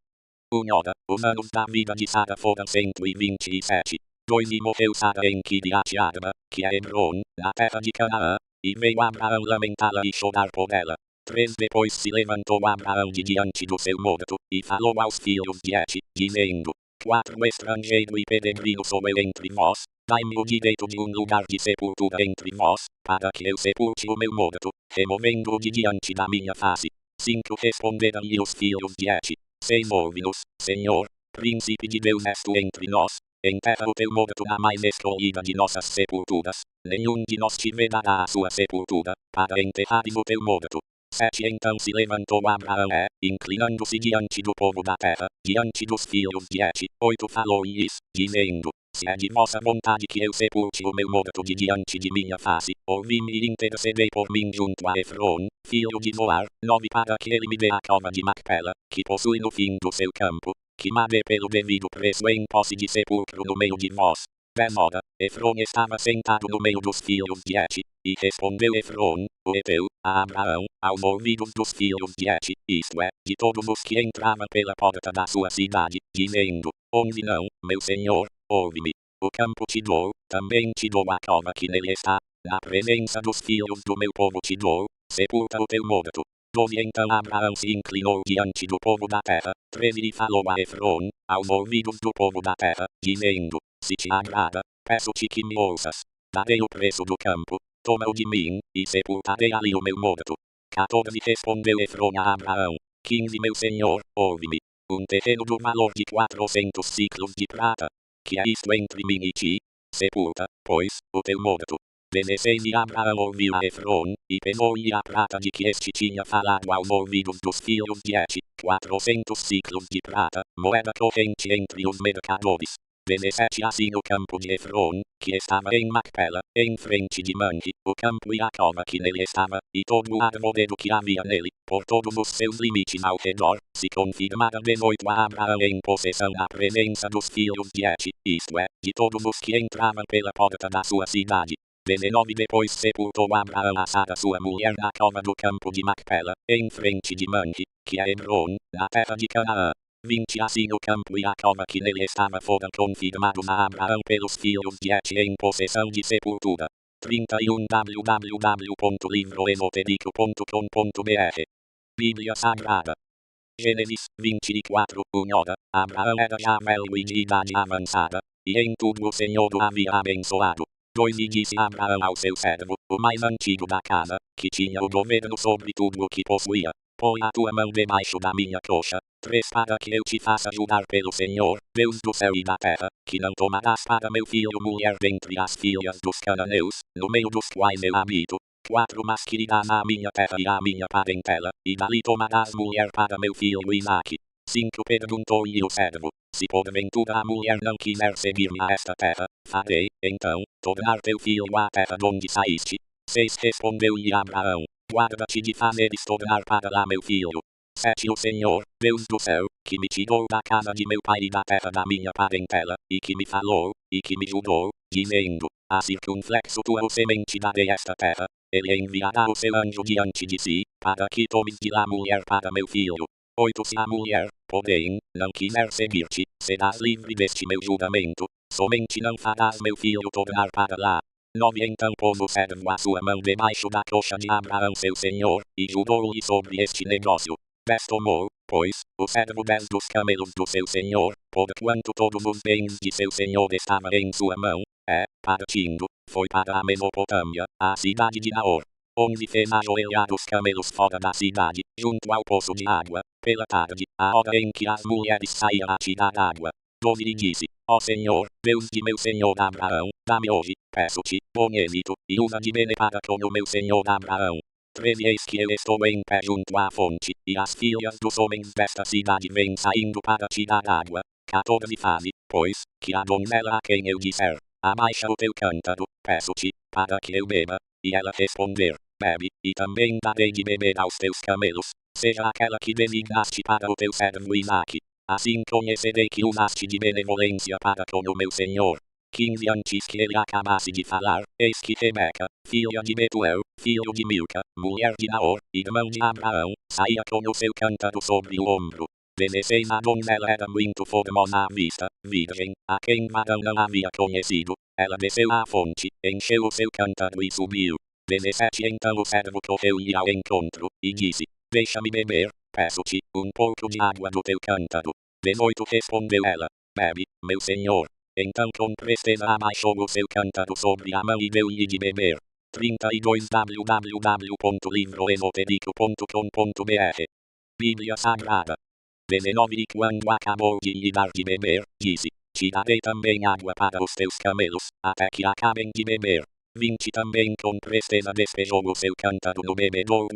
Unhora, os anos da vida de Sara foram 127. 2 E morreu Sara em Kiriat-Arba, que é Hebron, na terra de Canaã, e veio Abraão lamentá-la e chorar por ela. 3 Depois se levantou Abraão de diante do seu morto, e falou aos filhos de Et, dizendo, 4 Estrangeiro e peregrino sou eu entre vós, dai-me o direito de lugar de sepultura entre vós, para que eu sepulte o meu morto, removendo-o de diante da minha face. 5 Responderam-lhe os filhos de Et, 6 Ouve-nos, Senhor, príncipe de Deus és tu entre nós, enterra o teu morto na mais escolhida de nossas sepulturas, nenhum de nós te vedará a sua sepultura, para enterrares o teu morto. 7 Então se levantou Abraão inclinando-se diante do povo da terra, diante dos filhos de Et. 8 Falou-lhes, dizendo, se é de vossa vontade que eu sepulte o meu morto de diante de minha face, ouvi-me e intercedei por mim junto a Efron, filho de Zoar. 9 Para que ele me dê a cova de Macpela, que possui no fim do seu campo, que me dê pelo devido preço em posse de sepulcro no meio de vós. 10 Efron estava sentado no meio dos filhos de Et, e respondeu Efron, o Eteu, a Abraão, aos ouvidos dos filhos de Et, isto é, de todos os que entravam pela porta da sua cidade, dizendo, 11 Não, meu senhor, ouve-me. O campo te dou, também te dou a cova que nele está, na presença dos filhos do meu povo te dou, sepulta o teu morto. 12 Então Abraão se inclinou diante do povo da terra. 13 E falou a Efron, aos ouvidos do povo da terra, dizendo, se te agrada, peço-te que me ouças. Darei o preço do campo, toma-o de mim, e sepultarei ali o meu morto. 14 Respondeu Efron a Abraão, 15 Meu senhor, ouve-me. Um terreno do valor de 400 ciclos de prata. Que é isto entre mim e ti? Sepulta, pois, o teu morto. 16 E Abraão ouviu a Efron, e pesou-lhe a prata de que este tinha falado aos ouvidos dos filhos de Et, 400 ciclos de prata, moeda corrente entre os mercadores. 17 Assim o campo de Efron, que estava em Macpela, em frente de Manre, o campo e a cova que nele estava, e todo o arvoredo que havia nele, por todos os seus limites ao redor, se confirmara 18 a Abraão em possessão à presença dos filhos de Et, isto é, de todos os que entravam pela porta da sua cidade. 19 Depois sepultou Abraão a Sara sua mulher na cova do campo de Macpela, em frente de Manre, que é Hebron, na terra de Canaã. 20 Assim o campo e a cova que nele estava foram confirmados a Abraão pelos filhos de Et em possessão de sepultura. 31 www.livroesotérico.com.br Bíblia Sagrada. Gênesis 24 Abraão era já velho e de idade avançada, e em tudo o Senhor o havia abençoado. 2 E disse Abraão ao seu servo, o mais antigo da casa, que tinha o governo sobre tudo o que possuía, põe a tua mão debaixo da minha coxa. 3 Para que eu te faça jurar pelo Senhor, Deus do céu e da terra, que não tomarás para meu filho mulher dentre as filhas dos cananeus, no meio dos quais eu habito. 4 Mas que irás à minha terra e à minha parentela, e dali tomarás mulher para meu filho Isaque. 5 Perguntou-lhe o servo, se porventura a mulher não quiser seguir-me a esta terra, farei, então, tornar teu filho à terra donde saíste. 6 Respondeu-lhe Abraão, guarda-te de fazeres tornar para lá meu filho. 7. O Senhor, Deus do céu, que me tirou da casa de meu pai e da terra da minha parentela, e que me falou, e que me julgou, dizendo, a circunflexo tua o semente darei esta terra, ele enviará o seu anjo diante de si, para que tomes de lá mulher para meu filho. 8. Se a mulher, porém, não quiser seguir-te, serás livre deste meu julgamento, somente não farás meu filho tornar para lá. 9. Então pôs o servo a sua mão debaixo da coxa de Abraão seu senhor, e julgou-lhe sobre este negócio. 10. Tomou, pois, o servo 10 dos camelos do seu senhor, porquanto todos os bens de seu senhor estavam em sua mão, partindo, foi para a Mesopotâmia, a cidade de Naor. 11. Fez ajoelhar os camelos fora da cidade, junto ao poço de água, pela tarde, a hora em que as mulheres saíam a tirar água. 12. E disse, ó Senhor, Deus de meu senhor Abraão, dá-me hoje, peço-te, bom êxito, e usa de bem para com o meu senhor Abraão. 13. Eis que eu estou em pé junto à fonte, e as filhas dos homens desta cidade vêm saindo para tirar água. 14. Faze, pois, que a donzela a quem eu disser, abaixa o teu cântaro, peço-te, para que eu beba, e ela responder, bebe, e também darei de beber aos teus camelos, seja aquela que designaste para o teu servo Isaque. Assim conhecerei que usaste de benevolência para com o meu senhor. 15. Antes que ele acabasse de falar, eis que Rebeca, filha de Betuel, filho de Milca, mulher de Naor, irmão de Abraão, saía com o seu cântaro sobre o ombro. 16. A donzela era muito formosa à vista, virgem, a quem varão não havia conhecido. Ela desceu à fonte, encheu o seu cântaro e subiu. 17. Então o servo correu-lhe ao encontro, e disse, deixa-me beber, peço-te, um pouco de água do teu cântaro. 18. Respondeu ela, bebe, meu senhor. Então com presteza abaixou o seu cântaro sobre a mão e deu-lhe de beber. 32. www.livroesotérico.com.br Bíblia Sagrada. 19. E quando acabou de lhe dar de beber, disse, te darei também água para os teus camelos, até que acabem de beber. 20. Também com presteza despejou o seu cântaro no bebedouro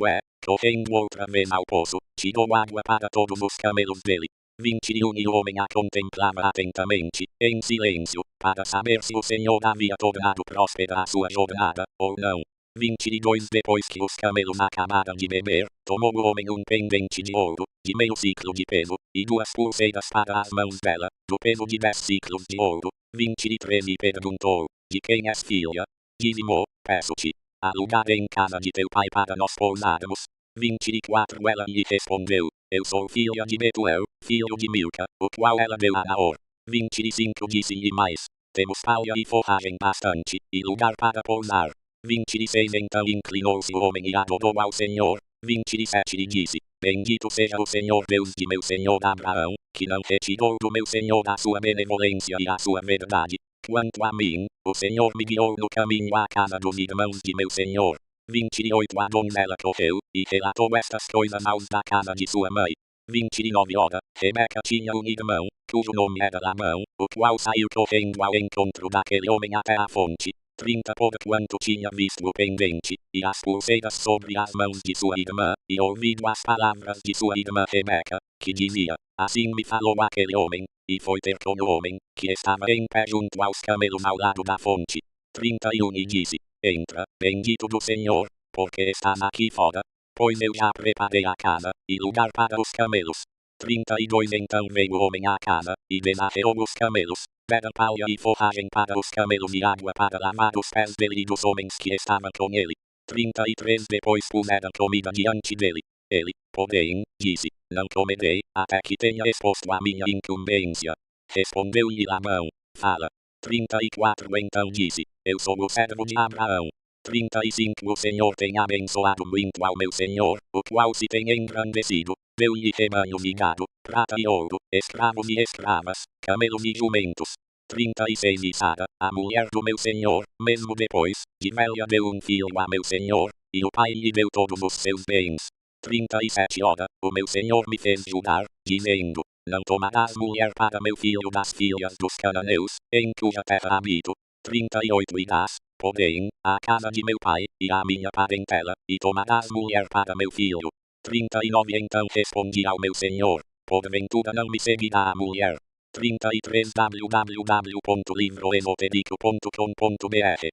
correndo outra vez ao poço, tirou água para todos os camelos dele. 21. E o homem a contemplava atentamente, em silêncio, para saber se o Senhor havia tornado próspera a sua jornada, ou não. 22. Depois que os camelos acabaram de beber, tomou o homem um pendente de ouro, de meio ciclo de peso, e 2 pulseiras para as mãos dela, do peso de 10 ciclos de ouro. 23. E perguntou, de quem és filha? Dízimo, peço-te, há lugar em casa de teu pai para nós pousarmos. 24. Ela lhe respondeu, eu sou filha de Betuel, filho de Milca, o qual ela deu a Naor. 25. Disse-lhe mais, temos palha e forragem bastante, e lugar para pousar. 26. Então inclinou-se o homem e adorou ao Senhor. 27. E disse, bendito seja o Senhor Deus de meu senhor Abraão, que não retirou do meu senhor a sua benevolência e a sua verdade. Quanto a mim, o Senhor me guiou no caminho à casa dos irmãos de meu senhor. 28. A donzela correu, e relatou estas coisas aos da casa de sua mãe. 29. Ora, Rebeca tinha um irmão, cujo nome era Labão, o qual saiu correndo ao encontro daquele homem até a fonte. 30. Porquanto tinha visto o pendente, e as pulseiras sobre as mãos de sua irmã, e ouvido as palavras de sua irmã Rebeca, que dizia, assim me falou aquele homem, e foi ter com o homem, que estava em pé junto aos camelos ao lado da fonte. 31. E disse, entra, bendito do Senhor, porque estás aqui fora, pois eu já preparei a casa, e lugar para os camelos. 32. Então veio o homem à casa, e desarreou os camelos, deram palha e forragem para os camelos e água para lavar os pés dele e dos homens que estavam com ele. 33. Depois puseram comida diante dele. Ele, porém, disse, não comerei, até que tenha exposto a minha incumbência. Respondeu-lhe Labão, fala. 34. Então disse, eu sou o servo de Abraão. 35. O Senhor tem abençoado muito ao meu Senhor, o qual se tem engrandecido, deu-lhe rebanhos e gado, prata e ouro, escravos e escravas, camelos e jumentos. 36. E Sara, a mulher do meu Senhor, mesmo depois, de velha deu um filho a meu Senhor, e o pai lhe deu todos os seus bens. 37. Ora, o meu Senhor me fez jurar, dizendo, não tomarás mulher para meu filho das filhas dos cananeus, em cuja terra habito. 38. E das, porém, à casa de meu pai, e à minha parentela, e tomarás mulher para meu filho. 39. Então respondi ao meu Senhor, porventura não me seguirá a mulher. 33. www.livroesotérico.com.br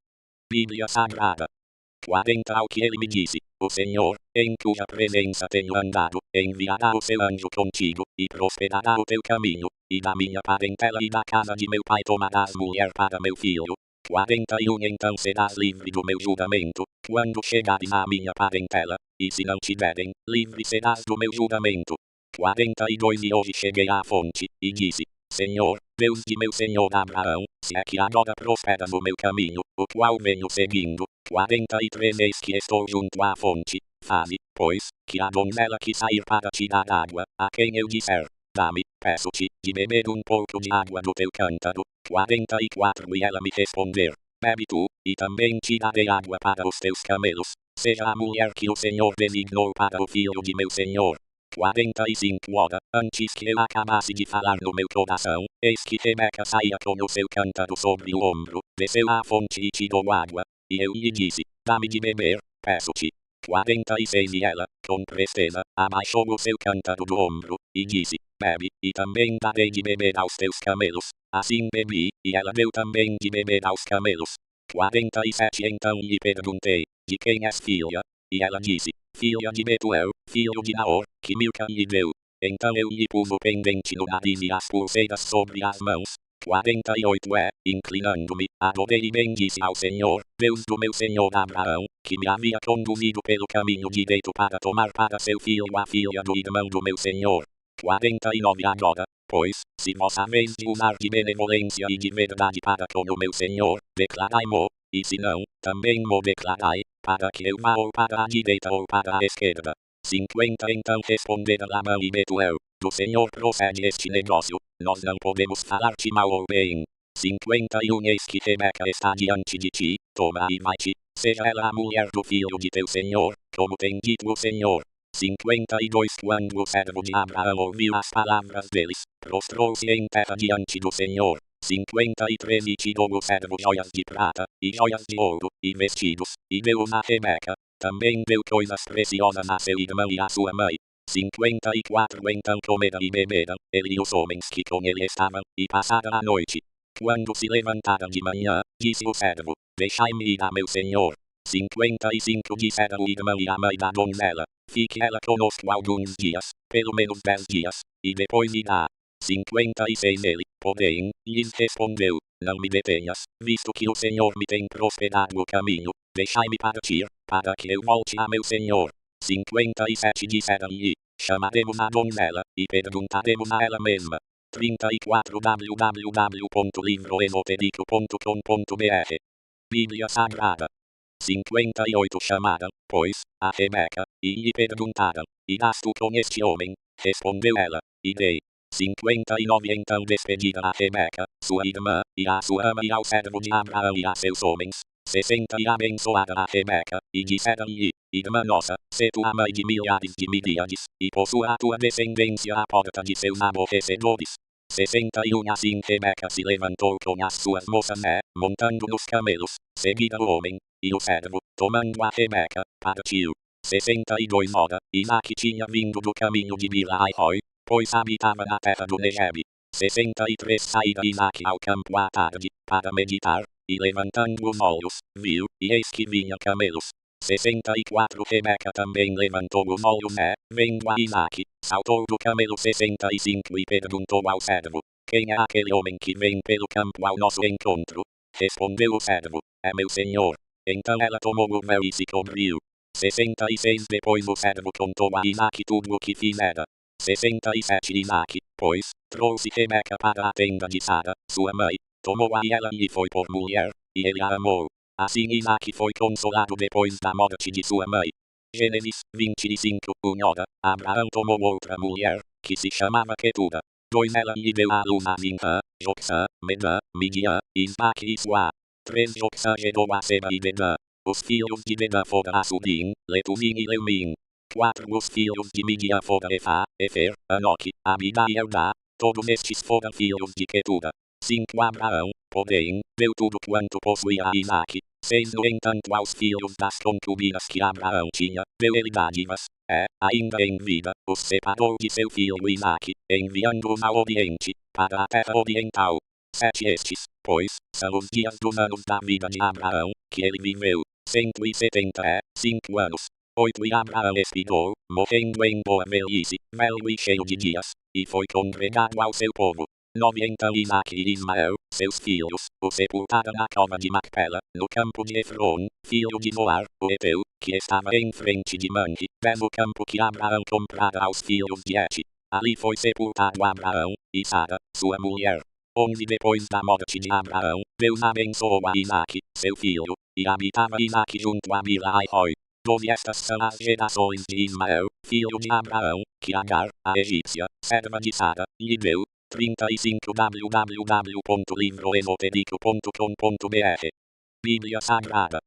Bíblia Sagrada. 40 Ao que ele me disse: O Senhor, em cuja presença tenho andado, enviará o seu anjo contigo, e prosperará o teu caminho, e da minha parentela e da casa de meu pai tomarás mulher para meu filho. 41 Então serás livre do meu julgamento, quando chegares à minha parentela, e se não tiverem, livre serás do meu julgamento. 42 E hoje cheguei à fonte, e disse: Senhor, Deus de meu senhor Abraão, se é que agora prosperas o meu caminho, o qual venho seguindo. 43 Eis que estou junto à fonte, faze, pois, que a donzela que sair para tirar água, a quem eu disser: Dá-me, peço-te, de beber um pouco de água do teu cântaro. 44 E ela me responder: Bebe tu, e também te darei água para os teus camelos. Seja a mulher que o Senhor designou para o filho de meu senhor. 45 Ora, antes que eu acabasse de falar no meu coração, eis que Rebeca saía com o seu cântaro sobre o ombro, desceu à fonte e tirou água. E eu lhe disse: Dá-me de beber, peço-te. 46 E ela, com presteza, abaixou o seu cântaro do ombro, e disse: Bebe, e também darei de beber aos teus camelos. Assim bebi, e ela deu também de beber aos camelos. 47 Então lhe perguntei: De quem és filha? E ela disse: Filha de Betuel, filho de Naor, que Milca lhe deu. Então eu lhe pus o pendente no nariz e as pulseiras sobre as mãos. 48 Inclinando-me, adorei e bendisse ao Senhor, Deus do meu senhor Abraão, que me havia conduzido pelo caminho direito para tomar para seu filho a filha do irmão do meu senhor. 49 Agora, pois, se vós haveis de usar de benevolência e de verdade para com o meu senhor, declarai-mo, e se não, também mo declarai, para que eu vá ou para a direita ou para a esquerda. 50 Então responderam Labão e Betuel: Do Senhor procede este negócio, nós não podemos falar-te mal ou bem. 51 Eis que Rebeca está diante de ti, toma e vai-te, seja ela a mulher do filho de teu senhor, como tem dito o Senhor. 52 Quando o servo de Abraão ouviu as palavras deles, prostrou-se em terra diante do Senhor. 53 E tirou o servo joias de prata, e joias de ouro, e vestidos, e deu-os a Rebeca. Também deu coisas preciosas a seu irmão e a sua mãe. 54 Então comeram e beberam, ele e os homens que com ele estavam, e passaram a noite. Quando se levantaram de manhã, disse o servo: Deixai-me ir a meu senhor. 55 Disseram o irmão e a mãe da donzela: Fique ela conosco alguns dias, pelo menos 10 dias, e depois irá. 56 Ele, porém, lhes respondeu: Não me detenhas, visto que o Senhor me tem prosperado o caminho, deixai-me partir, para que eu volte a meu senhor. 57 Disseram-lhe: Chamaremos a donzela, e perguntaremos a ela mesma. 34 www.livroesotérico.com.br Bíblia Sagrada. 58 Chamaram, pois, a Rebeca, e lhe perguntaram: Irás tu com este homem? Respondeu ela: Irei. 59 Então despediram a Rebeca, sua irmã, e a sua ama e ao servo de Abraão e a seus homens. 60 E abençoaram a Rebeca, e disseram-lhe: Irmã nossa, se tu a mãe de milhares de miríades, e possua a tua descendência à porta de seus aborrecedores. 61 Assim Rebeca se levantou com as suas moças montando nos camelos, seguida o homem, e o servo, tomando a Rebeca, partiu. 62 Ora, Isaac tinha vindo do caminho de Bilai-Roi, pois habitava na terra do Negebe. 63 Saíra Isaac ao campo à tarde, para meditar, e levantando os olhos, viu, e eis que vinha camelos. 64 Rebeca também levantou os olhos vendo a Isaac, saltou do camelo. 65 E perguntou ao servo: Quem é aquele homem que vem pelo campo ao nosso encontro? Respondeu o servo: É meu senhor. Então ela tomou o véu e se cobriu. 66 Depois o servo contou a Isaac tudo o que fizera. 67 Isaac, pois, trouxe Rebeca para a tenda de Sara, sua mãe, tomou-a e ela lhe foi por mulher, e ele a amou. Assim Isaac foi consolado depois da morte de sua mãe. Gênesis 25 Ora, Abraão tomou outra mulher, que se chamava Ketura. 2 Ela lhe deu à luz a Zimrã, Joxã, Medã, Midian, Isaac e Suá. 3 Joxã gerou a Seba e Dedã. Os filhos de Dedã foram Assudim, Letuzim e Leumim. 4 Os filhos de Midian foram Efá, Efer, Anoque, Abida e Eldá. Todos estes foram filhos de Ketura. 5 Abraão, porém, deu tudo quanto possuía a Isaac. 6 No entanto aos filhos das concubinas que Abraão tinha, deu ele dádivas, ainda em vida, os separou de seu filho Isaac, enviando-os ao oriente, para a terra oriental. 7 Estes, pois, são os dias dos anos da vida de Abraão, que ele viveu, 175 anos. 8 E Abraão expirou, morrendo em boa velhice, velho e cheio de dias, e foi congregado ao seu povo. 9 Então Isaque e Ismael, seus filhos, o sepultaram na cova de Macpela, no campo de Efron, filho de Zoar, o Eteu, que estava em frente de Manre, belo campo que Abraão comprara aos filhos de Et. Ali foi sepultado Abraão, e Sara, sua mulher. 11 Depois da morte de Abraão, Deus abençoou a Isaque, seu filho, e habitava Isaque junto a Bila e Roi. 12 Estas são as gerações de Ismael, filho de Abraão, que Agar, a egípcia, serva de Sara, lhe deu. 35 www.livroesotérico.com.br Bíblia Sagrada.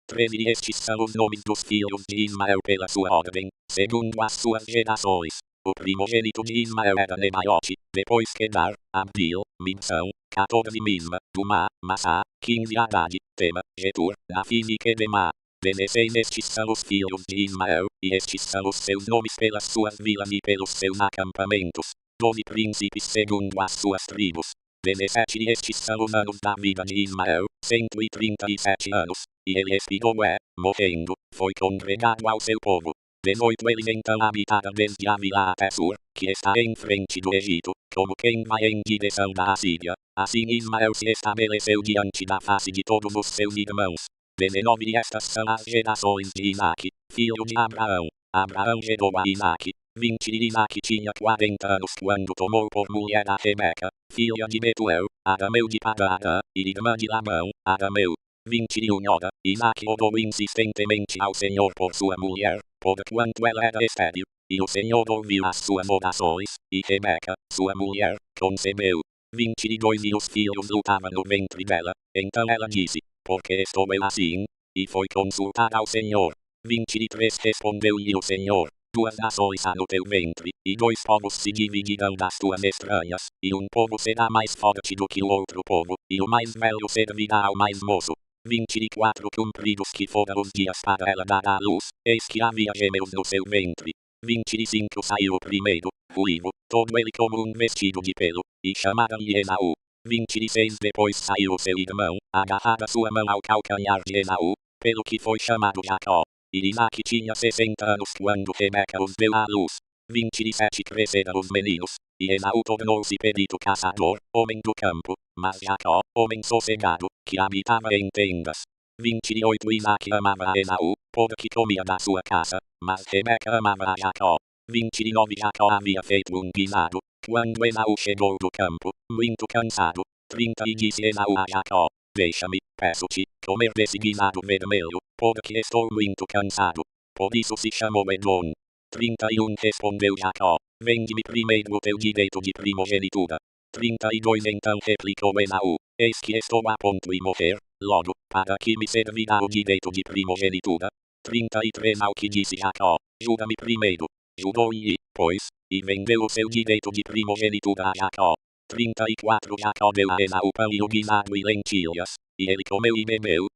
13 Estes são os nomes dos filhos de Ismael pela sua ordem, segundo as suas gerações. O primogênito de Ismael era Nebaiote, depois Kedar, Abdil, Mibsão, 14 Misma, Dumá, Massá, 15 Haddad, Tema, Getur, Nafis e Kedemá. 16 Estes são os filhos de Ismael, e estes são os seus nomes pelas suas vilas e pelos seus acampamentos. 12 Príncipes segundo as suas tribos. 17 Estes são os anos da vida de Ismael, 137 anos, e ele expirou morrendo, foi congregado ao seu povo. 18 Eles então habitaram desde Avila até Sur, que está em frente do Egito, como quem vai em direção da Assíria. Assim Ismael se estabeleceu diante da face de todos os seus irmãos. 19 E estas são as gerações de Isaque, filho de Abraão. Abraão gerou a Isaque. 20 E Isaque tinha 40 anos quando tomou por mulher a Rebeca, filha de Betuel, arameu de Padã, e irmã de Labão, arameu. 21 Ora, Isaque orou insistentemente ao Senhor por sua mulher, porquanto ela era estéril, e o Senhor ouviu as suas orações, e Rebeca, sua mulher, concebeu. 22 E os filhos lutavam no ventre dela, então ela disse, porque estou eu assim? E foi consultar ao Senhor. 23 Respondeu-lhe o Senhor, 2 nações há no teu ventre, e 2 povos se dividirão das tuas estranhas, e um povo será mais forte do que o outro povo, e o mais velho servirá ao mais moço. 24 Cumpridos que foram os dias para ela dar à luz, eis que havia gêmeos no seu ventre. 25 Saiu o primeiro, ruivo, todo ele como um vestido de pelo, e chamaram-lhe Esaú. 26 Depois saiu o seu irmão, agarrada sua mão ao calcanhar de Esaú, pelo que foi chamado Jacó. E Isaque tinha 60 anos quando Rebeca os deu à luz. 27 Cresceram os meninos, e Esaú tornou-se perito caçador, homem do campo, mas Jacó, homem sossegado, que habitava em tendas. 28 Isaque amava a Esaú, porque comia da sua caça, mas Rebeca amava a Jacó. 29 Jacó havia feito um guisado, quando Esaú chegou do campo, muito cansado. 30 E disse Esaú a Jacó, deixa-me, peço-te, comer desse guisado vermelho, porque estou muito cansado. Por isso se chamou Edom. 31 Respondeu Jacó, vende-me primeiro o teu direito de primogenitura. 32 Então replicou Esaú, eis que estou a ponto de morrer, logo, para que me servirá o direito de primogenitura? 33 Ao que disse Jacó, jura-me primeiro. Jurou-lhe, pois, e vendeu o seu direito de primogenitura a Jacó. 34 Jacó deu a Esaú pão e o guisado e lentilhas, e ele comeu e bebeu,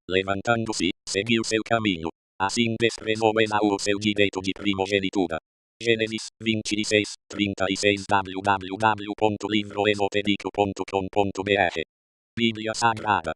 levantando-se, seguiu seu caminho. Assim desprezou Esaú o seu direito de primogenitura. Gênesis 26, 36 www.livroesotérico.com.br Bíblia Sagrada.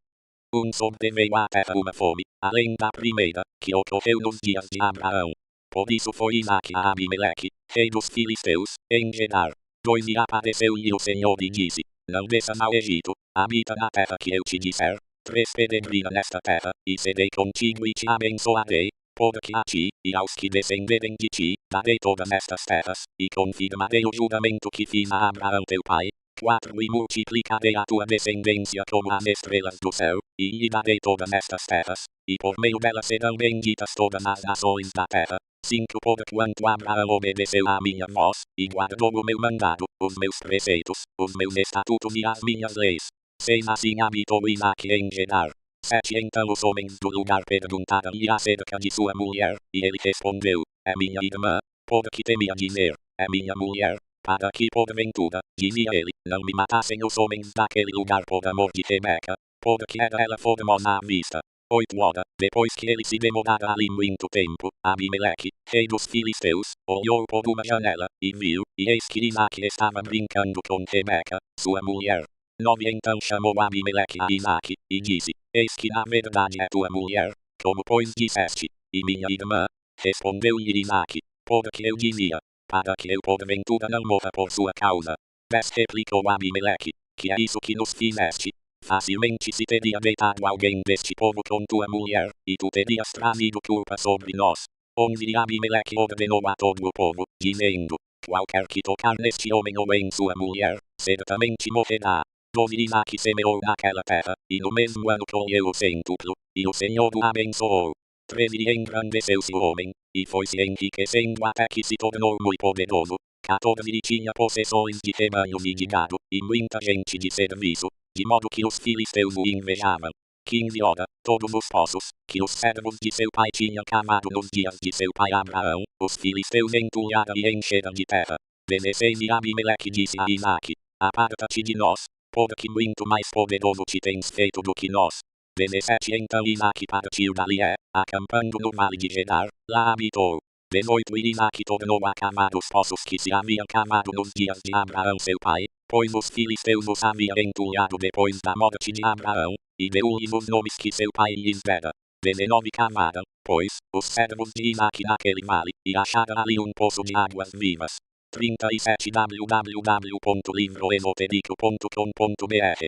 Sobreveio à terra uma fome, além da primeira, que ocorreu nos dias de Abraão. Por isso foi Isaque a Abimeleque, rei dos filisteus, em Gerar. 2 E apareceu-lhe o Senhor e disse, não desças ao Egito, habita na terra que eu te disser. 3 Peregrina nesta terra, e serei contigo e te abençoarei, porque a ti, e aos que descenderem de ti, darei todas estas terras, e confirmarei o juramento que fiz a Abraão teu pai. 4 E multiplicarei a tua descendência como as estrelas do céu, e lhe darei todas estas terras, e por meio delas serão benditas todas as nações da terra. 5 Porquanto Abraão obedeceu à minha voz, e guardou o meu mandado, os meus preceitos, os meus estatutos e as minhas leis. 6 Assim habitou Isaque em Gerar. 7 Então os homens do lugar perguntaram-lhe acerca de sua mulher, e ele respondeu, é minha irmã, porque temia dizer, é minha mulher, para que porventura, dizia ele, não me matassem os homens daquele lugar por amor de Rebeca, porque era ela formosa à vista. 8 Ora, depois que ele se demorara ali muito tempo, Abimeleque, rei dos filisteus, olhou por uma janela, e viu, e eis que Isaque estava brincando com Rebeca, sua mulher. 9 Então chamou Abimeleque a Isaque, e disse, eis que na verdade é tua mulher. como pois disseste, e minha irmã? Respondeu-lhe Isaque, porque eu dizia, para que eu porventura não morra por sua causa. Mas replicou Abimeleque, que é isso que nos fizeste? Facilmente se teria deitado alguém deste povo com tua mulher, e tu terias trazido culpa sobre nós. 11 Abimeleque ordenou a todo o povo, dizendo, qualquer que tocar neste homem ou em sua mulher, certamente morrerá. 12 Isaque semeou naquela terra, e no mesmo ano colheu o centuplo, e o Senhor o abençoou. 13 Engrandeceu-se o homem, e foi-se enriquecendo até que se tornou muito poderoso. 14 Tinha possessões de rebanhos e de gado, e muita gente de serviço, de modo que os filisteus o invejavam. 15 Ora, todos os poços, que os servos de seu pai tinham cavado nos dias de seu pai Abraão, os filisteus entulharam e encheram de terra. 16 Abimeleque disse a Isaque, aparta-te de nós, porque muito mais poderoso te tens feito do que nós. 17 Então Isaque partiu dali acampando no vale de Gerar, lá habitou. 18 Isaque tornou a cavar os poços que se haviam cavado nos dias de Abraão seu pai, pois os filisteus os haviam entulhado depois da morte de Abraão, e deu-lhes os nomes que seu pai lhes dera. 19 Cavaram, pois, os servos de Isaque naquele vale, e acharam ali um poço de águas vivas. 37 www.livroesotérico.com.br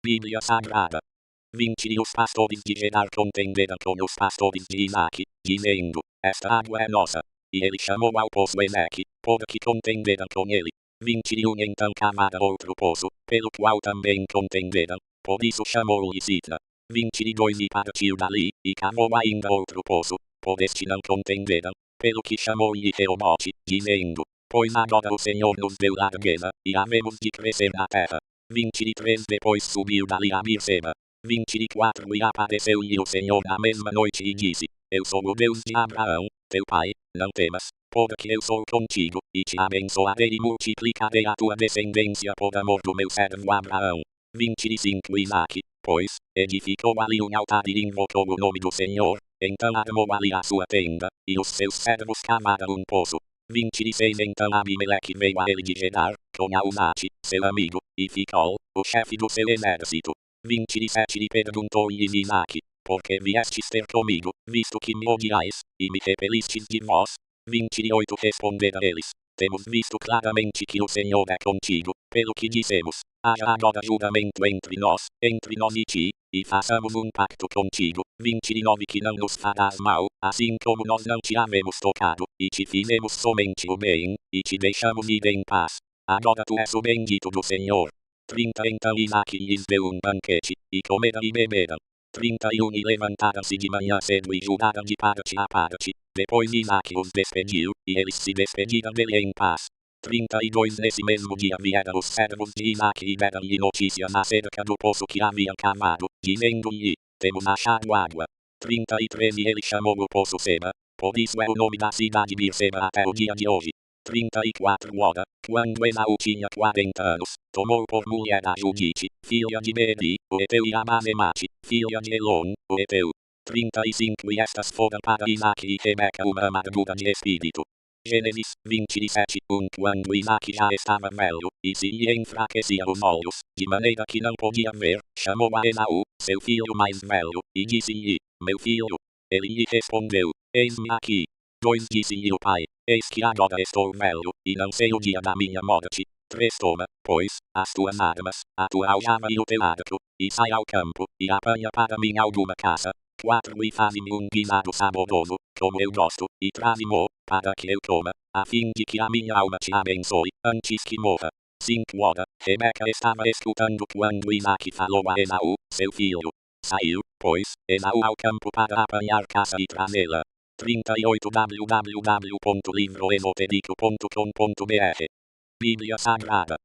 Bíblia Sagrada. 20 E os pastores de Gerar contenderam com os pastores de Isaque, dizendo, esta água é nossa. E ele chamou ao poço Eneque, porque contenderam com ele. 21 Então cavaram outro poço, pelo qual também contenderam, por isso chamou-lhe Sitra. 22 E partiu dali, e cavou ainda outro poço, por este não contenderam, pelo que chamou-lhe Reobote, dizendo, pois agora o Senhor nos deu largueza, e havemos de crescer na terra. 23 Depois subiu dali a Berseba. 24 E apareceu-lhe o Senhor na mesma noite e disse, eu sou o Deus de Abraão, teu pai, não temas, porque eu sou contigo, e te abençoarei e multiplicarei a tua descendência por amor do meu servo Abraão. 25 Isaque, pois, edificou ali um altar e invocou o nome do Senhor, então armou ali a sua tenda, e os seus servos cavaram um poço. 26 Então Abimeleque veio a ele de Gerar, com Aunate, seu amigo, e Ficol, o chefe do seu exército. 27 E perguntou-lhe Isaque, por que viestes ter comigo, visto que me odiais, e me repelistes de vós? 28 Responderam eles, temos visto claramente que o Senhor é contigo, pelo que dissemos, haja agora julgamento entre nós e ti, e façamos um pacto contigo. 29 Que não nos farás mal, assim como nós não te havemos tocado, e te fizemos somente o bem, e te deixamos ir em paz. Agora tu és o bendito do Senhor. 30 Então Isaque lhes deu um banquete, e comeram e beberam. 31 E levantaram-se de manhã cedo e julgaram de parte a parte. Depois Isaque os despediu, e eles se despediram dele em paz. 32 Nesse mesmo dia vieram os servos de Isaque e deram-lhe notícias acerca do poço que haviam cavado, dizendo-lhe, temos achado água. 33 E ele chamou o poço Seba, por isso é o nome da cidade Berseba até o dia de hoje. 34 Ora, quando Esaú tinha 40 anos, tomou por mulher a Judite, filha de Beeri, o Eteu, e a Basemate, filha de Elon, o Eteu. 35 E estas foram para Isaque e Rebeca uma amargura de espírito. Gênesis 27 Quando Isaque já estava velho, e se lhe enfraquecia os olhos, de maneira que não podia ver, chamou a Esaú, seu filho mais velho, e disse-lhe, meu filho. Ele lhe respondeu, eis-me aqui. 2 Disse-lhe o pai, eis que agora estou velho, e não sei o dia da minha morte. 3 Toma, pois, as tuas armas, a tua aljava e o teu arco, e sai ao campo, e apanha para mim alguma caça. 4 E faze-me um guisado saboroso, como eu gosto, e traze-mo, para que eu coma, a fim de que a minha alma te abençoe, antes que morra. 5 Ora, Rebeca estava escutando quando Isaque falou a Esaú, seu filho. Saiu, pois, Esaú ao campo para apanhar caça e trazê-la. 38 www.livroesotérico.com.br Bíblia Sagrada.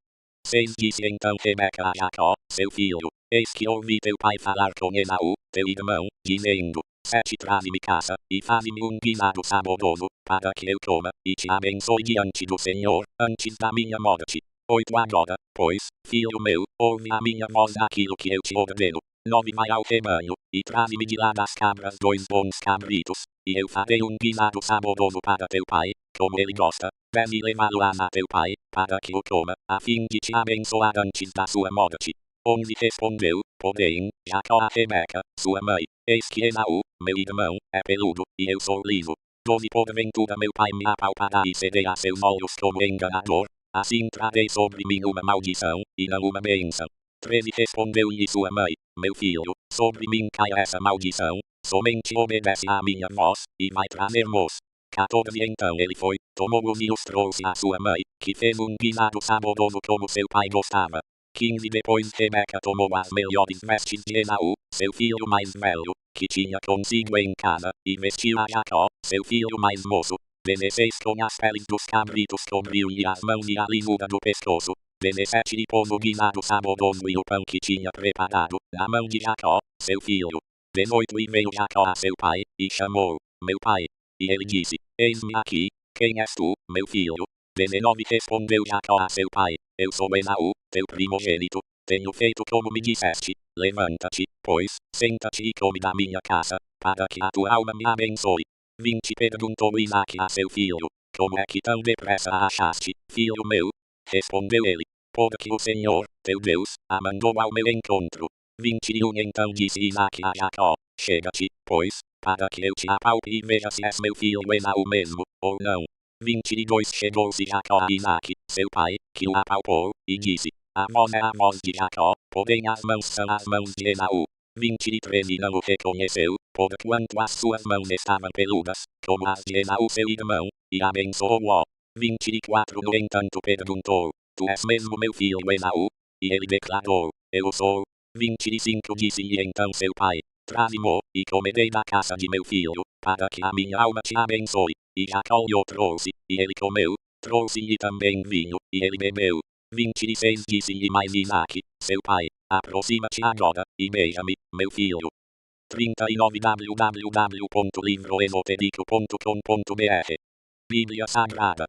6 Disse então Rebeca a Jacó, seu filho, eis que ouvi teu pai falar com Esaú, teu irmão, dizendo, 7 Traze-me caça, e faze-me um guisado saboroso, para que eu coma, e te abençoe diante do Senhor, antes da minha morte. 8 Agora, pois, filho meu, ouve a minha voz naquilo que eu te ordeno. 9 Vai ao rebanho, e traze-me de lá das cabras 2 bons cabritos, e eu farei um guisado saboroso para teu pai, como ele gosta. 10 E levá-lo-ás a teu pai, para que o coma, a fim de te abençoar antes da sua morte. Onde respondeu, porém, Jacó a Rebeca, sua mãe: Eis que Esaú, meu irmão, é peludo, e eu sou liso. 12 Porventura meu pai me apalpará e cederá seus olhos como enganador, assim trarei sobre mim uma maldição, e não uma bênção. 13 Respondeu-lhe sua mãe: Meu filho, sobre mim cai essa maldição, somente obedece à minha voz, e vai trazer moço. 14 Então ele foi, tomou-os e os trouxe à sua mãe, que fez um guisado saboroso como seu pai gostava. 15 Depois Rebeca tomou as melhores vestes de Esaú, seu filho mais velho, que tinha consigo em casa, e vestiu a Jacó, seu filho mais moço. 16 Com as peles dos cabritos cobriu-lhe as mãos e a lisura do pescoço. 17 E pôs o guisado saboroso e o pão que tinha preparado, na mão de Jacó, seu filho. 18 E veio Jacó a seu pai, e chamou: Meu pai. E ele disse: Eis-me aqui, quem és tu, meu filho? 19 Respondeu Jacó a seu pai: Eu sou Esaú, teu primogênito. Tenho feito como me disseste. Levanta-te, pois, senta-te e come da minha casa, para que a tua alma me abençoe. 20 Perguntou Isaque a seu filho: Como é que tão depressa a achaste, filho meu? Respondeu ele: Porque o Senhor, teu Deus, a mandou ao meu encontro. 21 Então disse Isaque a Jacó: Chega-te, pois, para que eu te apalpe e veja se és meu filho Esaú mesmo, ou não. 22 Chegou-se Jacó a Isaque, seu pai, que o apalpou, e disse: A voz é a voz de Jacó, porém as mãos são as mãos de Esaú. 23 E não o reconheceu, porquanto as suas mãos estavam peludas, como as de Esaú seu irmão, e abençoou-o. 24 No entanto perguntou: Tu és mesmo meu filho Esaú? E ele declarou: Eu sou. 25 Disse-lhe então seu pai: Traze-mo, e comerei da casa de meu filho, para que a minha alma te abençoe. E Jacó lhe o trouxe, e ele comeu. Trouxe-lhe também vinho, e ele bebeu. 26 Disse-lhe mais Isaque, seu pai: Aproxima-te agora, e beija-me, meu filho. 39 www.livroesotérico.com.br Bíblia Sagrada.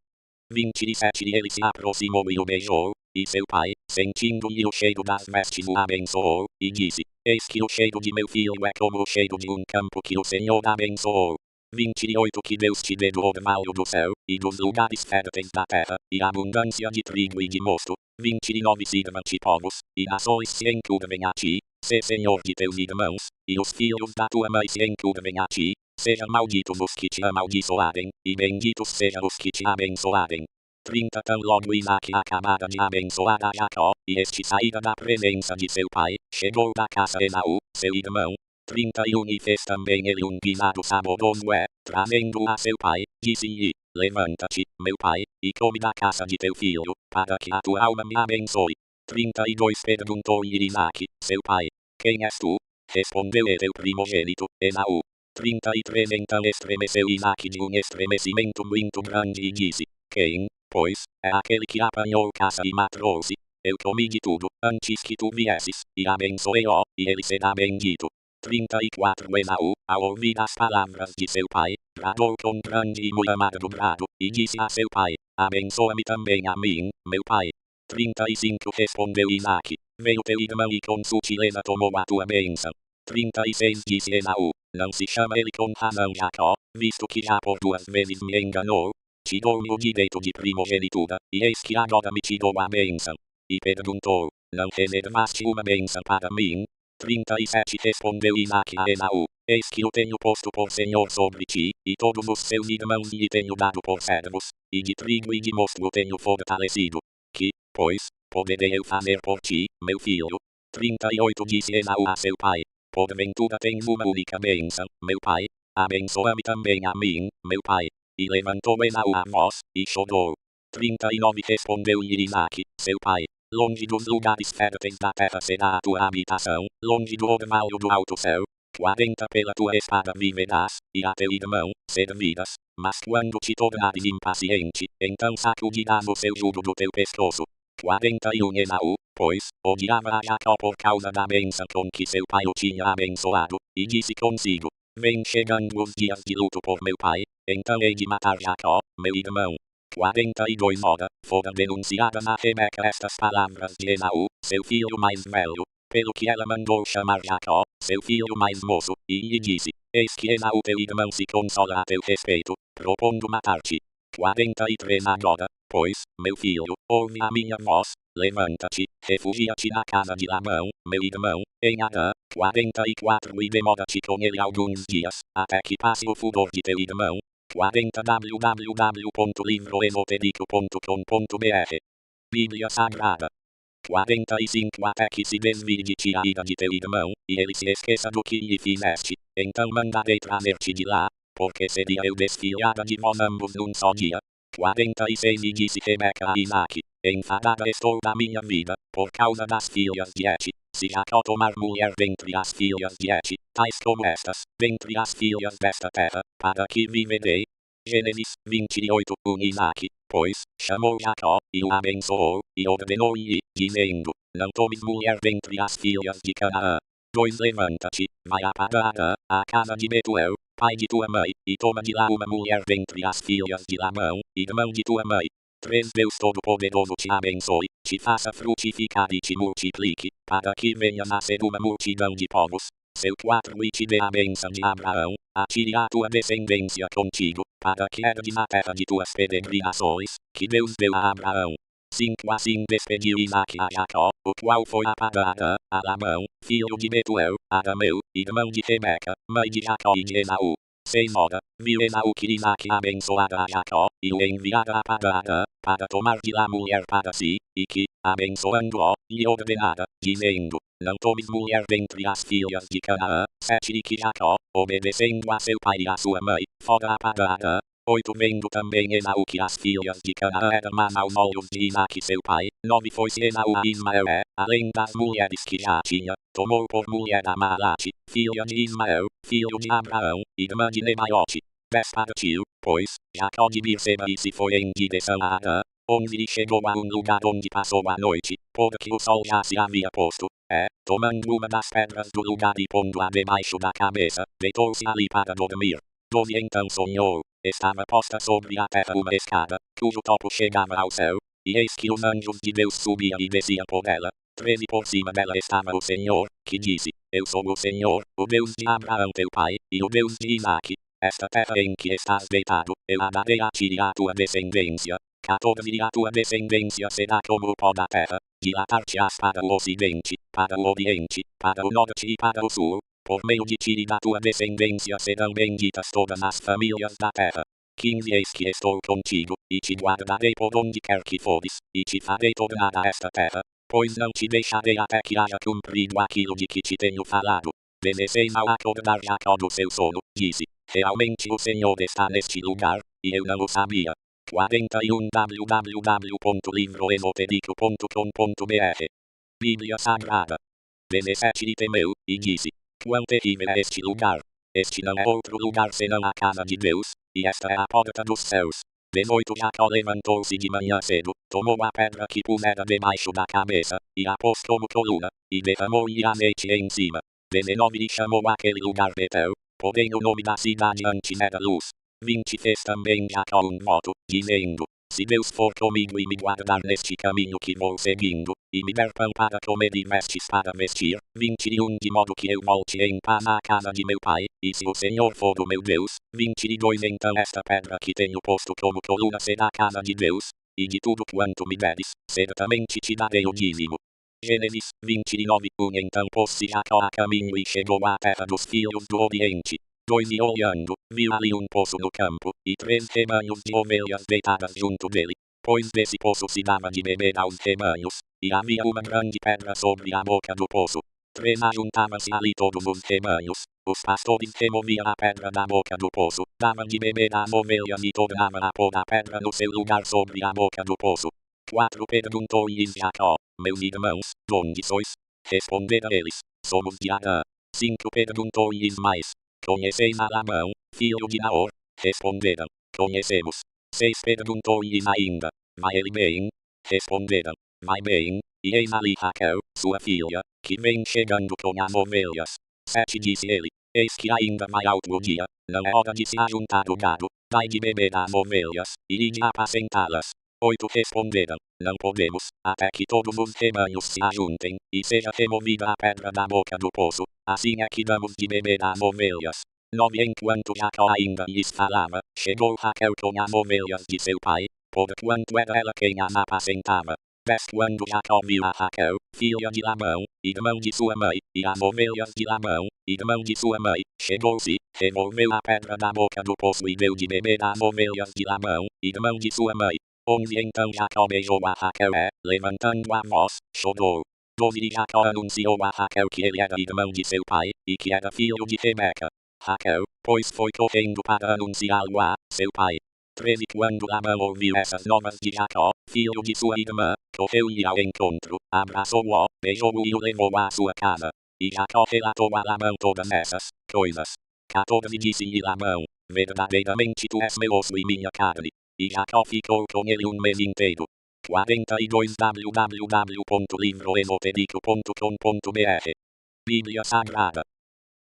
27 E ele se aproximou e o beijou, e seu pai, sentindo-lhe o cheiro das vestes o abençoou, e disse: Eis que o cheiro de meu filho é como o cheiro de um campo que o Senhor abençoou. 28 Que Deus te dê do orvalho do céu, e dos lugares férteis da terra, e abundância de trigo e de mosto. 29 Sirva-te povos, e nações se encurvem a ti, sê senhor de teus irmãos, e os filhos da tua mãe se encurvem a ti. Sejam malditos os que te amaldiçoarem, e benditos sejam os que te abençoarem. 30 Tão logo Isaque acabara de abençoar a Jacó, e este saíra da presença de seu pai, chegou da casa Esaú, seu irmão. 31 E fez também ele um guisado saboroso trazendo-o a seu pai, disse-lhe: Levanta-te, meu pai, e come da casa de teu filho, para que a tua alma me abençoe. 32 Perguntou-lhe Isaque, seu pai: Quem és tu? Respondeu ele: Teu primogênito, Esaú. 33 Então estremeceu Isaque de um estremecimento muito grande e disse: Quem, pois, é aquele que apanhou caça e matou-se? Eu comi de tudo, antes que tu viesses, e abençoei-o, e ele será bendito. 34 Esaú, ao ouvir as palavras de seu pai, bradou com grande e muito amargo brado, e disse a seu pai: Abençoa-me também a mim, meu pai. 35 Respondeu Isaque: Veio teu irmão e com sutileza tomou a tua bênção. 36 Disse Esaú: Não se chama ele com razão Jacó, visto que já por 2 vezes me enganou. Te dou-me o direito de primogenitura, e eis que agora me te dou a bênção. E perguntou: Não reservaste uma bênção para mim? 37 Respondeu Isaque a Esaú: Eis que o tenho posto por senhor sobre ti, e todos os seus irmãos lhe tenho dado por servos, e de trigo e de mosto o tenho fortalecido. Que, pois, poderei eu fazer por ti, meu filho? 38 Disse Esaú a seu pai: Porventura tens uma única bênção, meu pai? Abençoa-me também a mim, meu pai. E levantou Esaú a voz, e chorou. 39 Respondeu-lhe Isaque, seu pai: Longe dos lugares férteis da terra será a tua habitação, longe do orvalho do alto céu. 40 Pela tua espada viverás, e a teu irmão servirás. Mas quando te tornares impaciente, então sacudirás o seu jugo do teu pescoço. 41 Esaú, pois, odiava a Jacó por causa da bênção com que seu pai o tinha abençoado, e disse consigo: Vem chegando os dias de luto por meu pai, então hei de matar Jacó, meu irmão. 42 Ora, foram denunciadas a Rebeca estas palavras de Esaú, seu filho mais velho, pelo que ela mandou chamar Jacó, seu filho mais moço, e lhe disse: Eis que Esaú teu irmão se consola a teu respeito, propondo matar-te. 43 Agora, pois, meu filho, ouve a minha voz, Levanta-te, refugia-te na casa de Labão, meu irmão, em Harã, 44 e demora-te com ele alguns dias, até que passe o furor de teu irmão. 40 www.livroesotérico.com.br Bíblia Sagrada. 45 Até que se desvie de ti a ira de teu irmão, e ele se esqueça do que lhe fizeste, então mandarei trazer-te de lá, porque seria eu desfiada de vós ambos num só dia. 46 E disse Rebeca a Isaque, enfadada estou da minha vida, por causa das filhas de Et. Se Jacó tomar mulher dentre as filhas de Et, tais como estas, dentre as filhas desta terra, para que viverei. Gênesis 28 Isaque, pois, chamou Jacó, e o abençoou, e ordenou-lhe, dizendo, não tomes mulher dentre as filhas de Canaã. 2 Levanta-te, vai a Padã, à casa de Betuel, pai de tua mãe, e toma de lá uma mulher dentre as filhas de Labão, irmão de tua mãe. 3 Deus Todo-Poderoso te abençoe, te faça frutificar e te multiplique, para que venhas a ser uma multidão de povos. Seu 4 E te dê a bênção de Abraão, a ti e a tua descendência contigo, para que herdes a terra de tuas peregrinações, que Deus deu a Abraão. 5 Assim despediu Isaque a Jacó, o qual foi a Padã, a Labão, filho de Betuel, arameu, irmão de Rebeca, mãe de Jacó e de Esaú. 6 Ora, viu Esaú que Isaque abençoara a Jacó, e o enviara a Padã, para tomar de lá mulher para si, e que, abençoando-o, lhe ordenara, dizendo, não tomes mulher dentre as filhas de Canaã. 7 E que Jacó, obedecendo a seu pai e a sua mãe, fora a Padã. 8 Vendo também Esaú que as filhas de Canaã eram más aos olhos de Isaque seu pai. 9 Foi-se Esaú a Ismael, além das mulheres que já tinha, tomou por mulher a Malate, filha de Ismael, filho de Abraão, irmã de Nebaiote. 10 Partiu, pois, Jacó de Berseba e se foi em direção a Harã. 11 E chegou a um lugar onde passou a noite, porque o sol já se havia posto. Tomando uma das pedras do lugar e pondo-a debaixo da cabeça, deitou-se ali para dormir. 12 Então sonhou, estava posta sobre a terra uma escada, cujo topo chegava ao céu, e eis que os anjos de Deus subiam e desciam por ela. 13 Por cima dela estava o Senhor, que disse, eu sou o Senhor, o Deus de Abraão teu pai, e o Deus de Isaque. Esta terra em que estás deitado, eu a darei a ti e à tua descendência. 14 E a tua descendência será como o pó da terra, dilatar-te-ás para o ocidente, para o oriente, para o norte e para o sul. Por meio de ti e da tua descendência serão benditas todas as famílias da terra. 15 Eis que estou contigo, e te guardarei por onde quer que fores, e te farei tornar a esta terra, pois não te deixarei até que haja cumprido aquilo de que te tenho falado. 16 Ao acordar Jacó do seu sono, disse, realmente o Senhor está neste lugar, e eu não o sabia. 41 www.livroesotérico.com.br Bíblia Sagrada. 17 E temeu, e disse, quão terrível é este lugar. Este não é outro lugar senão a casa de Deus, e esta é a porta dos céus. 18 Jacó levantou-se de manhã cedo, tomou a pedra que pusera debaixo da cabeça, e a pôs como coluna, e derramou-lhe azeite em cima. 19 E chamou aquele lugar Betel, porém o nome da cidade antes era Luz. 20 Fez também Jacó um voto, dizendo, se Deus for comigo e me guardar neste caminho que vou seguindo, e me der pão para comer e vestes para vestir, 21 De modo que eu volte em paz à casa de meu pai, e se o Senhor for o meu Deus, 22 Então esta pedra que tenho posto como coluna será a casa de Deus, e de tudo quanto me deres, certamente te darei o dízimo. Gênesis 29 Então pôs-se Jacó a caminho e chegou à terra dos filhos do Oriente. 2 E olhando, viu ali um poço no campo, e 3 rebanhos de ovelhas deitadas junto dele, pois desse poço se dava de beber aos rebanhos, e havia uma grande pedra sobre a boca do poço. 3 Ajuntavam-se ali todos os rebanhos, os pastores removiam a pedra da boca do poço, davam de beber às ovelhas e tornavam a pôr a pedra no seu lugar sobre a boca do poço. 4 Perguntou-lhes Jacó, meus irmãos, donde sois? Responderam eles, somos de Harã. 5 Perguntou-lhes mais, conheceis a Labão, filho de Naor? Responderam, conhecemos. 6 Perguntou-lhes ainda, vai ele bem? Responderam, vai bem, e eis ali Raquel, sua filha, que vem chegando com as ovelhas. 7 Disse ele, eis que ainda vai alto o dia, não é hora de se ajuntar o gado, dai de beber às ovelhas, e ide apacentá-las. 8 Responderam, não podemos, até que todos os rebanhos se ajuntem, e seja removida a pedra da boca do poço, assim é que damos de beber às ovelhas. 9 Enquanto Jacó ainda lhes falava, chegou Raquel com as ovelhas de seu pai, porquanto era ela quem as apacentava. 10 Quando Jacó viu a Raquel, filha de Labão, irmão de sua mãe, e as ovelhas de Labão, irmão de sua mãe, chegou-se, removeu a pedra da boca do poço e deu de beber às ovelhas de Labão, irmão de sua mãe. 11 Então Jacó beijou a Raquel e, levantando a voz, chorou. 12 Jacó anunciou a Raquel que ele era irmão de seu pai, e que era filho de Rebeca. Raquel, pois foi correndo para anunciá-lo a seu pai. 13 Quando Labão ouviu essas novas de Jacó, filho de sua irmã, correu-lhe ao encontro, abraçou-o, beijou-o e o levou à sua casa. E Jacó relatou a Labão todas essas coisas. 14 Disse-lhe Labão, verdadeiramente tu és meu osso e minha carne. E Jacó ficou com ele um mês inteiro. 42 www.livroesotérico.com.br Bíblia Sagrada.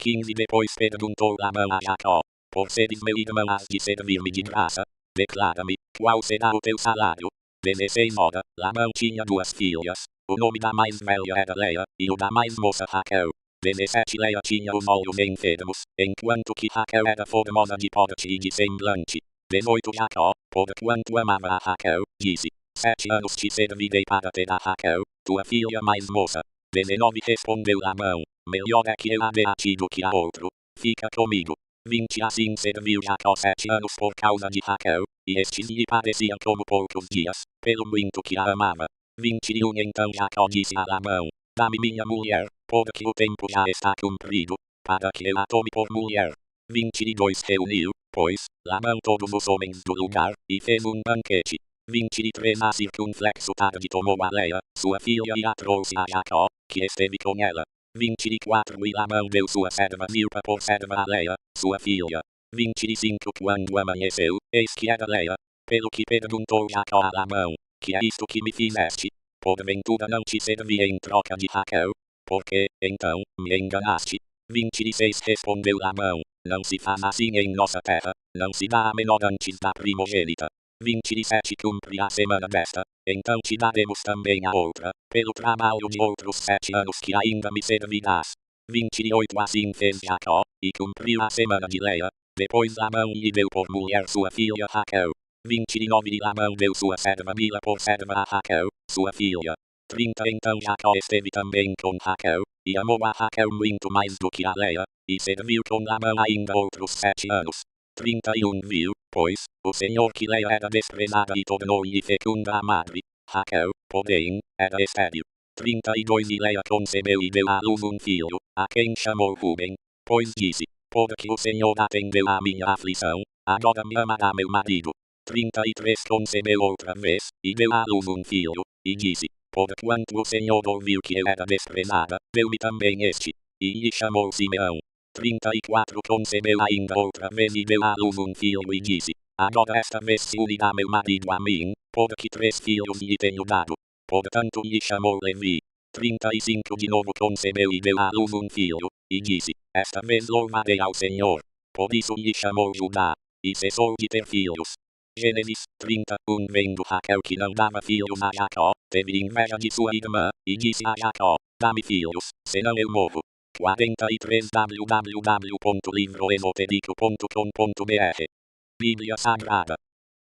15 Depois perguntou Labão a Jacó, por seres meu irmão has de servir-me de graça? Declara-me, qual será o teu salário? 16 Ora, Labão tinha 2 filhas, o nome da mais velha era Leia, e o da mais moça Raquel. 17 Leia tinha os olhos enfermos, enquanto que Raquel era formosa de porte e de semblante. 18 Jacó, porquanto amava a Raquel, disse, 7 anos te servirei para ter a Raquel, tua filha mais moça. 19 Respondeu Labão, melhor é que eu a dê a ti do que a outro, fica comigo. 20 Assim serviu Jacó 7 anos por causa de Raquel, e estes lhe pareciam como poucos dias, pelo muito que a amava. 21 Então Jacó disse a Labão, dá-me minha mulher, porque o tempo já está cumprido, para que eu a tome por mulher. 22 Reuniu, pois, Labão todos os homens do lugar, e fez um banquete. 23 A circunflexo tarde tomou a Leia, sua filha e a trouxe a Jacó, que esteve com ela. 24 E Labão deu sua serva Zilpa por serva a Leia, sua filha. 25 Quando amanheceu, eis que era Leia. Pelo que perguntou Jacó a Labão, que é isto que me fizeste? Porventura não te servi em troca de Raquel? Porque, então, me enganaste? 26 Respondeu Labão, não se faz assim em nossa terra, não se dá a menor antes da primogênita. 27 Cumpre a semana desta, então te daremos também a outra, pelo trabalho de outros 7 anos que ainda me servirás. 28 Assim fez Jacó, e cumpriu a semana de Leia, depois Labão lhe deu por mulher sua filha Raquel. 29 Labão deu sua serva Bila por serva a Raquel, sua filha. 30 Então Jacó esteve também com Raquel, e amou a Raquel muito mais do que a Leia, e serviu com Labão ainda outros 7 anos. 31 Viu, pois, o Senhor que Leia era desprezada e tornou-lhe fecunda a madre. Raquel, porém, era estéril. 32 E Leia concebeu e deu à luz um filho, a quem chamou Ruben, pois disse, porque o Senhor atendeu à minha aflição, agora me amará meu marido. 33 Concebeu outra vez, e deu à luz um filho, e disse, porquanto o Senhor ouviu que eu era desprezada, deu-me também este, e lhe chamou Simeão. 34 Concebeu ainda outra vez e deu à luz um filho e disse, agora esta vez se unirá meu marido a mim, porque 3 filhos lhe tenho dado. Portanto lhe chamou Levi. 35 De novo concebeu e deu à luz um filho, e disse, esta vez louvarei ao Senhor. Por isso lhe chamou Judá, e cessou de ter filhos. Gênesis 31 Vendo Raquel que não dava filhos a Jacó, teve inveja de sua irmã, e disse a Jacó, dá-me filhos, senão eu morro. 43 www.livroesotérico.com.br Bíblia Sagrada.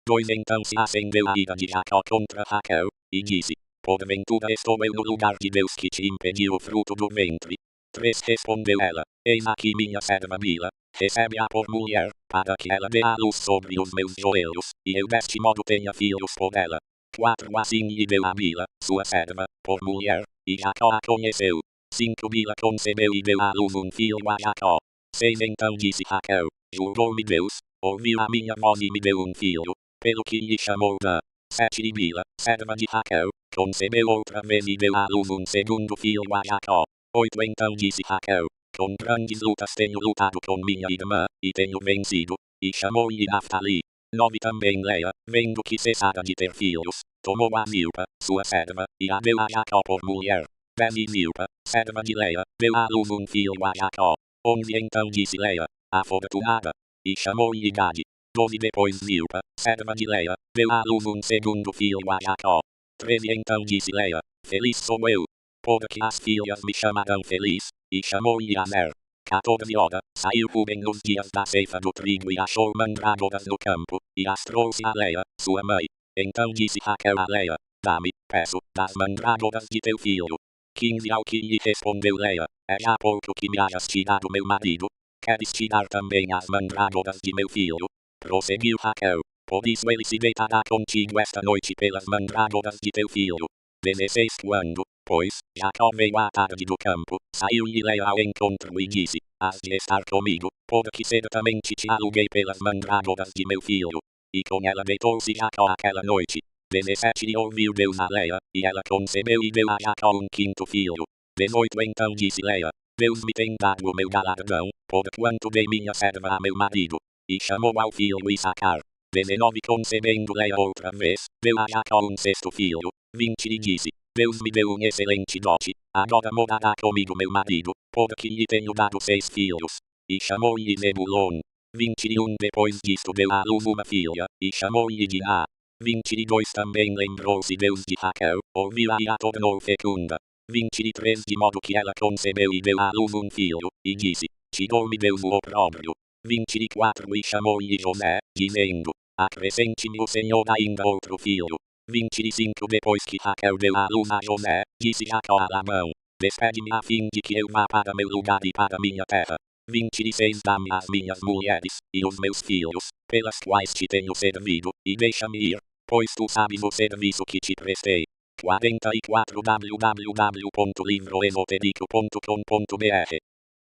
2 Então se acendeu a ira de Jacó contra Raquel, e disse, porventura estou eu no lugar de Deus que te impediu o fruto do ventre? 3 Respondeu ela, eis aqui minha serva Bila, recebe-a por mulher, para que ela dê a luz sobre os meus joelhos, e eu deste modo tenha filhos por ela. 4 Assim lhe deu a Bila, sua serva, por mulher, e Jacó a conheceu. 5 Bila concebeu e deu à luz um filho a Jacó. 6 Então disse Raquel, jurou-me Deus, ouviu a minha voz e me deu um filho, pelo que lhe chamou Dan. 7 E Bila, serva de Raquel, concebeu outra vez e deu à luz um segundo filho a Jacó. 8 Então disse Raquel, com grandes lutas tenho lutado com minha irmã, e tenho vencido, e chamou-lhe Naftali. 9 Também Leia, vendo que cessara de ter filhos, tomou a Zilpa, sua serva, e a deu a Jacó por mulher. 10 E Zilpa, serva de Leia, deu à luz um filho a Jacó. 11 Então disse Leia, afortunada, e chamou-lhe Gade. 12 Depois Zilpa, serva de Leia, deu à luz um segundo filho a Jacó. 13 Então disse Leia, feliz sou eu, porque as filhas me chamarão feliz, e chamou-lhe Aser. 14 Ora, saiu Ruben nos dias da ceifa do trigo e achou mandrágoras no campo, e as trouxe a Leia, sua mãe. Então disse Raquel a Leia, dá-me, peço, das mandragoras de teu filho. 15 Ao que lhe respondeu Leia, é já pouco que me hayas tirado meu marido. Queres tirar também as mandragoras de meu filho? Prosseguiu Raquel, por isso ele se deitará contigo esta noite pelas mandragoras de teu filho. 16 Quando, pois, Jacó veio à tarde do campo, saiu-lhe Leia ao encontro e disse, has de estar comigo, porque certamente te aluguei pelas mandragoras de meu filho. E com ela deitou-se Jacó aquela noite. 17 E ouviu Deus a Leia, e ela concebeu e deu a Jacó um quinto filho. 18 Então disse Leia, Deus me tem dado o meu galardão, porquanto dei minha serva a meu marido. E chamou ao filho Issacar. 19 Concebendo Leia outra vez, deu a Jacó um sexto filho. 20 E disse, Deus me deu um excelente dote, agora morará comigo meu marido, porque lhe tenho dado 6 filhos. E chamou-lhe Zebulon. 21 Depois disto deu à luz uma filha, e chamou-lhe Diná. 22 Também lembrou-se Deus de Raquel, ouviu-a e a tornou fecunda. 23 De modo que ela concebeu e deu à luz um filho, e disse, tirou-me Deus o opróbrio. 24 E chamou-lhe José, dizendo, acrescente-me o Senhor ainda outro filho. 25 Depois que Raquel deu à luz a José, disse Jacó a Labão, despede-me a fim de que eu vá para meu lugar e para minha terra. 26 Dá-me as minhas mulheres, e os meus filhos, pelas quais te tenho servido, e deixa-me ir, pois tu sabes o serviço que te prestei. 44 www.livroesotérico.com.br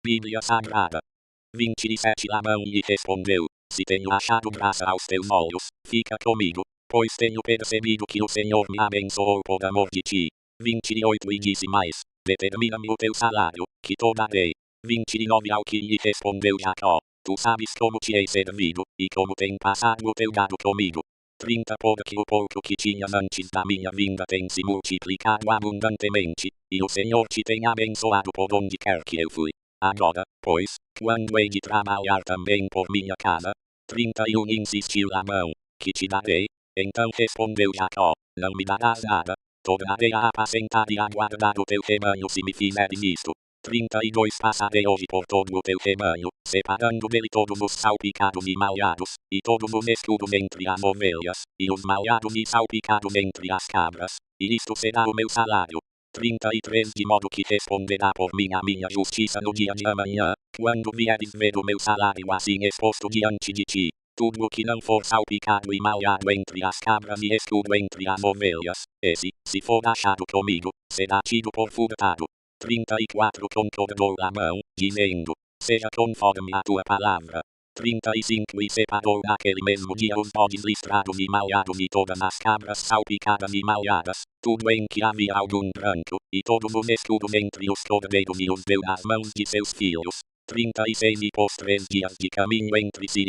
Bíblia Sagrada. 27 Labão lhe respondeu, se tenho achado graça aos teus olhos, fica comigo, pois tenho percebido que o Senhor me abençoou por amor de ti. 28 E disse mais, determina-me o teu salário, que te darei. 29 Ao que lhe respondeu Jacó, tu sabes como te hei servido, e como tem passado o teu gado comigo. 30 Porque o pouco que tinhas antes da minha vinda tem se multiplicado abundantemente, e o Senhor te tem abençoado por onde quer que eu fui. Agora, pois, quando hei de trabalhar também por minha casa? 31 Insistiu Labão, que te darei? Então respondeu Jacó, não me darás nada, tornarei a apacentar e a guardar o teu rebanho se me fizeres isto. 32 Passarei hoje por todo o teu rebanho, separando dele todos os salpicados e malhados, e todos os escudos entre as ovelhas, e os malhados e salpicados entre as cabras, e isto será o meu salário. 33 De modo que responderá por mim a minha justiça no dia de amanhã, quando vieres ver o meu salário assim exposto diante de ti. Tudo o que não for salpicado e malhado entre as cabras e escudo entre as ovelhas, esse, se for achado comigo, será tido por furtado. 34 Concordou Labão, dizendo, seja conforme a tua palavra. 35 E separou naquele mesmo dia os bodes listrados e malhados e todas as cabras salpicadas e malhadas, tudo em que havia algum branco, e todos os escudos entre os cordeiros e os deu nas mãos de seus filhos. 36 E pôs 3 dias de caminho entre si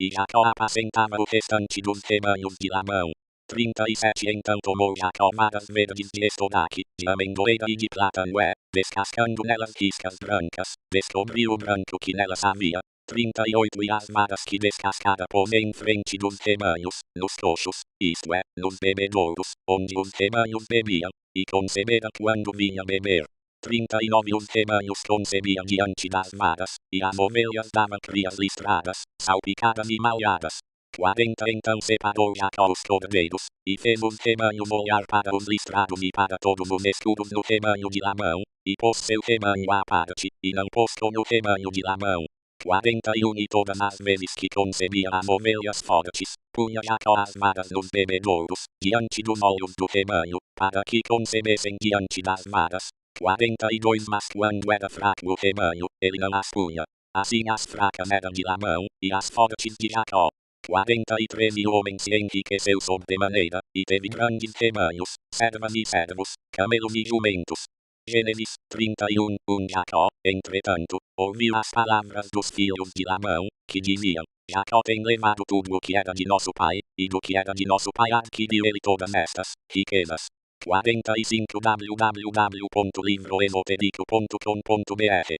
e Jacó apacentava o restante dos rebanhos de Labão. 37 Então tomou Jacó varas verdes de estoraque, de amendoeira e de plátano descascando nelas riscas brancas, descobriu o branco que nelas havia. 38 E as varas que descascara pôs em frente dos rebanhos, nos coxos, isto é, nos bebedouros, onde os rebanhos bebiam, e concebera quando vinha beber. 39 Os rebanhos concebiam diante das varas, e as ovelhas davam crias listradas, salpicadas e malhadas. 40 Então separou Jacó os cordeiros, e fez os rebanhos olhar para os listrados e para todos os escudos no rebanho de Labão, e pôs seu rebanho à parte, e não pôs com o rebanho de Labão. 41 E todas as vezes que concebia as ovelhas fortes, punha Jacó as varas nos bebedouros, diante dos olhos do rebanho, para que concebessem diante das varas. 42 Mas quando era fraco o rebanho, ele não as punha. Assim as fracas eram de Labão, e as fortes de Jacó. 43 E o homem se enriqueceu sobremaneira, e teve grandes rebanhos, servas e servos, camelos e jumentos. Gênesis 31 Jacó, entretanto, ouviu as palavras dos filhos de Labão, que diziam, Jacó tem levado tudo o que era de nosso pai, e do que era de nosso pai adquiriu ele todas estas riquezas. 45 www.livroesotérico.com.br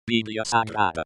Bíblia Sagrada.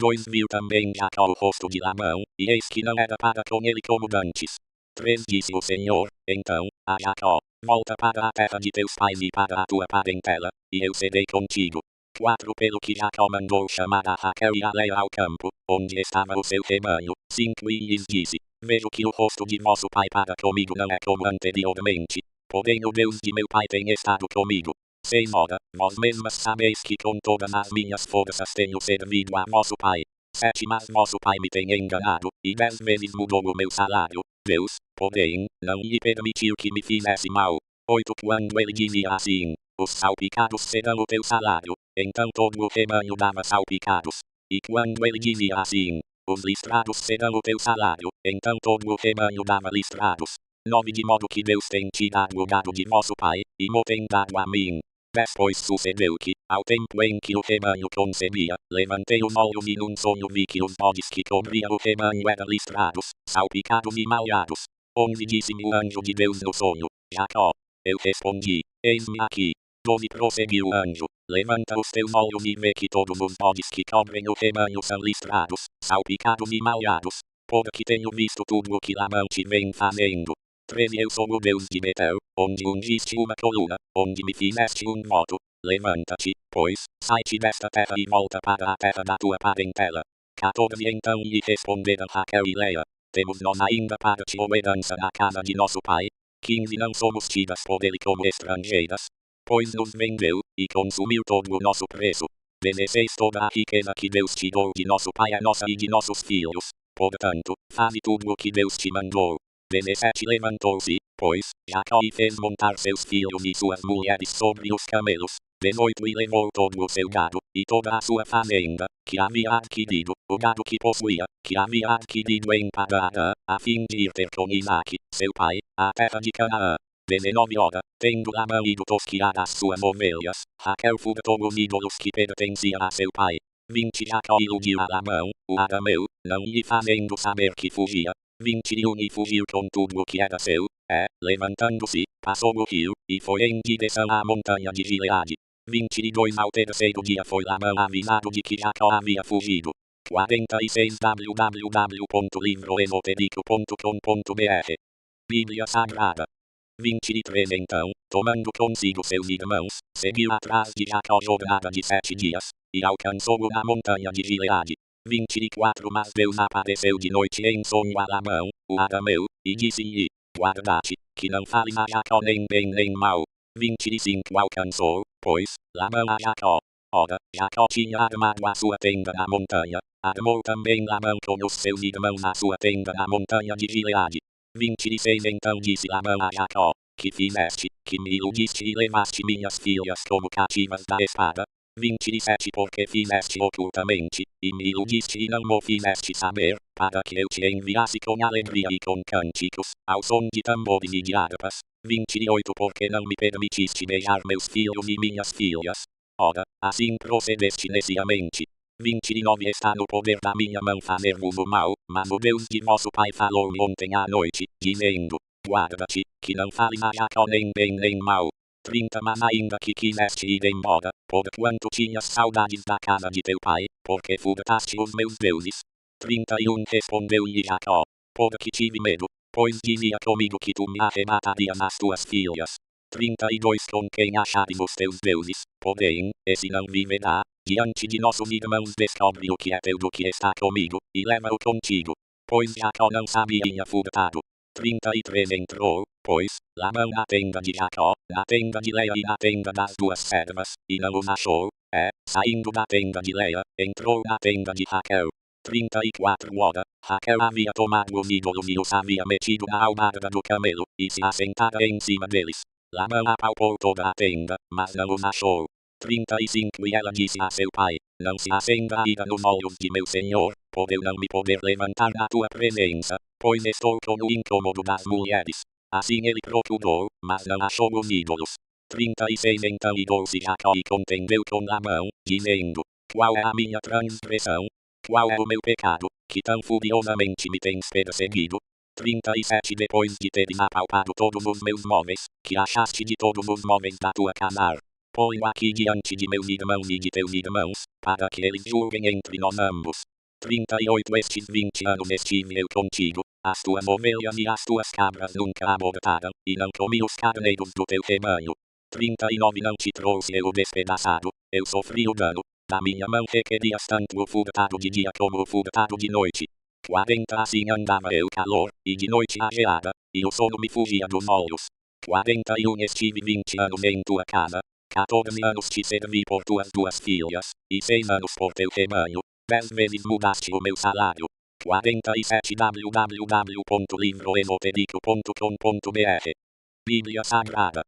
2 Viu também Jacó o rosto de Labão, e eis que não era para com ele como dantes. 3 Disse o Senhor, então, a Jacó, volta para a terra de teus pais e para a tua parentela, e eu serei contigo. 4 Pelo que Jacó mandou chamar a Raquel e a Leia ao campo, onde estava o seu rebanho. 5 E lhes disse, vejo que o rosto de vosso pai para comigo não é como anteriormente. porém o Deus de meu pai tem estado comigo. 6. Vós mesmas sabeis que com todas as minhas forças tenho servido a vosso pai. 7. Mas vosso pai me tem enganado, e 10 vezes mudou o meu salário. Deus, porém, não lhe permitiu que me fizesse mal. 8. Quando ele dizia assim, os salpicados serão o teu salário, então todo o rebanho dava salpicados. E quando ele dizia assim, os listrados serão o teu salário, então todo o rebanho dava listrados. 9. De modo que Deus tem te dado o gado de vosso pai, e mo tem dado a mim. 10. Pois sucedeu que, ao tempo em que o rebanho concebia, levantei os olhos e num sonho vi que os bodes que cobriam o rebanho eram listrados, salpicados e malhados. 11. Disse-me o anjo de Deus no sonho, Jacó. Eu respondi, eis-me aqui. 12. Prosseguiu o anjo, levanta os teus olhos e vê que todos os bodes que cobrem o rebanho são listrados, salpicados e malhados. Porque tenho visto tudo o que Labão te vem fazendo. 13. Eu sou o Deus de Betel, onde ungiste uma coluna, onde me fizeste um voto. Levanta-te, pois, sai-te desta terra e volta para a terra da tua parentela. 14. Então lhe responderam Raquel e Leia, temos nós ainda para ti uma herança na casa de nosso pai. 15. Não somos tidas por ele como estrangeiras, pois nos vendeu, e consumiu todo o nosso preço. 16. Toda a riqueza que Deus te deu de nosso pai é nossa e de nossos filhos. Portanto, faze tudo o que Deus te mandou. 17. Levantou-se, pois, Jacó e fez montar seus filhos e suas mulheres sobre os camelos. 18. E levou todo o seu gado, e toda a sua fazenda, que havia adquirido, o gado que possuía, que havia adquirido em Padã, a fim de ir ter com Isaque, seu pai, à terra de Canaã. 19. Tendo Labão ido tosquiar as suas ovelhas, Raquel furtou os ídolos que pertenciam a seu pai. 20. Jacó iludiu a Labão, o arameu, não lhe fazendo saber que fugia. 21. E fugiu com tudo o que era seu, levantando-se, passou o rio, e foi em direção à montanha de Gileade. 22. Ao terceiro dia foi Labão avisado de que Jacó havia fugido. 46. www.livroesotérico.com.br Bíblia Sagrada. 23. Então, tomando consigo seus irmãos, seguiu atrás de Jacó jornada de 7 dias, e alcançou-o na montanha de Gileade. 24. Mas Deus apareceu de noite em sonho a Labão, o arameu, e disse-lhe, guarda-te, que não fales a Jacó nem bem nem mal. 25. Alcançou, pois, Labão a Jacó. Ora, Jacó tinha armado a sua tenda na montanha, armou também Labão com os seus irmãos a sua tenda na montanha de Gileade. 26. Então disse Labão a Jacó, que fizeste, que me iludiste e levaste minhas filhas como cativas da espada. 27. Porque fizeste ocultamente, e me iludiste e não mo fizeste saber, para que eu te enviasse com alegria e com cânticos, ao som de tambores e de harpas. 28. Porque não me permitiste beijar meus filhos e minhas filhas. Ora, assim procedeste neciamente. 29. Está no poder da minha mão fazer-vos o mal, mas o Deus de vosso pai falou-me ontem à noite, dizendo, guarda-te, que não fales a Jacó nem bem nem mal. 30. Mas ainda que quiseste ir embora, porquanto tinhas saudades da casa de teu pai, porque furtaste os meus deuses. 31. Respondeu-lhe Jacó, porque tive medo, pois dizia comigo que tu me arrebatarias as tuas filhas. 32. Com quem achares os teus deuses, porém, esse não viverá, diante de nossos irmãos descobre o que é teu do que está comigo, e leva-o contigo. Pois Jacó não sabia furtado. 33. Entrou, pois, Labão na tenda de Jacó, na tenda de Leia e na tenda das duas servas, e não os achou, saindo da tenda de Leia, entrou na tenda de Raquel. 34. Raquel havia tomado os ídolos e os havia metido na albarda do camelo, e se assentara em cima deles. Labão apalpou toda a tenda, mas não os achou. 35. E ela disse a seu pai, não se acenda a ira nos olhos de meu senhor, por eu não me poder levantar na tua presença, pois estou com o incômodo das mulheres. Assim ele procurou, mas não achou os ídolos. 36. Então irou-se Jacó e contendeu com Labão, dizendo, qual é a minha transgressão? Qual é o meu pecado, que tão furiosamente me tens perseguido? 37. Depois de teres apalpado todos os meus móveis, que achaste de todos os móveis da tua casa, põe-o aqui diante de meus irmãos e de teus irmãos, para que eles julguem entre nós ambos. 38. Estes 20 anos estive eu contigo, as tuas ovelhas e as tuas cabras nunca abortaram, e não comi os carneiros do teu rebanho. 39. Não te trouxe eu despedaçado, eu sofri o dano, da minha mão requerias tanto o furtado de dia como o furtado de noite. 40. Assim andava eu calor, e de noite a geada, e o sono me fugia dos olhos. 41 estive 20 anos em tua casa. 14 anos te servi por tuas 2 filhas, e 6 anos por teu rebanho. 10 vezes mudaste o meu salário. 47 www.livroesotérico.com.br Bíblia Sagrada.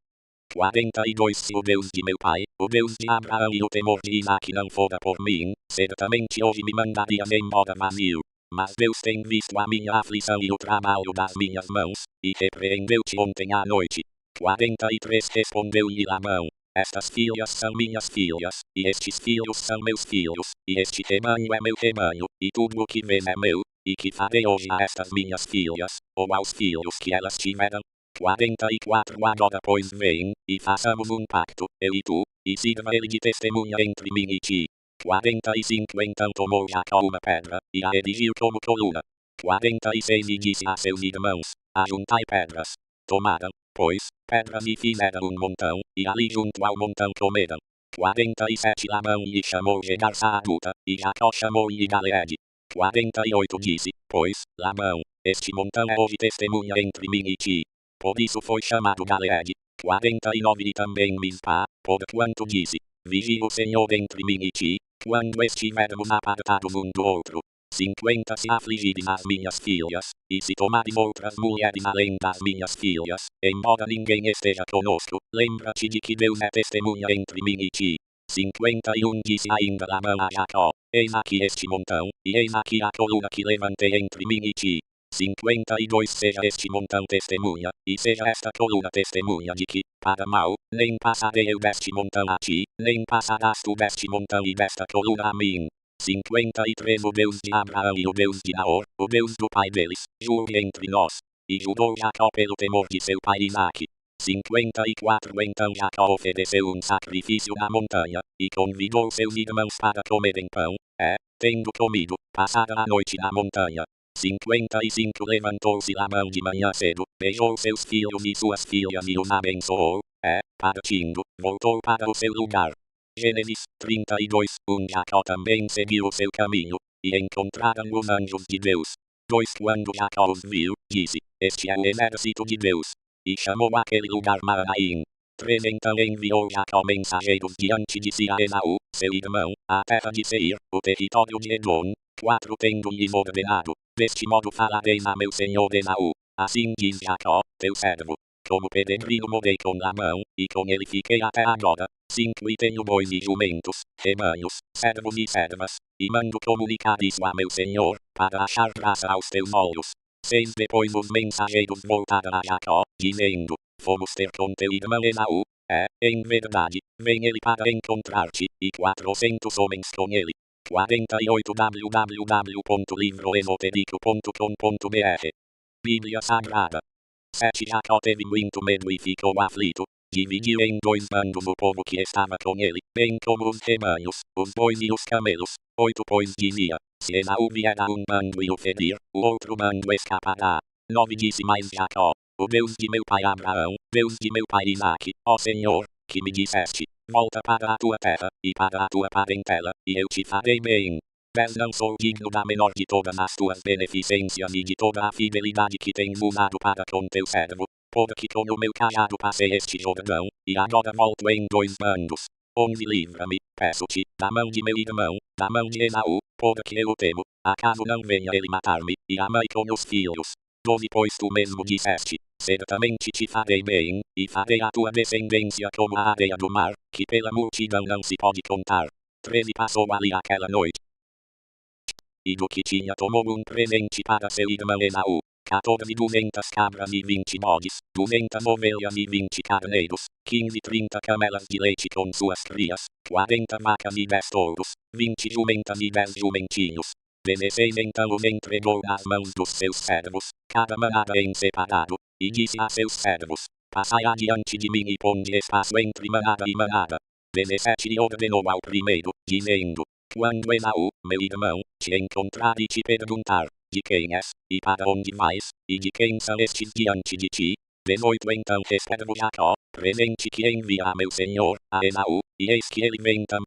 42 Se o Deus de meu pai, o Deus de Abraão e o temor de Isaque não fora por mim, certamente hoje me mandarias embora vazio. Mas Deus tem visto a minha aflição e o trabalho das minhas mãos, e repreendeu-te ontem à noite. 43 Respondeu-lhe Labão: Estas filhas são minhas filhas, e estes filhos são meus filhos, e este rebanho é meu rebanho, e tudo o que vês é meu, e que farei hoje a estas minhas filhas, ou aos filhos que elas tiveram? 44 Agora pois vem, e façamos um pacto, eu e tu, e sirva ele de testemunha entre mim e ti. 45 Então tomou Jacó uma pedra, e a erigiu como coluna. 46 E disse a seus irmãos: Ajuntai pedras. Tomaram, pois, pedras e fizeram um montão, e ali junto ao montão comeram. 47 Labão lhe chamou Jegar Saaduta, e Jacó chamou-lhe Galeed. 48 Disse, pois, Labão: Este montão é hoje testemunha entre mim e ti. Por isso foi chamado Galeed. 49 E também Mispa, porquanto disse: Vigie o Senhor entre mim e ti, quando estivermos apartados um do outro. 50 Se afligires as minhas filhas, e se tomares outras mulheres além das minhas filhas, embora ninguém esteja conosco, lembra-te de que Deus é testemunha entre mim e ti. 51 Disse ainda Labão a Jacó: Eis aqui este montão, e eis aqui a coluna que levantei entre mim e ti. 52 Seja este montão testemunha, e seja esta coluna testemunha de que, para mal, nem passarei eu deste montão a ti, nem passarás tu deste montão e desta coluna a mim. 53 O Deus de Abraão e o Deus de Naor, o Deus do pai deles, jure entre nós. E jurou Jacó pelo temor de seu pai Isaque. 54 Então Jacó ofereceu um sacrifício na montanha, e convidou seus irmãos para comerem pão, tendo comido, passaram a noite na montanha. 55 Levantou-se Labão de manhã cedo, beijou seus filhos e suas filhas e os abençoou, partindo, voltou para o seu lugar. Gênesis 32 Jacó também seguiu o seu caminho, e encontraram os anjos de Deus. 2 Quando Jacó os viu, disse: Este é o exército de Deus. E chamou aquele lugar Maanaim. 3 Então enviou Jacó mensageiros diante de si a Esaú, seu irmão, à terra de Seir, o território de Edom. 4 Tendo-lhes ordenado: Deste modo falareis a meu senhor Esaú. Assim diz Jacó, teu servo: Como peregrino morei com Labão, e com ele fiquei até agora. 5 E tenho bois e jumentos, rebanhos, servos e servas, e mando comunicar isso a meu senhor, para achar graça aos teus olhos. 6 Depois os mensageiros voltaram a Jacó, dizendo: Fomos ter com teu irmão Esaú. Em verdade, vem ele para encontrar-te, e 400 homens com ele. 48 www.livroesotérico.com.br Bíblia Sagrada. 7 Jacó teve muito medo e ficou aflito. Dividiu em 2 bandos o povo que estava com ele, bem como os rebanhos, os bois e os camelos. 8 Pois dizia: Se Esaú vier a um bando e o ferir, o outro bando escapará. 9 Disse mais Jacó: O Deus de meu pai Abraão, Deus de meu pai Isaque, ó Senhor, que me disseste: Volta para a tua terra, e para a tua parentela, e eu te farei bem. 10 Não sou digno da menor de todas as tuas beneficências e de toda a fidelidade que tens usado para com teu servo, porque com o meu cajado passei este Jordão, e agora volto em 2 bandos. 11 Livra-me, peço-te, da mão de meu irmão, da mão de Esaú, porque eu o temo, acaso não venha ele matar-me, e a mãe com os filhos. 12 Pois tu mesmo disseste: Certamente te farei bem, e farei a tua descendência como a areia do mar, que pela multidão não se pode contar. 13 Passou ali aquela noite, e do que tinha tomou um presente para seu irmão Esaú: 200 cabras e 20 bodes, 200 ovelhas e 20 carneiros, 30 camelas de leite com suas crias, 40 vacas e 10 touros, 20 jumentas e 10 jumentinhos. 16 Então os entregou nas mãos dos seus servos, cada manada em separado, e disse a seus servos: Passai adiante de mim e ponde espaço entre manada e manada. 17 E ordenou ao primeiro, dizendo: Quando Esaú, meu irmão, te encontrar e te perguntar: De quem és, e para onde vais, e de quem são estes diante de ti? 18 Então responde Jacó: Presente que envia a meu senhor, a Esaú, e eis que ele vem também.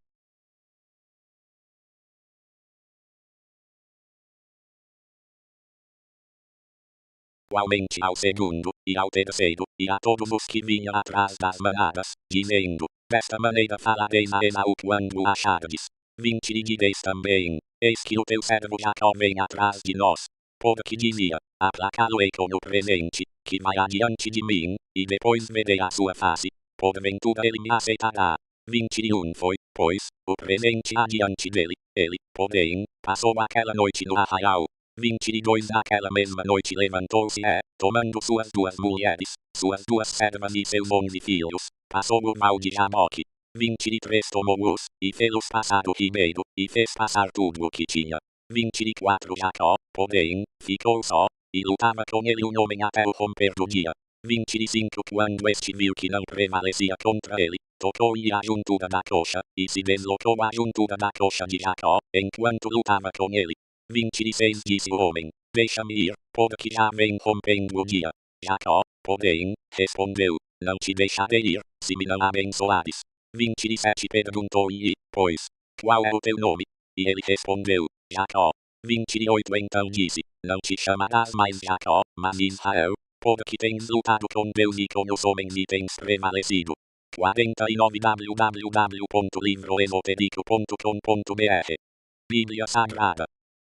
Igualmente ao segundo, e ao terceiro, e a todos os que vinham atrás das manadas, dizendo: desta maneira falareis a Esaú quando achardes. 20 E direis também: eis que o teu servo Jacó vem atrás de nós. Porque dizia: aplacá-lo-ei com o presente, que vai adiante de mim, e depois verei a sua face. Porventura ele me aceitará. 21 Foi, pois, o presente adiante dele. Ele, porém, passou aquela noite no arraial. 22 Naquela mesma noite levantou-se e, tomando suas 2 mulheres, suas 2 servas e seus 11 filhos, passou o val de Jaboque. 23 Tomou-os, e fê-los passar o ribeiro, e fez passar tudo o que tinha. 24 Jacó, porém, ficou só, e lutava com ele um homem até o romper do dia. 25 Quando este viu que não prevalecia contra ele, tocou-lhe a juntura da coxa, e se deslocou a juntura da coxa de Jacó, enquanto lutava com ele. 26 Disse o homem: deixa-me ir, porque já vem rompendo o dia. Jacó, porém, respondeu: não te deixarei ir, se me não abençoares. 27 Perguntou-lhe, pois, qual é o teu nome? E ele respondeu: Jacó. 28 Então disse: não te chamarás mais Jacó, mas Israel, porque tens lutado com Deus e com os homens e tens prevalecido. 49 www.livroesotérico.com.br Bíblia Sagrada.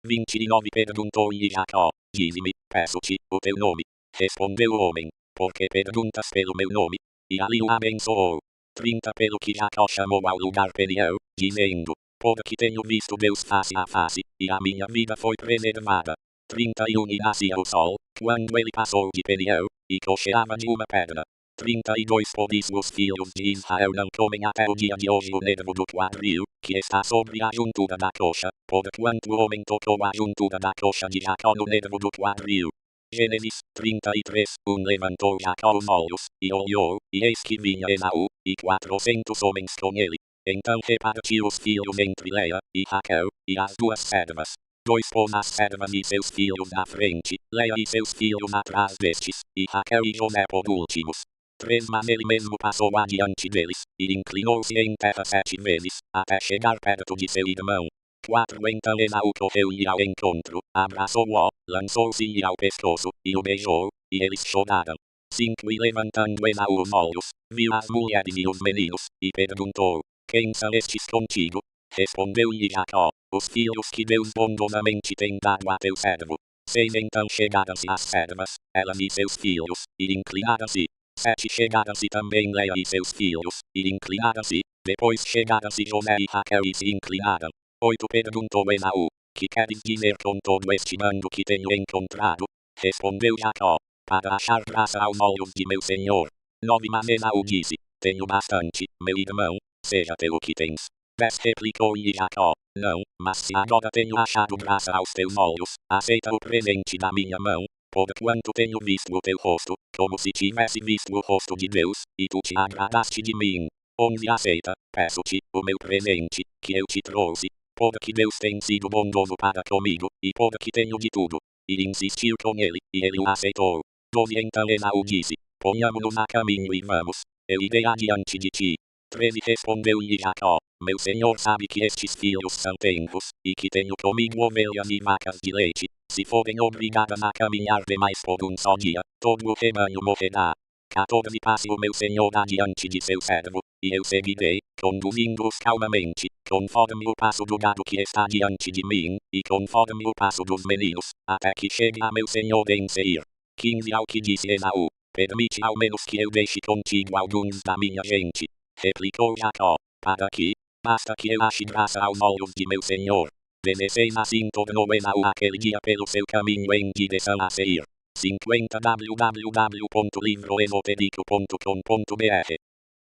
29 Perguntou-lhe Jacó: dize-me, peço-te, o teu nome. Respondeu o homem: porque perguntas pelo meu nome? E ali o abençoou. 30 Pelo que Jacó chamou ao lugar Peniel, dizendo: porque tenho visto Deus face a face, e a minha vida foi preservada. 31 E nascia o sol, quando ele passou de Peniel, e cocheava de uma pedra. 32 Por isso os filhos de Israel não comem até o dia de hoje o nervo do quadril, que está sobre a juntura da coxa, porquanto o homem tocou a juntura da coxa de Jacó no nervo do quadril. Gênesis 33 Levantou Jacó os olhos, e olhou, e eis que vinha Esaú, e 400 homens com ele. Então repartiu os filhos entre Leia, e Raquel, e as 2 servas. 2 Pôs as servas e seus filhos na frente, Leia e seus filhos atrás destes, e Raquel e José por últimos. 3 Mas ele mesmo passou adiante deles, e inclinou-se em terra 7 vezes, até chegar perto de seu irmão. 4 Então Esaú correu-lhe ao encontro, abraçou-o, lançou-se-lhe ao pescoço, e o beijou, e eles choraram. 5 E levantando Esaú os olhos, viu as mulheres e os meninos, e perguntou: quem são estes contigo? Respondeu-lhe Jacó: os filhos que Deus bondosamente tem dado a teu servo. 6 Então chegaram-se as servas, elas e seus filhos, e inclinaram-se. 7 Chegaram-se também Leia e seus filhos, e inclinaram-se. Depois chegaram-se José e Raquel e se inclinaram. 8 Perguntou Esaú: que queres dizer com todo este bando que tenho encontrado? Respondeu Jacó: para achar graça aos olhos de meu senhor. 9 Mas Esaú disse: tenho bastante, meu irmão, seja pelo que tens. 10 Replicou-lhe Jacó: não, mas se agora tenho achado graça aos teus olhos, aceita o presente da minha mão, porquanto tenho visto o teu rosto, como se tivesse visto o rosto de Deus, e tu te agradaste de mim. 11 Aceita, peço-te, o meu presente, que eu te trouxe, porque Deus tem sido bondoso para comigo, e porque tenho de tudo. E insistiu com ele, e ele o aceitou. 12 Então Esaú disse: ponhamo-nos a caminho e vamos, eu irei adiante de ti. 13 Respondeu-lhe Jacó: meu senhor sabe que estes filhos são tenros, e que tenho comigo ovelhas e vacas de leite. Se forem obrigadas a caminhar demais por um só dia, todo o rebanho morrerá. 14 Passe o meu senhor adiante de seu servo, e eu seguirei, conduzindo-os calmamente, conforme o passo do gado que está diante de mim, e conforme o passo dos meninos, até que chegue a meu senhor em Seir. 15 Ao que disse Esaú: permite ao menos que eu deixe contigo alguns da minha gente. Replicou Jacó: para que? Basta que eu ache graça aos olhos de meu senhor. 16 Assim tornou Esaú aquele dia pelo seu caminho em direção a Seir. 50 www.livroesotérico.com.br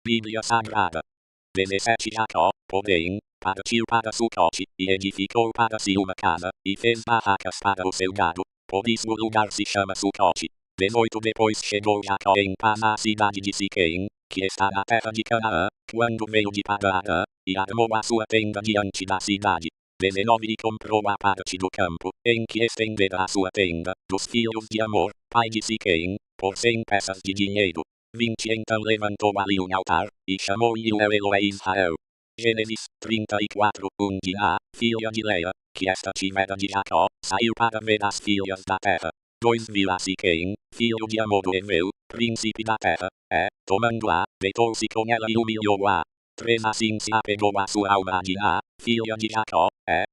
Bíblia Sagrada. 17 Jacó, porém, partiu para Sucote, e edificou para si uma casa, e fez barracas para o seu gado, por isso o lugar se chama Sucote. 18 Depois chegou Jacó em paz à cidade de Siquém, que está na terra de Canaã, quando veio de Padã, e armou a sua tenda diante da cidade. 19 E comprou a parte do campo, em que estendera a sua tenda, dos filhos de Amor, pai de Siquém, por 100 peças de dinheiro. 20 Então levantou ali um altar, e chamou-lhe o Eloé Israel. Gênesis 34 Dinah, filha de Leia, que esta tivera de Jacó, saiu para ver as filhas da terra. 2 viu a Siquém, filho de Amor do Eveu, príncipe da terra, tomando-a, deitou-se com ela e humilhou-a. 3 Assim se apegou a sua alma a Diná, filha de Jacó,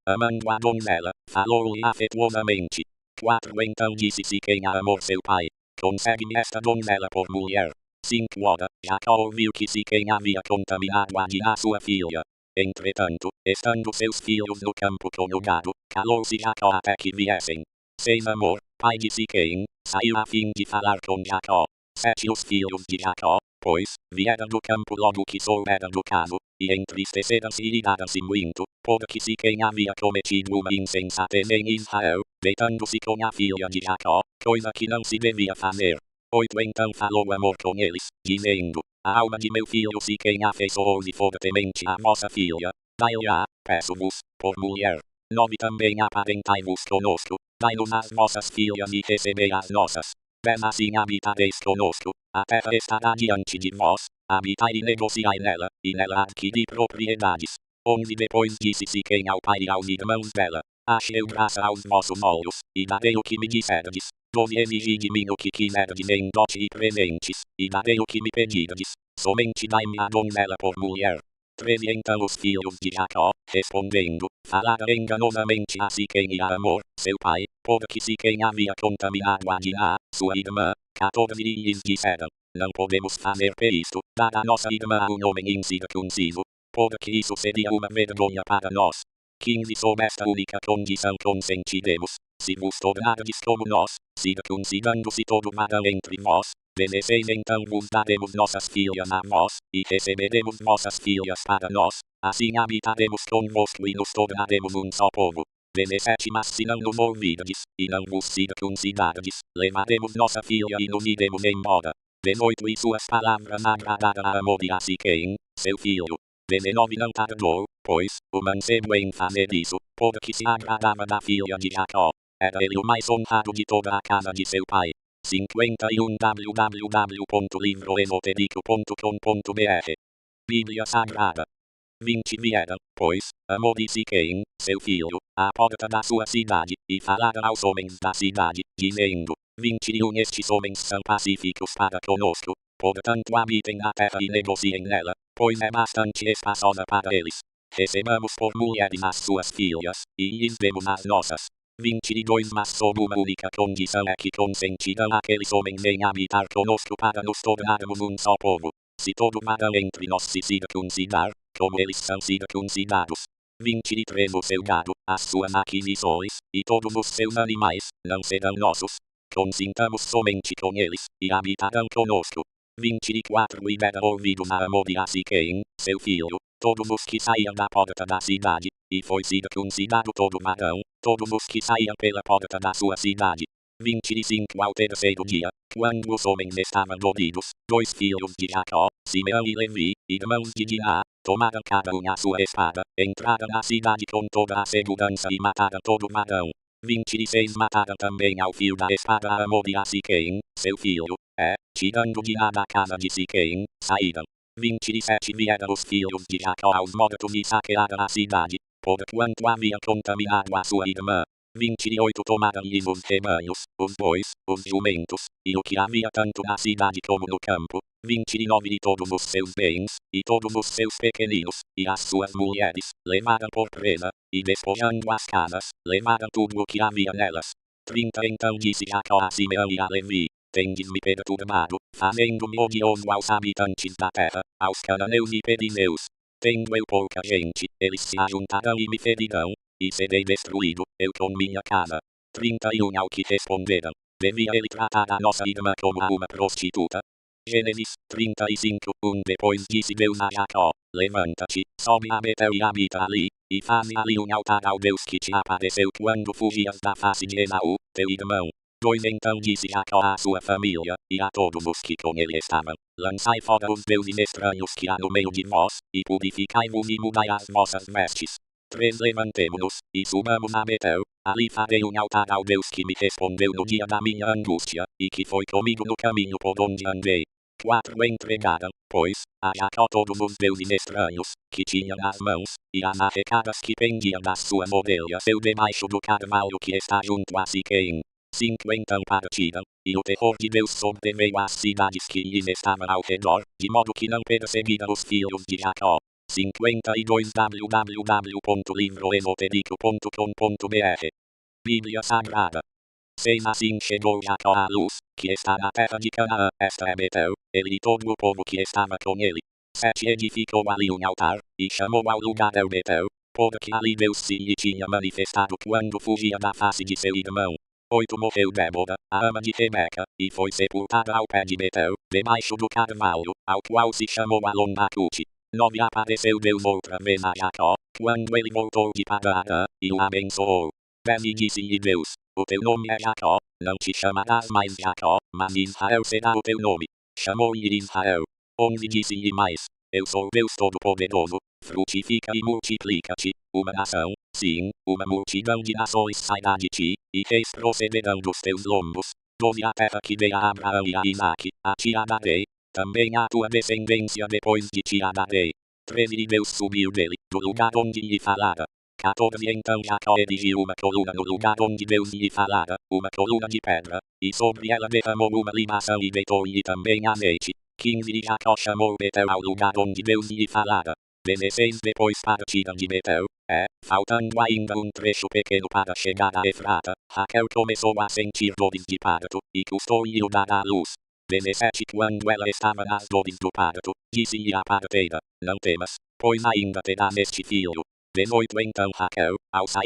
amando a donzela, falou-lhe afetuosamente. 4 Então disse Siquém a Amor seu pai, concede-me esta donzela por mulher. 5 Ora, Jacó ouviu que Siquém havia contaminado a Diná sua filha. Entretanto, estando seus filhos no campo com o gado, calou-se Jacó até que viessem. 6 Amor, pai de Siquém, saiu a fim de falar com Jacó. 7 Os filhos de Jacó, pois, vieram do campo logo que souberam do caso, e entristeceram-se e iraram-se muito, porque Siquém havia cometido uma insensatez em Israel, deitando-se com a filha de Jacó, coisa que não se devia fazer. 8 Então falou Amor com eles, dizendo, a alma de meu filho Siquém afeiçoou-se fortemente à vossa filha, dai-lhe-a, peço-vos, por mulher. 9 Também aparentai-vos conosco, dai-nos as vossas filhas e recebei as nossas. 10 Assim habitareis conosco, a terra estará diante de vós, habitai e negociai nela, e nela adquiri propriedades. 11 Depois disse Siquém ao pai e aos irmãos dela, achei graça aos vossos olhos, e darei o que me disserdes. 12 Exigi de mim o que quiserdes em dote e presentes, e darei o que me pedirdes, somente dai-me a donzela por mulher. 13 Então os filhos de Jacó, respondendo, falaram enganosamente a Siquém e a Amor, seu pai, porque Siquém havia contaminado a Diná, sua irmã. 14 E lhes disseram, não podemos fazer por isto, dar a nossa irmã a um homem incircunciso, porque isso seria uma vergonha para nós. 15 Sob esta única condição consentiremos, se vos tornardes como nós, circuncidando-se todo varão entre vós. 16 Então vos daremos nossas filhas a vós, e receberemos vossas filhas para nós, assim habitaremos convosco e nos tornaremos um só povo. 17 Mas se não nos ouvirdes, e não vos circuncidardes, levaremos nossa filha e nos iremos embora. 18 E suas palavras agradaram a Amor e a Siquém, seu filho. 19 Não tardou, pois, o mancebo em fazer isso, porque se agradava da filha de Jacó. Era ele o mais honrado de toda a casa de seu pai. 51 www.livroesotérico.com.br Bíblia Sagrada. 20 Vieram, pois, Amor e Siquém, seu filho, à porta da sua cidade, e falaram aos homens da cidade, dizendo, 21 Estes homens são pacíficos para conosco, portanto habitem na terra e negociem nela, pois é bastante espaçosa para eles. Recebamos por mulheres as suas filhas, e lhes demos as nossas. 22 Mas sob uma única condição é que consentirão aqueles homens em habitar conosco para nos tornarmos um só povo. Se todo varão entre nós se circuncidar, como eles são circuncidados. 23 O seu gado, as suas aquisições, e todos os seus animais, não serão nossos. Consintamos somente com eles, e habitarão conosco. 24 E deram ouvidos a Amor e a Siquém, seu filho, todos os que saíam da porta da cidade, e foi circuncidado todo varão, todos os que saíam pela porta da sua cidade. 25 Ao terceiro dia, quando os homens estavam dormidos, 2 filhos de Jacó, Simeão e Levi, irmãos de Diná, tomaram cada um a sua espada, entraram na cidade com toda a segurança e mataram todo varão. 26 Mataram também ao fio da espada a Amor e a Siquém, seu filho, tirando Diná da casa de Siquém, saíram. 27 Vieram os filhos de Jacó aos mortos e saquearam a cidade, porquanto havia contaminado a sua irmã. 28 Tomaram-lhes os rebanhos, os bois, os jumentos, e o que havia tanto na cidade como no campo. 29 E todos os seus bens, e todos os seus pequeninos, e as suas mulheres, levaram por presa, e despojando as casas, levaram tudo o que havia nelas. 30 Então disse Jacó a Simeão e a Levi, tendes-me perturbado, fazendo-me odioso aos habitantes da terra, aos cananeus e perizeus. Tendo eu pouca gente, eles se ajuntarão e me ferirão, e serei destruído, eu com minha casa. 31 Ao que responderam, devia ele tratar a nossa irmã como a uma prostituta? Gênesis 35 Depois disse Deus a Jacó, levanta-te, sobe a Betel e habita ali, e faze ali um altar ao Deus que te apareceu quando fugias da face de Esaú, teu irmão. 2 Então disse Jacó à sua família, e a todos os que com ele estavam, lançai fora os deuses estranhos que há no meio de vós, e purificai-vos e mudai as vossas vestes. 3 Levantemo-nos, e subamos a Betel, ali farei um altar ao Deus que me respondeu no dia da minha angústia, e que foi comigo no caminho por onde andei. 4 Entregaram, pois, a Jacó todos os deuses estranhos, que tinha nas mãos, e as arrecadas que pendiam das suas orelhas eu debaixo do carvalho que está junto a Siquém. 50 partiram, e o terror de Deus sobreveio às cidades que lhes estavam ao redor, de modo que não perseguiram os filhos de Jacó. 52 www.livroesotérico.com.br Bíblia Sagrada. 6 Assim chegou Jacó à luz, que está na terra de Canaã, esta é Betel, ele e todo o povo que estava com ele. 7 Edificou ali um altar, e chamou ao lugar El Betel, porque ali Deus se lhe tinha manifestado quando fugia da face de seu irmão. 8 Morreu Débora, a ama de Rebeca, e foi sepultada ao pé de Betel, debaixo do carvalho, ao qual se chamou Alon-Bacuti. 9 Apareceu Deus outra vez a Jacó, quando ele voltou de Padã, e o abençoou. 10 E disse-lhe Deus, o teu nome é Jacó, não te chamarás mais Jacó, mas Israel será o teu nome. Chamou-lhe Israel. 11 Disse-lhe mais, eu sou Deus Todo-Poderoso, frutifica e multiplica-te, uma nação, sim, uma multidão de nações sairá de ti, e reis procederão dos teus lombos. 12 A terra que dei a Abraão e a Isaque, a ti a darei, também a tua descendência depois de ti a darei. 13 E Deus subiu dele, do lugar onde lhe falara. 14 Então Jacó erigiu uma coluna no lugar onde Deus lhe falara, uma coluna de pedra, e sobre ela derramou uma libação e deitou-lhe também azeite. 15 E Jacó chamou Betel ao lugar onde Deus lhe falara. 16 Depois partiram de Betel, faltando ainda um trecho pequeno para chegar a Efrata, Raquel começou a sentir dores de parto, e custou-lhe o dar à luz. 17 Quando ela estava nas dores do parto, disse-lhe a parteira, não temas, pois ainda terás este filho. 18 Então Raquel, ao sair